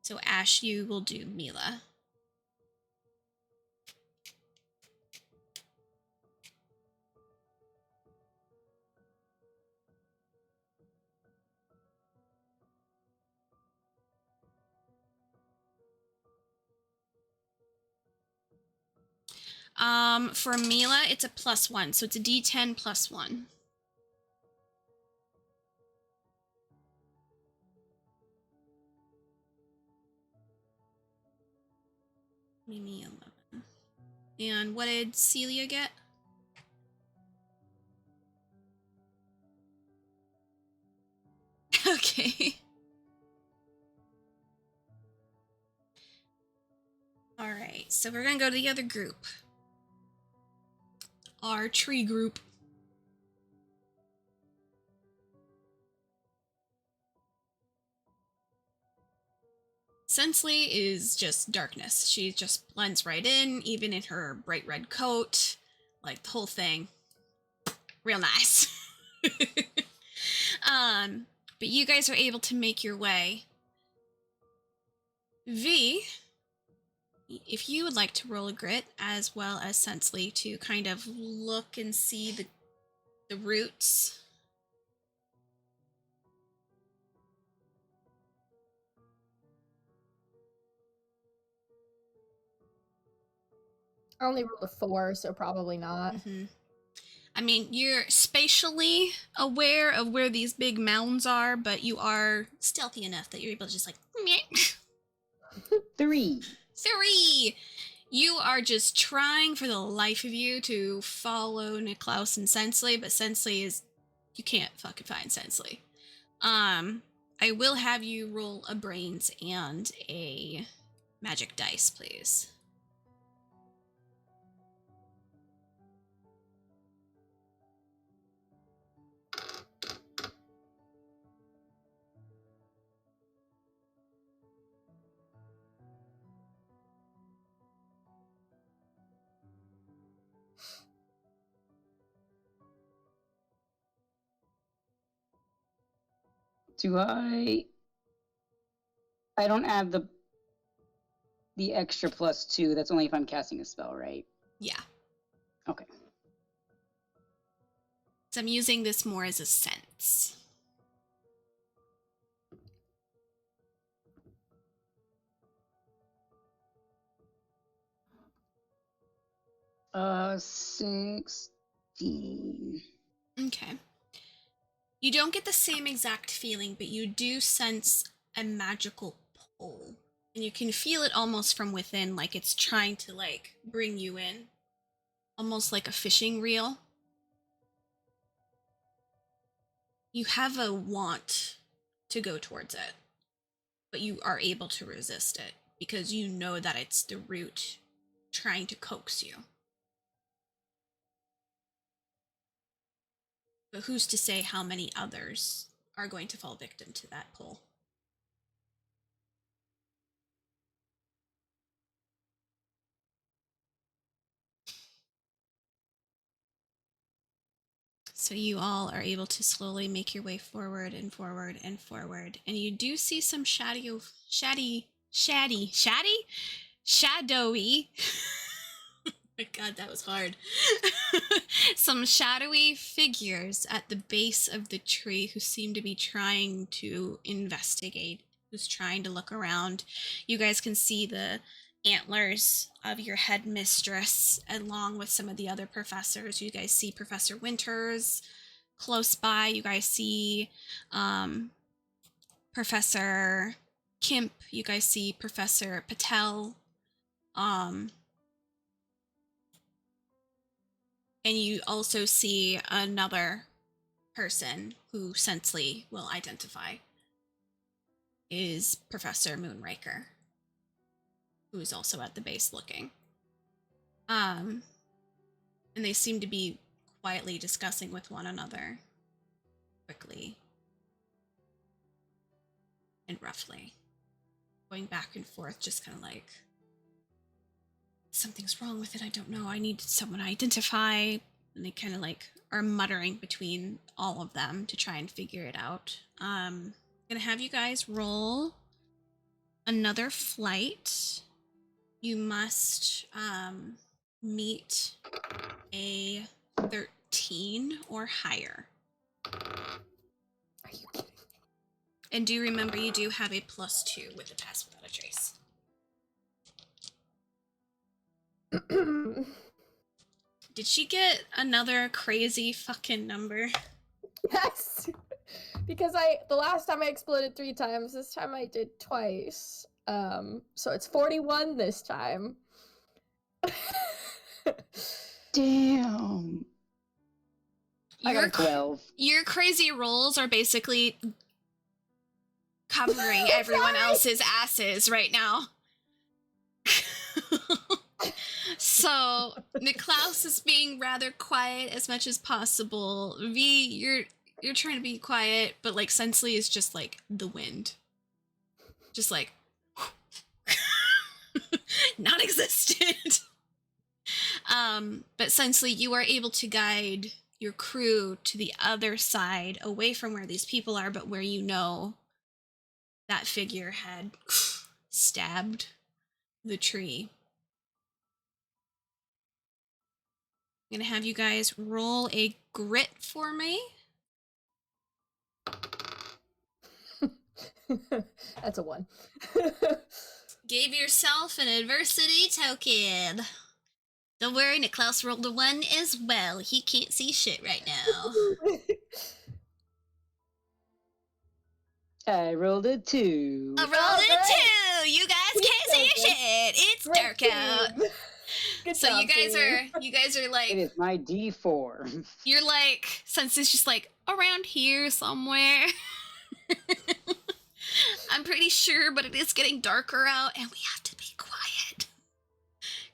So Ash, you will do Mila. For Mila, it's a plus 1, so it's a d10 plus 1. Mimi 11. And what did Celia get? Okay. All right, so we're gonna go to the other group. Our tree group. Sensley is just darkness. She just blends right in, even in her bright red coat. Like, the whole thing. Real nice. But you guys are able to make your way. V, if you would like to roll a grit as well as Sensley to kind of look and see the roots. I only rolled a 4, so probably not. Mm-hmm. I mean, you're spatially aware of where these big mounds are, but you are stealthy enough that you're able to just like, meh. 3. 3! You are just trying for the life of you to follow Niklaus and Sensley, but Sensley is... You can't fucking find Sensley. I will have you roll a brains and a magic dice, please. Do I don't add the extra +2. That's only if I'm casting a spell, right? Yeah. Okay. So I'm using this more as a sense. Uh, 16. Okay. You don't get the same exact feeling, but you do sense a magical pull. And you can feel it almost from within, like it's trying to, like, bring you in. Almost like a fishing reel. You have a want to go towards it, but you are able to resist it because you know that it's the root trying to coax you. But who's to say how many others are going to fall victim to that pull? So you all are able to slowly make your way forward and forward and forward. And you do see some shadowy my god, that was hard. Some shadowy figures at the base of the tree who seem to be trying to investigate, who's trying to look around. You guys can see the antlers of your headmistress along with some of the other professors. You guys see Professor Winters close by. You guys see Professor Kimp. You guys see Professor Patel. And you also see another person who Sensley will identify is Professor Moonraker, who is also at the base looking. And they seem to be quietly discussing with one another, quickly and roughly, going back and forth, just kind of like, something's wrong with it, I don't know, I need someone to identify. And they kind of like are muttering between all of them to try and figure it out. I'm gonna have you guys roll another flight. You must meet a 13 or higher. Are you kidding? And do remember you do have a +2 with the pass without a trace. Did she get another crazy fucking number? Yes, because the last time I exploded 3 times. This time I did twice. So it's 41 this time. Damn. I got a 12. Your crazy rolls are basically covering everyone else's asses right now. So Niklaus is being rather quiet as much as possible. V, you're trying to be quiet, but like Sensley is just like the wind, just like non-existent. But Sensley, you are able to guide your crew to the other side, away from where these people are, but where you know that figure had stabbed the tree. I'm gonna have you guys roll a grit for me. That's a 1. Give yourself an adversity token. Don't worry, Niklaus rolled a 1 as well. He can't see shit right now. I rolled a 2. I rolled All a right. 2. You guys can't see your shit. It's Great dark out. team. Good So job, you guys team. are like, It is my D4. you're like, since it's just like around here somewhere. I'm pretty sure, but it is getting darker out, and we have to be quiet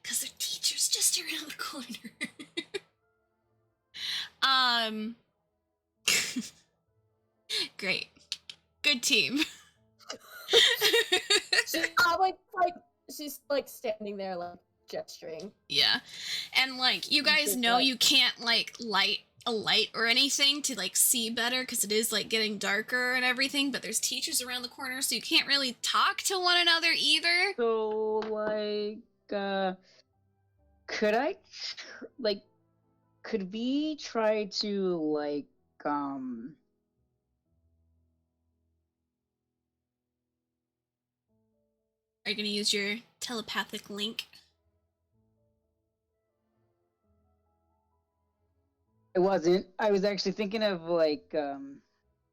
because the teacher's just around the corner. Great, good team. She's like standing there, like gesturing. Yeah, and like you guys know, you can't like light a light or anything to like see better because it is like getting darker and everything, but there's teachers around the corner, so you can't really talk to one another either. So, like, could we try to, like, Are you gonna use your telepathic link? I wasn't. I was actually thinking of, like,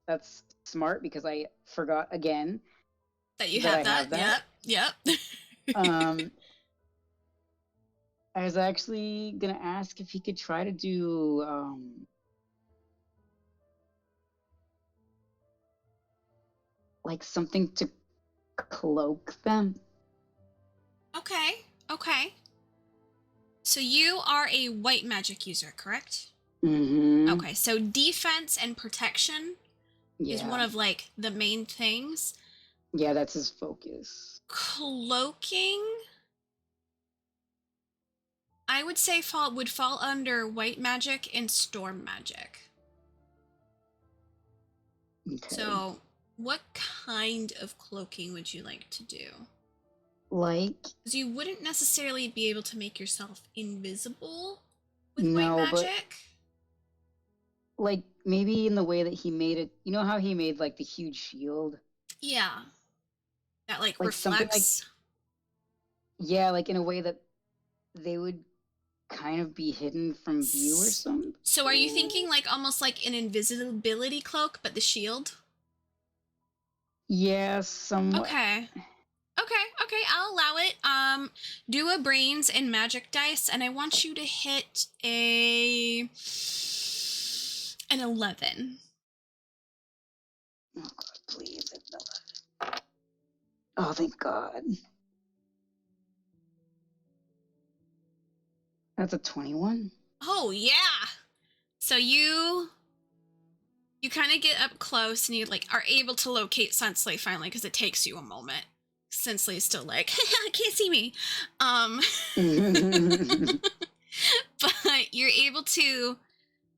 that's smart because I forgot again. That you That have I that? have that. Yep. I was actually gonna ask if he could try to do, like, something to cloak them. Okay. So you are a white magic user, correct? Mm-hmm. Okay, so defense and protection is one of like the main things. Yeah, that's his focus. Cloaking, I would say would fall under white magic and storm magic. Okay. So what kind of cloaking would you like to do? Like, because you wouldn't necessarily be able to make yourself invisible with no, white but magic. like maybe in the way that he made it. You know how he made like the huge shield? Yeah, that like Something like, reflects. yeah, like in a way that they would kind of be hidden from view or something. So are you thinking like almost like an invisibility cloak, but the shield? Yeah, somewhat. Okay, I'll allow it. Do a brains and magic dice, and I want you to hit an 11. Oh God, please. Oh, thank God. That's a 21. Oh yeah. So you kind of get up close and you like are able to locate Sensley finally because it takes you a moment. Sensley's still like, can't see me. But you're able to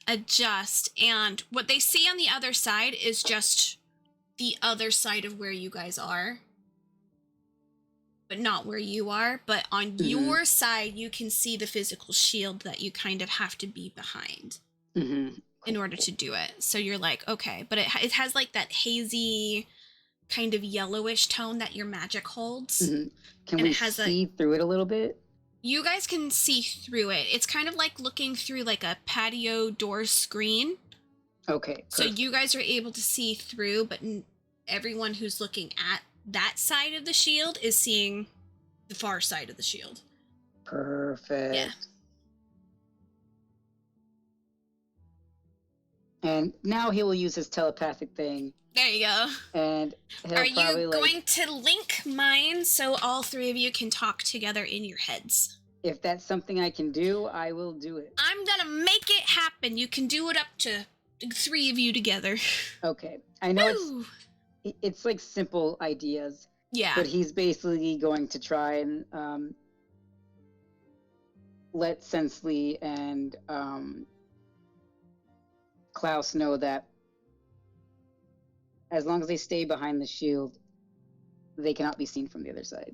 adjust, and what they see on the other side is just the other side of where you guys are, but not where you are. But on your side, you can see the physical shield that you kind of have to be behind in order to do it. So you're like, okay, but it has like that hazy kind of yellowish tone that your magic holds. Can we see through it a little bit? You guys can see through it. It's kind of like looking through like a patio door screen. Okay. Perfect. So you guys are able to see through, but everyone who's looking at that side of the shield is seeing the far side of the shield. Perfect. Yeah. And now he will use his telepathic thing. There you go. And are you going to link minds so all three of you can talk together in your heads? If that's something I can do, I will do it. I'm gonna make it happen. You can do it up to 3 of you together. Okay. I know it's like simple ideas. Yeah. But he's basically going to try and let Sensley and Klaus know that as long as they stay behind the shield, they cannot be seen from the other side.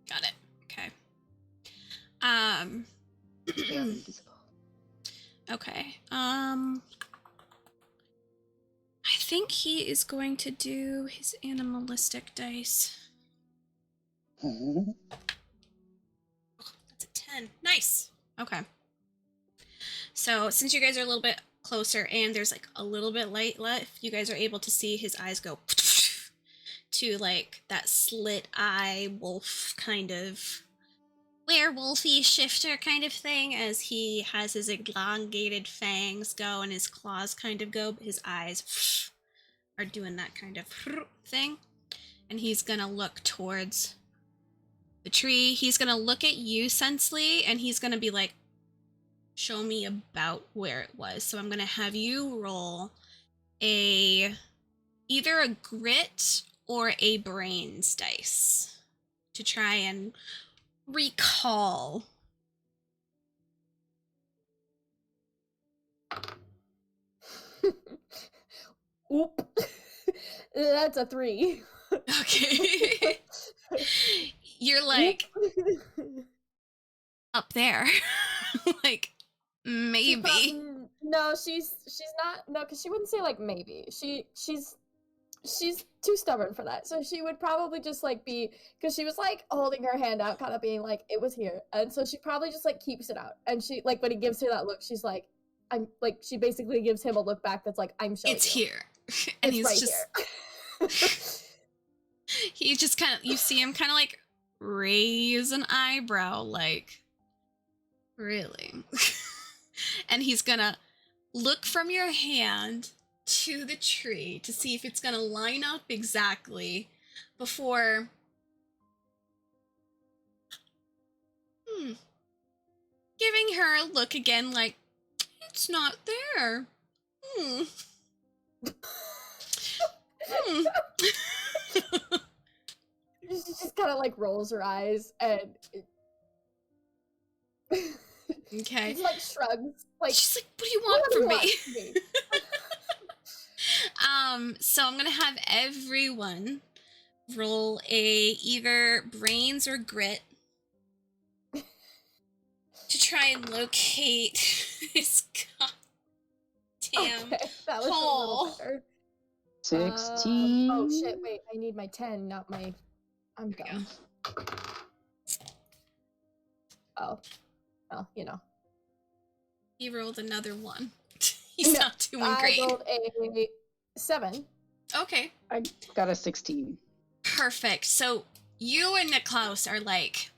Got it. Okay. They are invisible. Okay. I think he is going to do his animalistic dice. Mhm. That's a 10. Nice. Okay. So since you guys are a little bit closer and there's like a little bit light left, you guys are able to see his eyes go to like that slit eye wolf kind of werewolfy shifter kind of thing as he has his elongated fangs go and his claws kind of go, but his eyes are doing that kind of thing. And he's gonna look towards the tree. He's gonna look at you, Sensley, and he's gonna be like, show me about where it was. So I'm gonna have you roll either a grit or a brains dice to try and recall. Oop. That's a 3. Okay. You're like up there. Like maybe. No, she's not. No, because she wouldn't say like maybe. She's too stubborn for that. So she would probably just like be, because she was like holding her hand out, kind of being like it was here, and so she probably just like keeps it out. And she like when he gives her that look, she's like, I'm like she basically gives him a look back that's like I'm showing It's you. here. And It's he's right just here. he just kind of, you see him kind of like raise an eyebrow like, really? And he's gonna look from your hand to the tree to see if it's gonna line up exactly before giving her a look again like, it's not there. She just kind of like rolls her eyes and Okay. She's like shrugs. Like she's like, what do you want what do from you me? want from me? So I'm gonna have everyone roll either brains or grit to try and locate this goddamn Okay, that was a hole. little better. 16. Oh shit! Wait, I need my 10, not my. I'm There we dumb. Oh, well, you know. He rolled another one. He's No, not doing I great. rolled a 7. Okay. I got a 16. Perfect. So you and Niklaus are like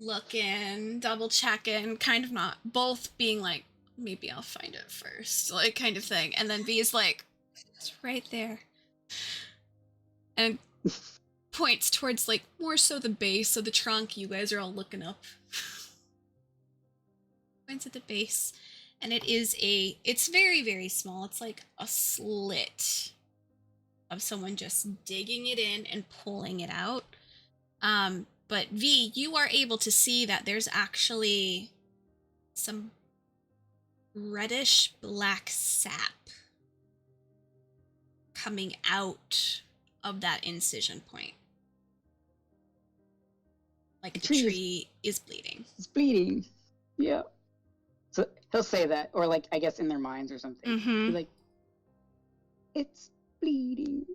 looking, double checking, kind of not, both being like, maybe I'll find it first, like kind of thing. And then V is like, it's right there. And points towards like more so the base of the trunk. You guys are all looking up. Points at the base. And it's very, very small. It's like a slit of someone just digging it in and pulling it out. But V, you are able to see that there's actually some reddish black sap coming out of that incision point. Like the tree is bleeding. It's bleeding. Yeah. So he'll say that, or like I guess in their minds or something. Mm-hmm. Be like, it's bleeding.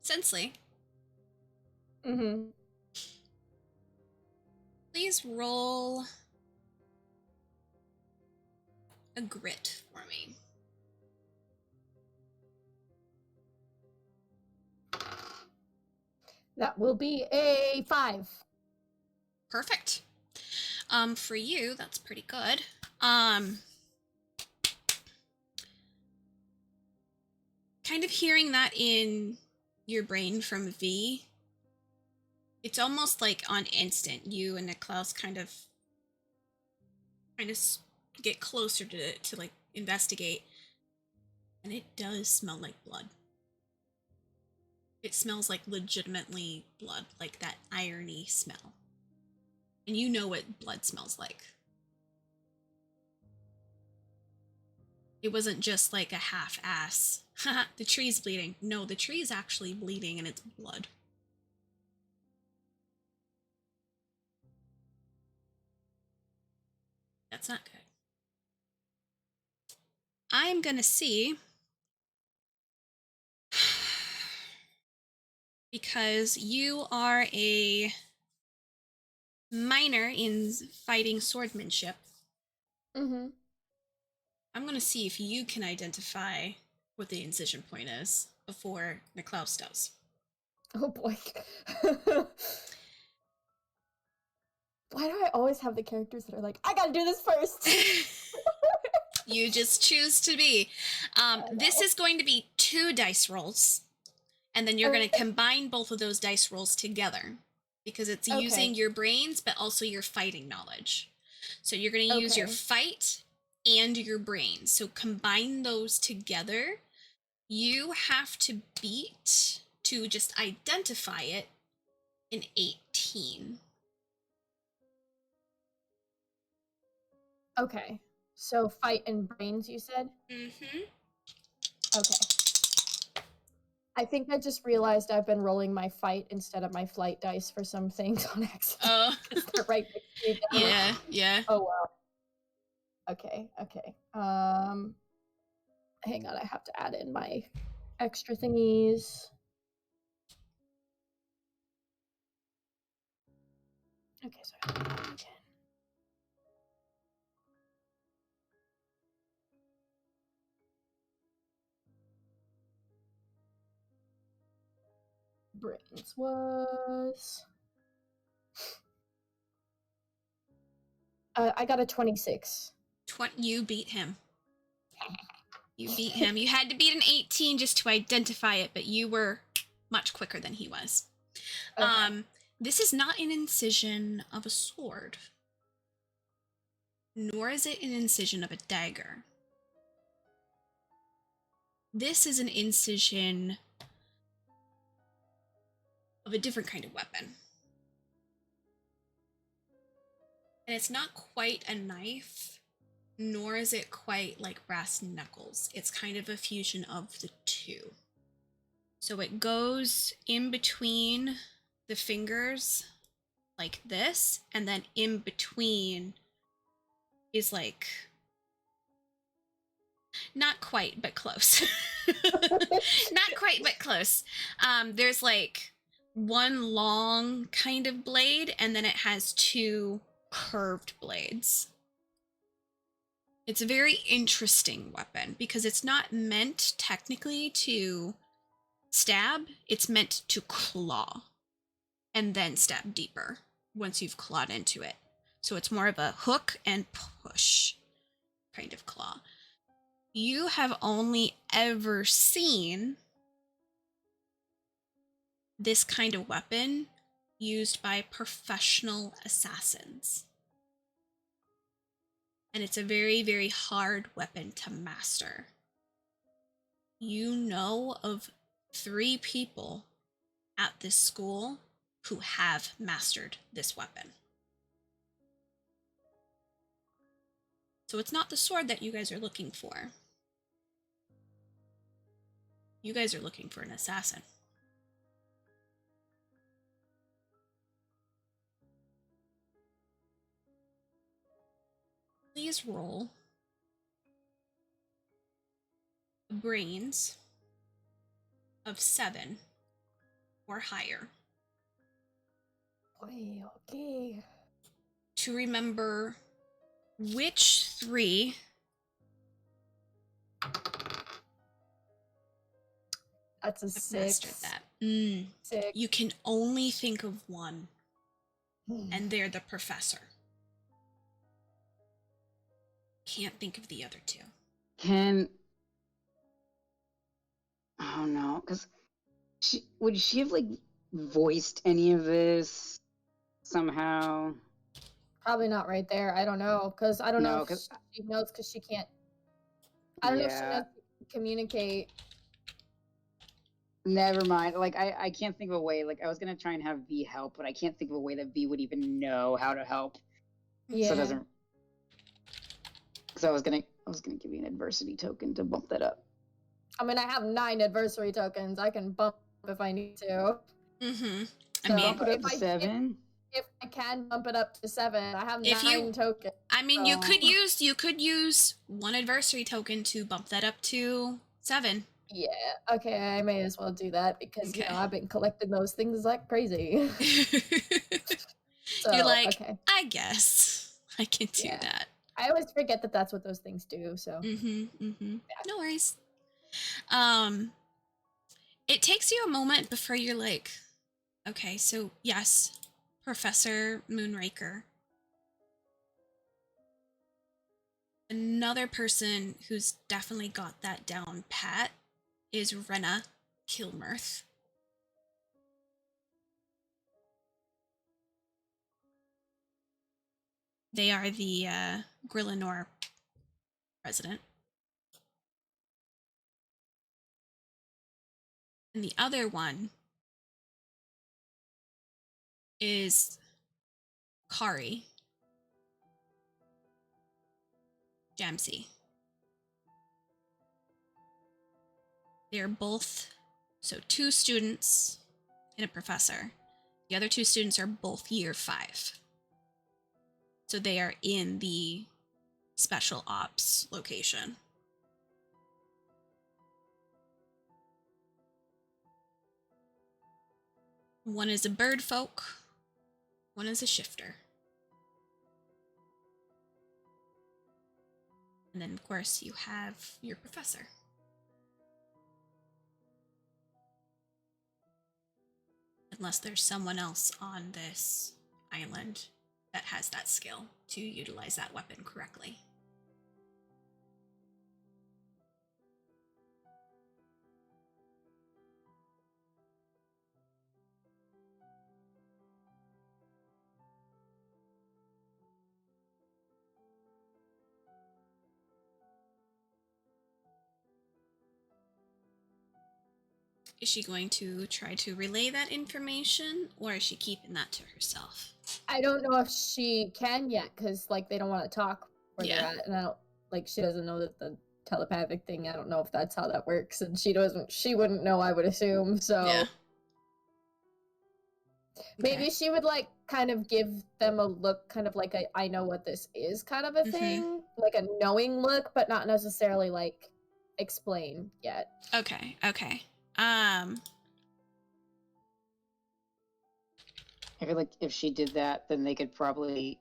Sensley, Mm-hmm. please roll a grit for me. That will be a 5. Perfect. For you, that's pretty good. Kind of hearing that in your brain from V, it's almost like on instant. You and Niklaus kind of get closer to like investigate, and it does smell like blood. It smells like legitimately blood, like that irony smell. And you know what blood smells like. It wasn't just like a half-ass, haha, the tree's bleeding. No, the tree is actually bleeding and it's blood. That's not good. I'm gonna see, because you are a minor in fighting swordsmanship, Mm-hmm. I'm gonna see if you can identify what the incision point is before Niklaus does. Oh boy. Why do I always have the characters that are like, I gotta do this first? You just choose to be. This is going to be 2 dice rolls, and then you're going to combine both of those dice rolls together, because it's using your brains but also your fighting knowledge. So you're going to use your fight and your brains. So combine those together. You have to beat, to just identify it, an 18. Okay. So fight and brains, you said? Mm-hmm. Okay. I think I just realized I've been rolling my fight instead of my flight dice for some things on accident. Oh. They're right next to each other. Yeah. Oh wow. Okay. Hang on, I have to add in my extra thingies. Okay, so I have to do that again. Brains was... I got a 26. You beat him. You beat him. You had to beat an 18 just to identify it, but you were much quicker than he was. Okay. This is not an incision of a sword, nor is it an incision of a dagger. This is an incision of a different kind of weapon. And it's not quite a knife, nor is it quite like brass knuckles. It's kind of a fusion of the two. So it goes in between the fingers like this, and then in between is like, not quite, but close. Not quite, but close. There's like one long kind of blade, and then it has 2 curved blades. It's a very interesting weapon because it's not meant technically to stab, it's meant to claw and then stab deeper once you've clawed into it. So it's more of a hook and push kind of claw. You have only ever seen this kind of weapon used by professional assassins. And it's a very, very hard weapon to master. You know of 3 people at this school who have mastered this weapon. So it's not the sword that you guys are looking for. You guys are looking for an assassin. Please roll brains of 7 or higher Okay. to remember which 3 That's a have 6. mastered that. 6. You can only think of one, and they're the professor. Can't think of the other 2. Oh no, because would she have like voiced any of this somehow? Probably not right there. I don't know, because I don't know No, if 'cause- she knows, because she can't. I don't know if she knows to communicate. Never mind. Like I can't think of a way. Like I was gonna try and have V help, but I can't think of a way that V would even know how to help. Yeah. So it doesn't. Because I was gonna give you an adversity token to bump that up. I mean, I have 9 adversary tokens. I can bump if I need to. Mm-hmm. So, I mean, Bump it up if to I 7. if I can bump it up to 7, I have If 9 you- tokens. I mean, you so- could use one adversary token to bump that up to 7. Yeah, okay, I may as well do that because, you Okay. know, I've been collecting those things like crazy. So, You're like, okay. I guess I can do Yeah. that. I always forget that that's what those things do, so. No worries. It takes you a moment before you're like, okay, so yes, Professor Moonraker. Another person who's definitely got that down pat is Rena Kilmirth. They are the Grillinor president. And the other one is Kari Jamsey. They're both, so 2 students and a professor. The other 2 students are both year 5. So they are in the special ops location. One is a bird folk, one is a shifter. And then, of course, you have your professor. Unless there's someone else on this island that has that skill to utilize that weapon correctly. Is she going to try to relay that information, or is she keeping that to herself? I don't know if she can yet, because, like, they don't want to talk where Yeah. they're at, and I don't, like, she doesn't know that the telepathic thing, I don't know if that's how that works, and she wouldn't know, I would assume, so. Yeah. Maybe Okay. she would, like, kind of give them a look, kind of like a I know what this is kind of a thing, like a knowing look, but not necessarily, like, explain yet. Okay. I feel like if she did that, then they could probably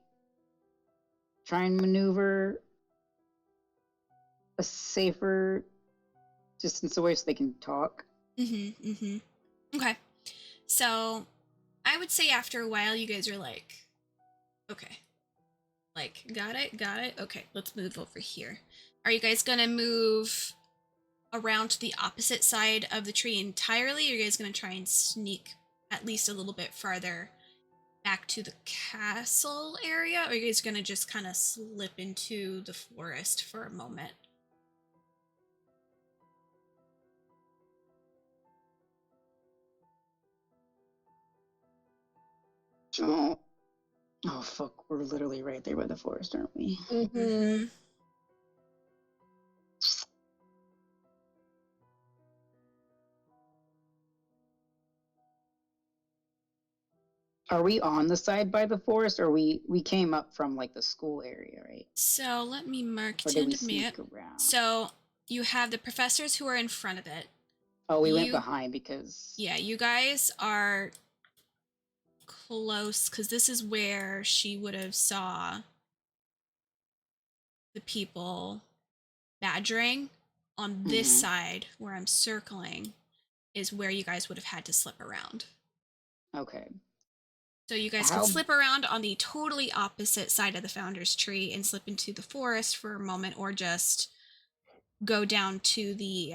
try and maneuver a safer distance away so they can talk. Okay. So, I would say after a while, you guys are like, okay. Like, got it. Okay, let's move over here. Are you guys gonna move around to the opposite side of the tree entirely? Or are you guys gonna try and sneak at least a little bit farther back to the castle area? Or are you guys gonna just kind of slip into the forest for a moment? Oh fuck, we're literally right there by the forest, aren't we? Mm-hmm. Are we on the side by the forest, or we came up from like the school area, right? So let me mark Or it did in we the map. sneak around? So you have the professors who are in front of it. Oh, we went behind because... Yeah, you guys are close, because this is where she would have saw the people badgering. On this side, where I'm circling, is where you guys would have had to slip around. Okay. So you guys can slip around on the totally opposite side of the founder's tree and slip into the forest for a moment, or just go down to the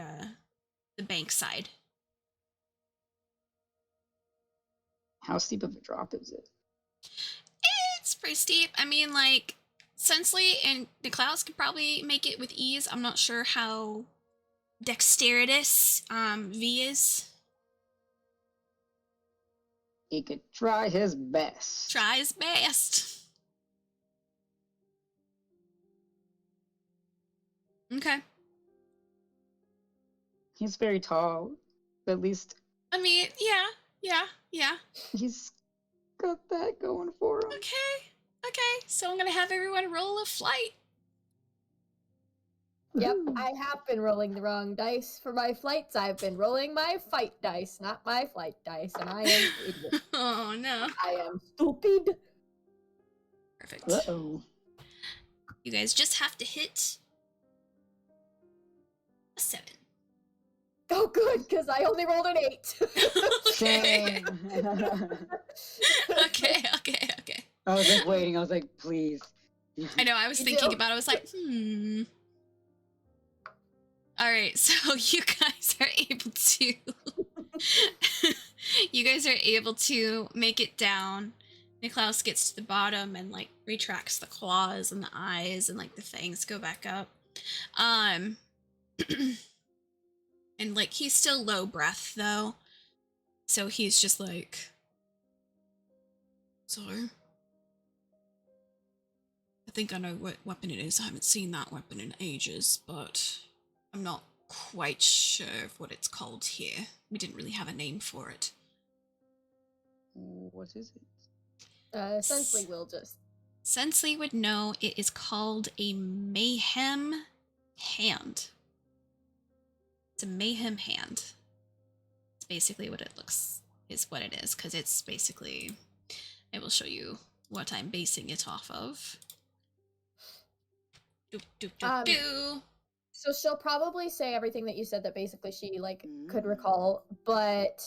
bank side. How steep of a drop is it? It's pretty steep. I mean, like, Sensley and the Clouds could probably make it with ease. I'm not sure how dexterous V is. He could try his best. Try his best. Okay. He's very tall. At least... I mean, yeah. He's got that going for him. Okay, so I'm gonna have everyone roll a flight. Yep, Woohoo. I have been rolling the wrong dice for my flights. I've been rolling my fight dice, not my flight dice, and I am idiot. Oh no. I am stupid. Perfect. Uh-oh. You guys just have to hit a 7. Oh, good, because I only rolled an 8. Okay. Same. Okay. I was like waiting. I was like, please. I know, I was You thinking do. about it. I was like, Alright, so you guys are able to you guys are able to make it down. Niklaus gets to the bottom and like retracts the claws and the eyes and like the fangs go back up. And like he's still low breath though. So he's just like, so I think I know what weapon it is. I haven't seen that weapon in ages, but I'm not quite sure of what it's called here. We didn't really have a name for it. What is it? Sensley will just. Sensley would know it is called a mayhem hand. It's a mayhem hand. It's basically what it looks is what it is, because it's basically, I will show you what I'm basing it off of. Do. So she'll probably say everything that you said that basically she like could recall, but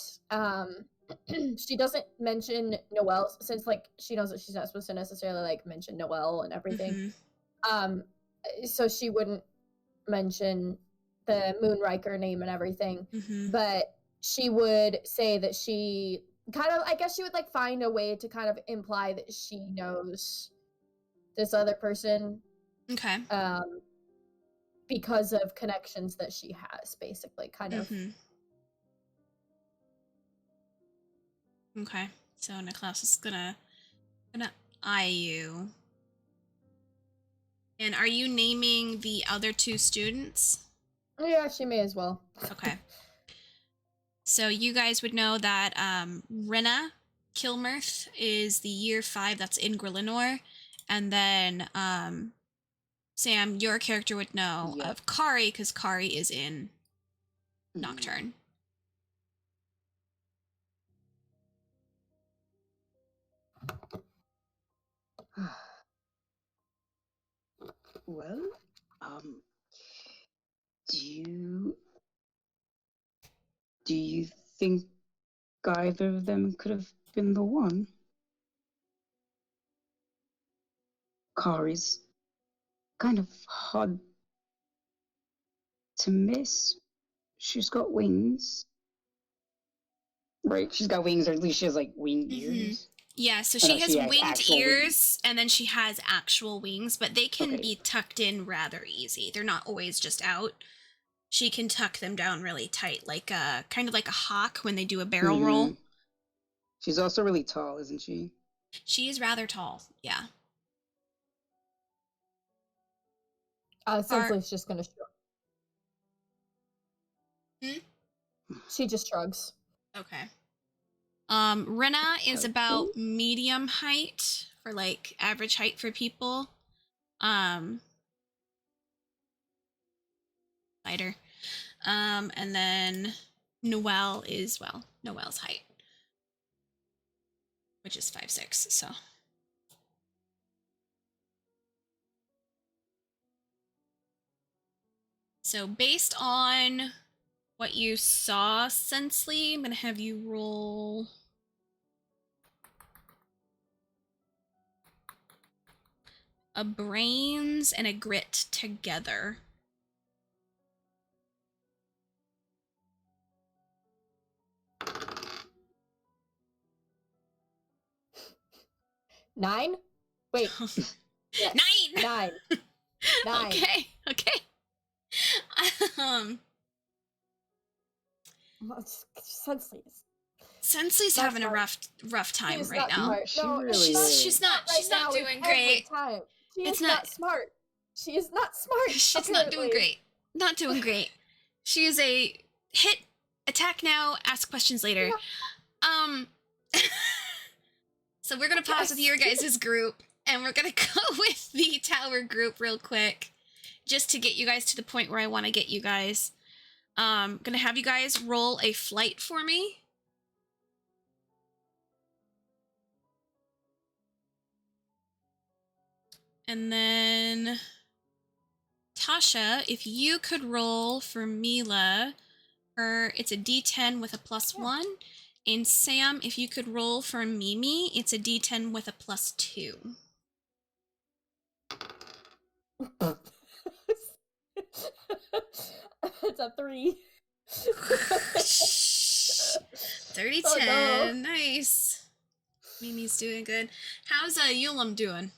she doesn't mention Noelle since like she knows that she's not supposed to necessarily like mention Noelle and everything. So she wouldn't mention the Moonriker name and everything, but she would say that she kind of, I guess she would like find a way to kind of imply that she knows this other person. Okay. Because of connections that she has, basically, kind of. Okay, so Niklaus is gonna eye you. And are you naming the other 2 students? Yeah, she may as well. Okay. So you guys would know that Rinna Kilmirth is the year 5 that's in Grillinor, and then Sam, your character would know of Kari, because Kari is in Nocturne. Well, do you think either of them could have been the one? Kari's kind of hard to miss. She's got wings. Right, she's got wings, or at least she has like wing ears. Yeah, so Oh, no, she has she has winged actual ears, wings. and then she has actual wings, but they can Okay. be tucked in rather easy. They're not always just out. She can tuck them down really tight, like kind of like a hawk when they do a barrel roll. She's also really tall, isn't she? She is rather tall, yeah. Sensley's just gonna shrug. She just shrugs. Okay. Rinna is about medium height, for like average height for people. Lighter. And then Noelle is, well, Noelle's height, which is 5'6", so. So based on what you saw, Sensley, I'm gonna have you roll a brains and a grit together. Nine? Wait. Yeah. 9! 9. 9. Okay. Sensley's having smart. a rough time She's right not now. Smart. She No, really is. She's not now, doing it's great. every time. She It's is not smart. She is not smart. She's not doing great. Not doing great. She is a hit, attack now, ask questions later. So we're going to pause with your guys' group, and we're going to go with the tower group real quick, just to get you guys to the point where I want to get you guys. Going to have you guys roll a flight for me. And then Tasha, if you could roll for Mila, it's a D10 with a +1. And Sam, if you could roll for Mimi, it's a D10 with a +2. It's a 3. 30-10, Oh, no. nice. Mimi's doing good. How's Yulam doing?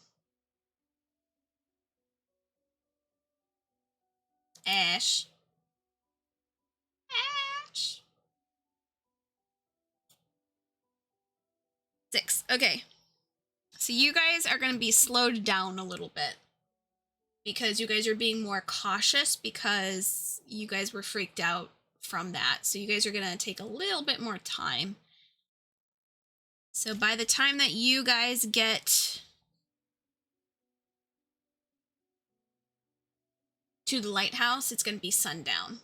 Ash. 6. Okay. So you guys are going to be slowed down a little bit, because you guys are being more cautious because you guys were freaked out from that. So you guys are going to take a little bit more time. So by the time that you guys get to the lighthouse, it's going to be sundown.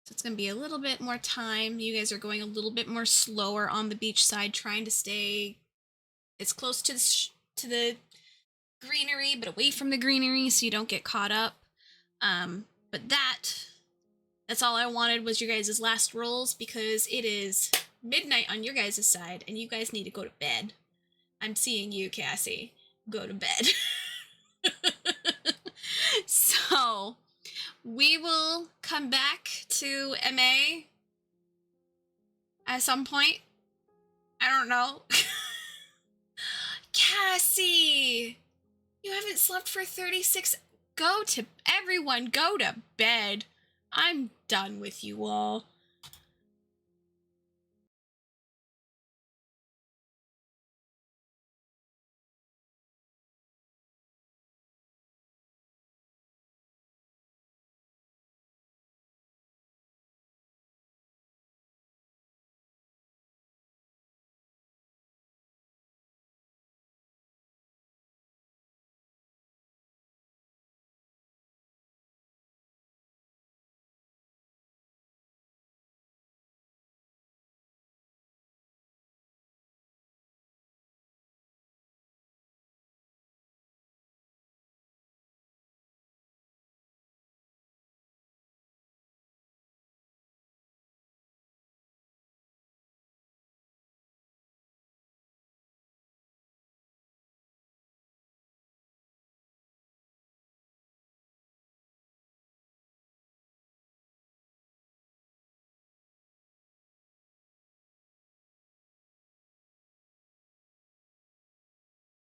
So it's going to be a little bit more time. You guys are going a little bit more slower on the beach side, trying to stay as close to the greenery, but away from the greenery so you don't get caught up. But that's all I wanted was your guys' last rolls, because it is midnight on your guys' side and you guys need to go to bed. I'm seeing you, Cassie. Go to bed. So we will come back to MA at some point. I don't know. Cassie, you haven't slept for 36. Everyone go to bed. I'm done with you all.